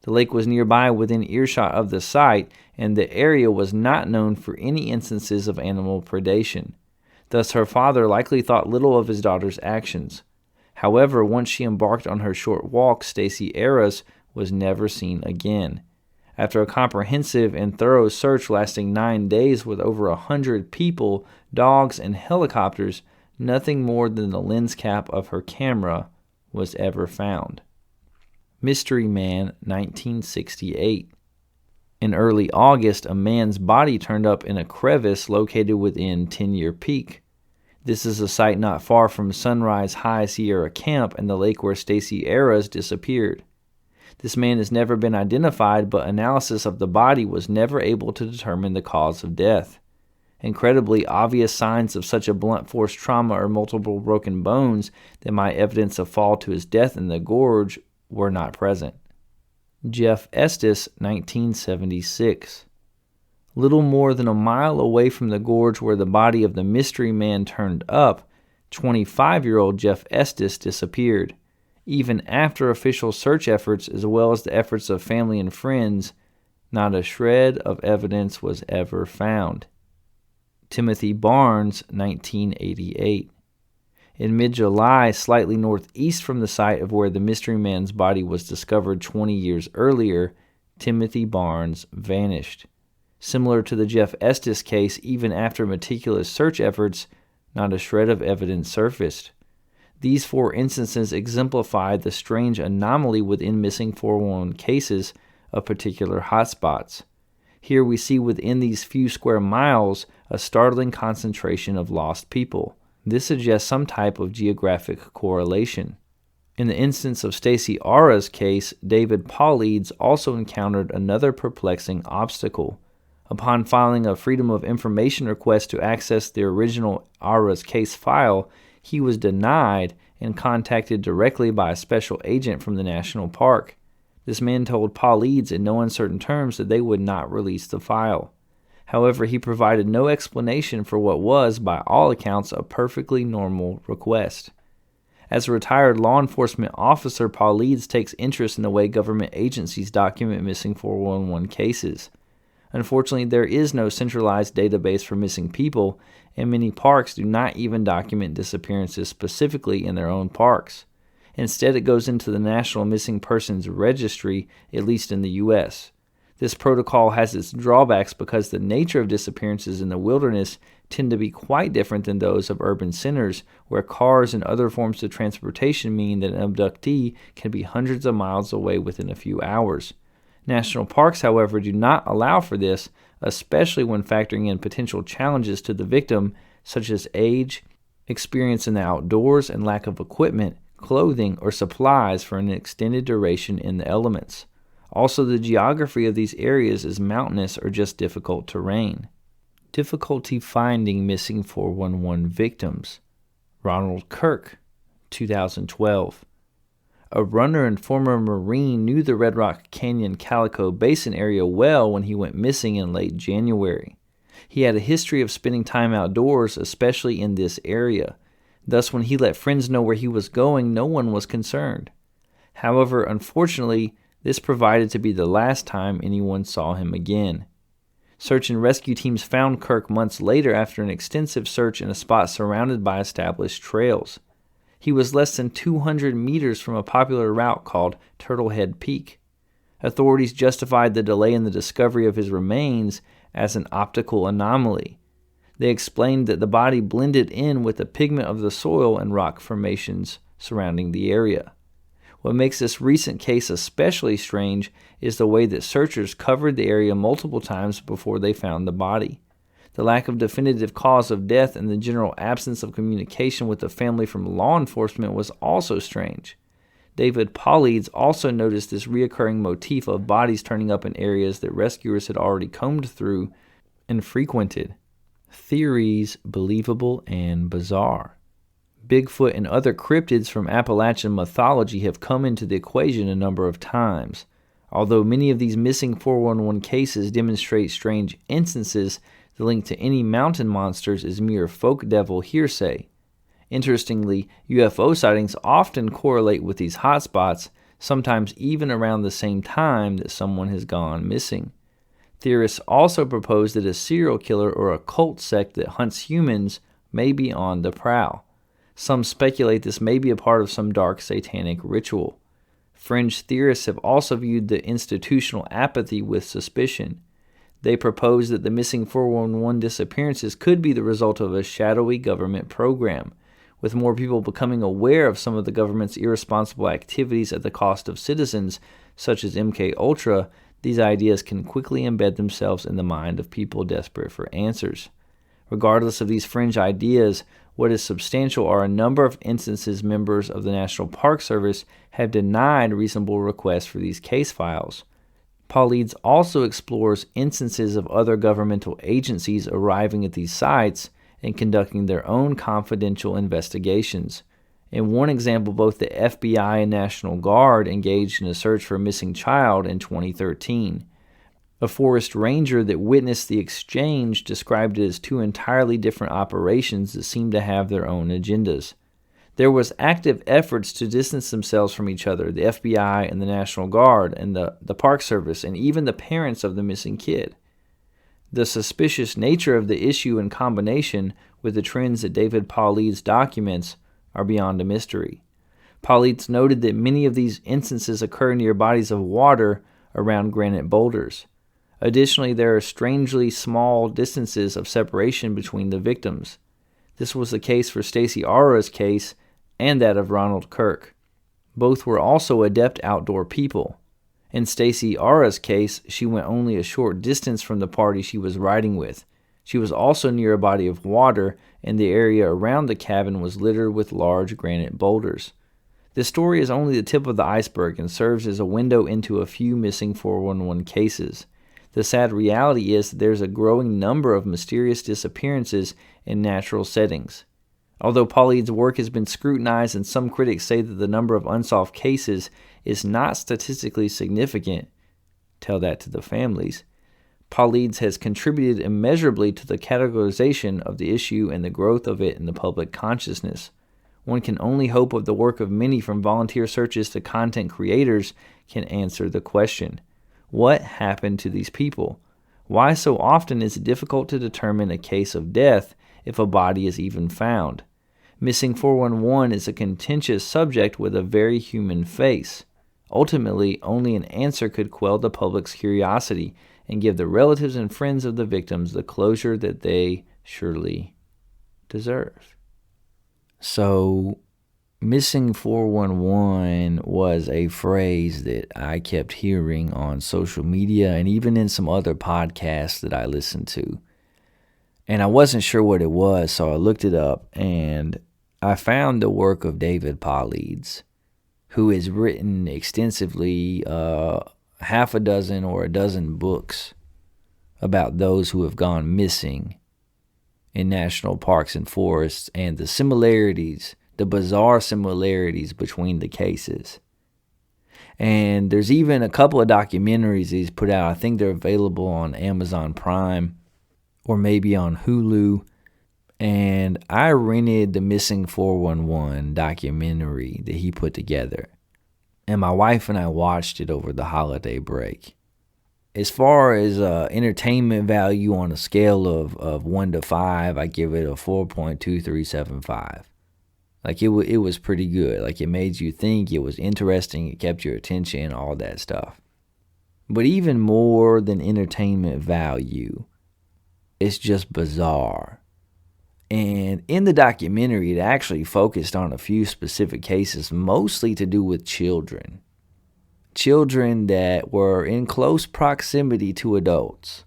The lake was nearby within earshot of the site, and the area was not known for any instances of animal predation. Thus her father likely thought little of his daughter's actions. However, once she embarked on her short walk, Stacey Ayres was never seen again. After a comprehensive and thorough search lasting 9 days with over 100 people, dogs, and helicopters, nothing more than the lens cap of her camera was ever found. Mystery Man, 1968. In early August, a man's body turned up in a crevice located within 10-Year Peak. This is a site not far from Sunrise High Sierra Camp and the lake where Stacey Ayres disappeared. This man has never been identified, but analysis of the body was never able to determine the cause of death. Incredibly, obvious signs of such a blunt force trauma or multiple broken bones that might evidence a fall to his death in the gorge were not present. Jeff Estes, 1976. Little more than a mile away from the gorge where the body of the mystery man turned up, 25-year-old Jeff Estes disappeared. Even after official search efforts as well as the efforts of family and friends, not a shred of evidence was ever found. Timothy Barnes, 1988. In mid-July, slightly northeast from the site of where the mystery man's body was discovered 20 years earlier, Timothy Barnes vanished. Similar to the Jeff Estes case, even after meticulous search efforts, Not a shred of evidence surfaced. These 4 instances exemplify the strange anomaly within missing 411 cases of particular hotspots. Here we see within these few square miles a startling concentration of lost people. This suggests some type of geographic correlation. In the instance of Stacey Ara's case, David Paulides also encountered another perplexing obstacle. Upon filing a Freedom of Information request to access the original Ara's case file, he was denied and contacted directly by a special agent from the national park. This man told Paulides in no uncertain terms that they would not release the file. However, he provided no explanation for what was, by all accounts, a perfectly normal request. As a retired law enforcement officer, Paulides takes interest in the way government agencies document missing 411 cases. Unfortunately, there is no centralized database for missing people, and many parks do not even document disappearances specifically in their own parks. Instead, it goes into the National Missing Persons Registry, at least in the U.S. This protocol has its drawbacks because the nature of disappearances in the wilderness tend to be quite different than those of urban centers, where cars and other forms of transportation mean that an abductee can be hundreds of miles away within a few hours. National parks, however, do not allow for this, especially when factoring in potential challenges to the victim, such as age, experience in the outdoors, and lack of equipment, clothing, or supplies for an extended duration in the elements. Also, the geography of these areas is mountainous or just difficult terrain. Difficulty finding missing 411 victims. Ronald Kirk, 2012. A runner and former Marine knew the Red Rock Canyon Calico Basin area well when he went missing in late January. He had a history of spending time outdoors, especially in this area. Thus, when he let friends know where he was going, no one was concerned. However, unfortunately, this provided to be the last time anyone saw him again. Search and rescue teams found Kirk months later after an extensive search in a spot surrounded by established trails. He was less than 200 meters from a popular route called Turtlehead Peak. Authorities justified the delay in the discovery of his remains as an optical anomaly. They explained that the body blended in with the pigment of the soil and rock formations surrounding the area. What makes this recent case especially strange is the way that searchers covered the area multiple times before they found the body. The lack of definitive cause of death and the general absence of communication with the family from law enforcement was also strange. David Paulides also noticed this reoccurring motif of bodies turning up in areas that rescuers had already combed through and frequented. Theories believable and bizarre. Bigfoot and other cryptids from Appalachian mythology have come into the equation a number of times. Although many of these missing 411 cases demonstrate strange instances, the link to any mountain monsters is mere folk devil hearsay. Interestingly, UFO sightings often correlate with these hotspots, sometimes even around the same time that someone has gone missing. Theorists also propose that a serial killer or a cult sect that hunts humans may be on the prowl. Some speculate this may be a part of some dark satanic ritual. Fringe theorists have also viewed the institutional apathy with suspicion. They propose that the missing 411 disappearances could be the result of a shadowy government program. With more people becoming aware of some of the government's irresponsible activities at the cost of citizens, such as MKUltra, these ideas can quickly embed themselves in the mind of people desperate for answers. Regardless of these fringe ideas, what is substantial are a number of instances members of the National Park Service have denied reasonable requests for these case files. Paulides also explores instances of other governmental agencies arriving at these sites and conducting their own confidential investigations. In one example, both the FBI and National Guard engaged in a search for a missing child in 2013. A forest ranger that witnessed the exchange described it as two entirely different operations that seemed to have their own agendas. There was active efforts to distance themselves from each other, the FBI and the National Guard and the Park Service, and even the parents of the missing kid. The suspicious nature of the issue in combination with the trends that David Paulides documents are beyond a mystery. Paulides noted that many of these instances occur near bodies of water around granite boulders. Additionally, there are strangely small distances of separation between the victims. This was the case for Stacey Ara's case and that of Ronald Kirk. Both were also adept outdoor people. In Stacey Ara's case, she went only a short distance from the party she was riding with. She was also near a body of water, and the area around the cabin was littered with large granite boulders. This story is only the tip of the iceberg and serves as a window into a few missing 411 cases. The sad reality is that there's a growing number of mysterious disappearances in natural settings. Although Pauline's work has been scrutinized and some critics say that the number of unsolved cases is not statistically significant, tell that to the families, Pauline's has contributed immeasurably to the categorization of the issue and the growth of it in the public consciousness. One can only hope of the work of many from volunteer searches to content creators can answer the question. What happened to these people? Why so often is it difficult to determine a case of death if a body is even found? Missing 411 is a contentious subject with a very human face. Ultimately, only an answer could quell the public's curiosity and give the relatives and friends of the victims the closure that they surely deserve. So, missing 411 was a phrase that I kept hearing on social media and even in some other podcasts that I listened to. And I wasn't sure what it was, so I looked it up, and I found the work of David Paulides, who has written extensively half a dozen or a dozen books about those who have gone missing in national parks and forests and the similarities, the bizarre similarities between the cases. And there's even a couple of documentaries he's put out. I think they're available on Amazon Prime or maybe on Hulu. And I rented the Missing 411 documentary that he put together. And my wife and I watched it over the holiday break. As far as entertainment value on a scale of 1 to 5, I give it a 4.2375. Like it was pretty good. Like it made you think, it was interesting, it kept your attention, all that stuff. But even more than entertainment value, it's just bizarre. And in the documentary, it actually focused on a few specific cases, mostly to do with children. Children that were in close proximity to adults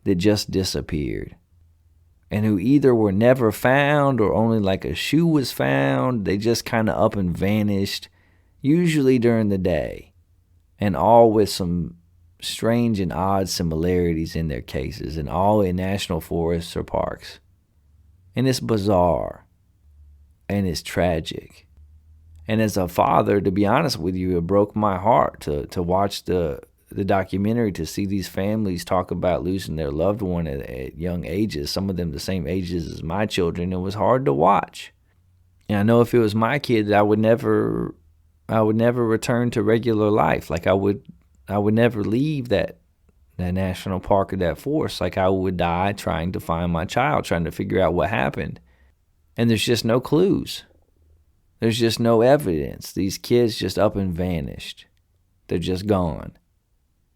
that just disappeared. And who either were never found or only like a shoe was found. They just kind of up and vanished, usually during the day. And all with some strange and odd similarities in their cases, and all in national forests or parks. And it's bizarre, and it's tragic. And as a father, to be honest with you, it broke my heart to watch the documentary, to see these families talk about losing their loved one at young ages, some of them the same ages as my children. It was hard to watch. And I know if it was my kid, I would never return to regular life. Like I would never leave that national park or that forest. Like I would die trying to find my child, trying to figure out what happened. And there's just no clues. There's just no evidence. These kids just up and vanished. They're just gone.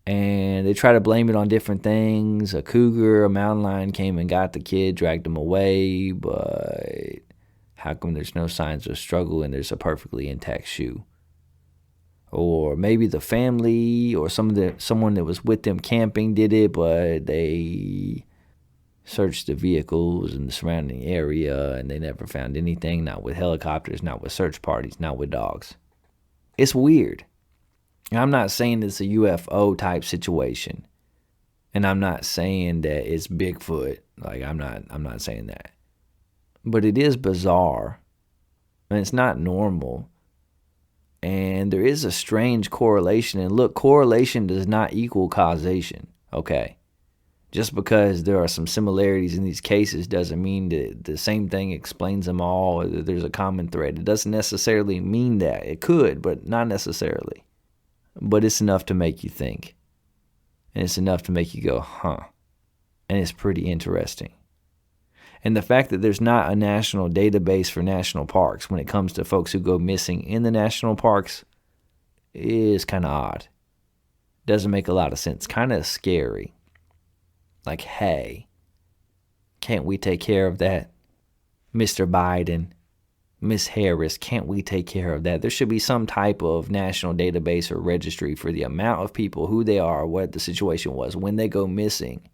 And they try to blame it on different things. A cougar, a mountain lion came and got the kid, dragged him away. But how come there's no signs of struggle and there's a perfectly intact shoe? Or maybe the family or someone that was with them camping did it, but they searched the vehicles in the surrounding area and they never found anything, not with helicopters, not with search parties, not with dogs. It's weird. I'm not saying it's a UFO type situation. And I'm not saying that it's Bigfoot. Like I'm not saying that. But it is bizarre. And it's not normal. And there is a strange correlation. And look, correlation does not equal causation, okay? Just because there are some similarities in these cases doesn't mean that the same thing explains them all or that there's a common thread. It doesn't necessarily mean that. It could, but not necessarily. But it's enough to make you think. And it's enough to make you go, huh? And it's pretty interesting. And the fact that there's not a national database for national parks when it comes to folks who go missing in the national parks is kind of odd. Doesn't make a lot of sense. Kind of scary. Like, hey, can't we take care of that? Mr. Biden, Miss Harris, can't we take care of that? There should be some type of national database or registry for the amount of people, who they are, what the situation was, when they go missing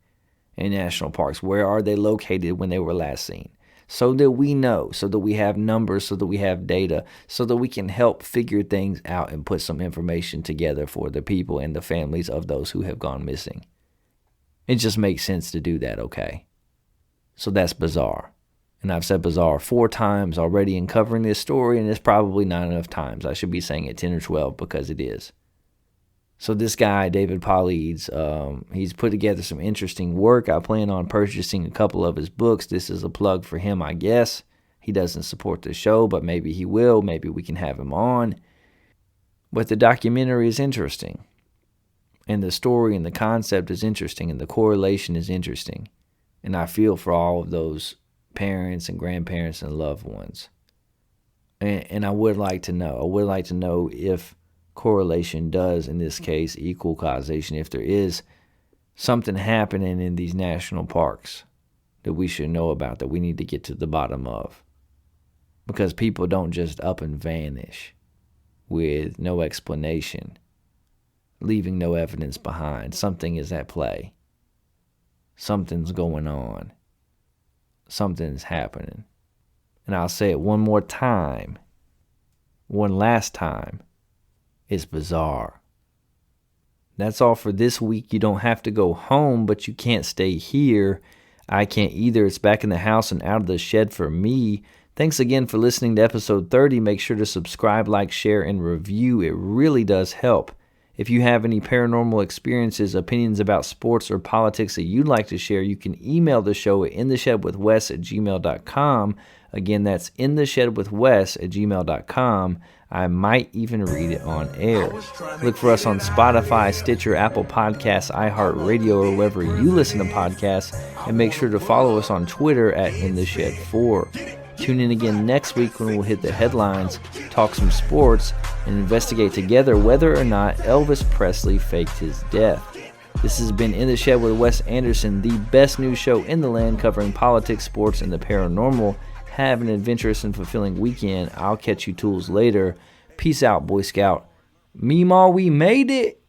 in national parks. Where are they located when they were last seen? So that we know, so that we have numbers, so that we have data, so that we can help figure things out and put some information together for the people and the families of those who have gone missing. It just makes sense to do that, okay? So that's bizarre. And I've said bizarre 4 times already in covering this story, and it's probably not enough times. I should be saying it 10 or 12 because it is. So this guy, David Paulides, he's put together some interesting work. I plan on purchasing a couple of his books. This is a plug for him, I guess. He doesn't support the show, but maybe he will. Maybe we can have him on. But the documentary is interesting. And the story and the concept is interesting, and the correlation is interesting. And I feel for all of those parents and grandparents and loved ones. And I would like to know. I would like to know if correlation does, in this case, equal causation. If there is something happening in these national parks that we should know about, that we need to get to the bottom of. Because people don't just up and vanish with no explanation, leaving no evidence behind. Something is at play. Something's going on. Something's happening. And I'll say it one more time. One last time. It's bizarre. That's all for this week. You don't have to go home, but you can't stay here. I can't either. It's back in the house and out of the shed for me. Thanks again for listening to episode 30. Make sure to subscribe, like, share, and review. It really does help. If you have any paranormal experiences, opinions about sports or politics that you'd like to share, you can email the show at intheshedwithwes@gmail.com. Again, that's intheshedwithwes@gmail.com. I might even read it on air. Look for us on Spotify, Stitcher, Apple Podcasts, iHeartRadio, or wherever you listen to podcasts. And make sure to follow us on Twitter at InTheShed4. Tune in again next week when we'll hit the headlines, talk some sports, and investigate together whether or not Elvis Presley faked his death. This has been In the Shed with Wes Anderson, the best news show in the land covering politics, sports, and the paranormal. Have an adventurous and fulfilling weekend. I'll catch you tools later. Peace out, Boy Scout. Meemaw, we made it.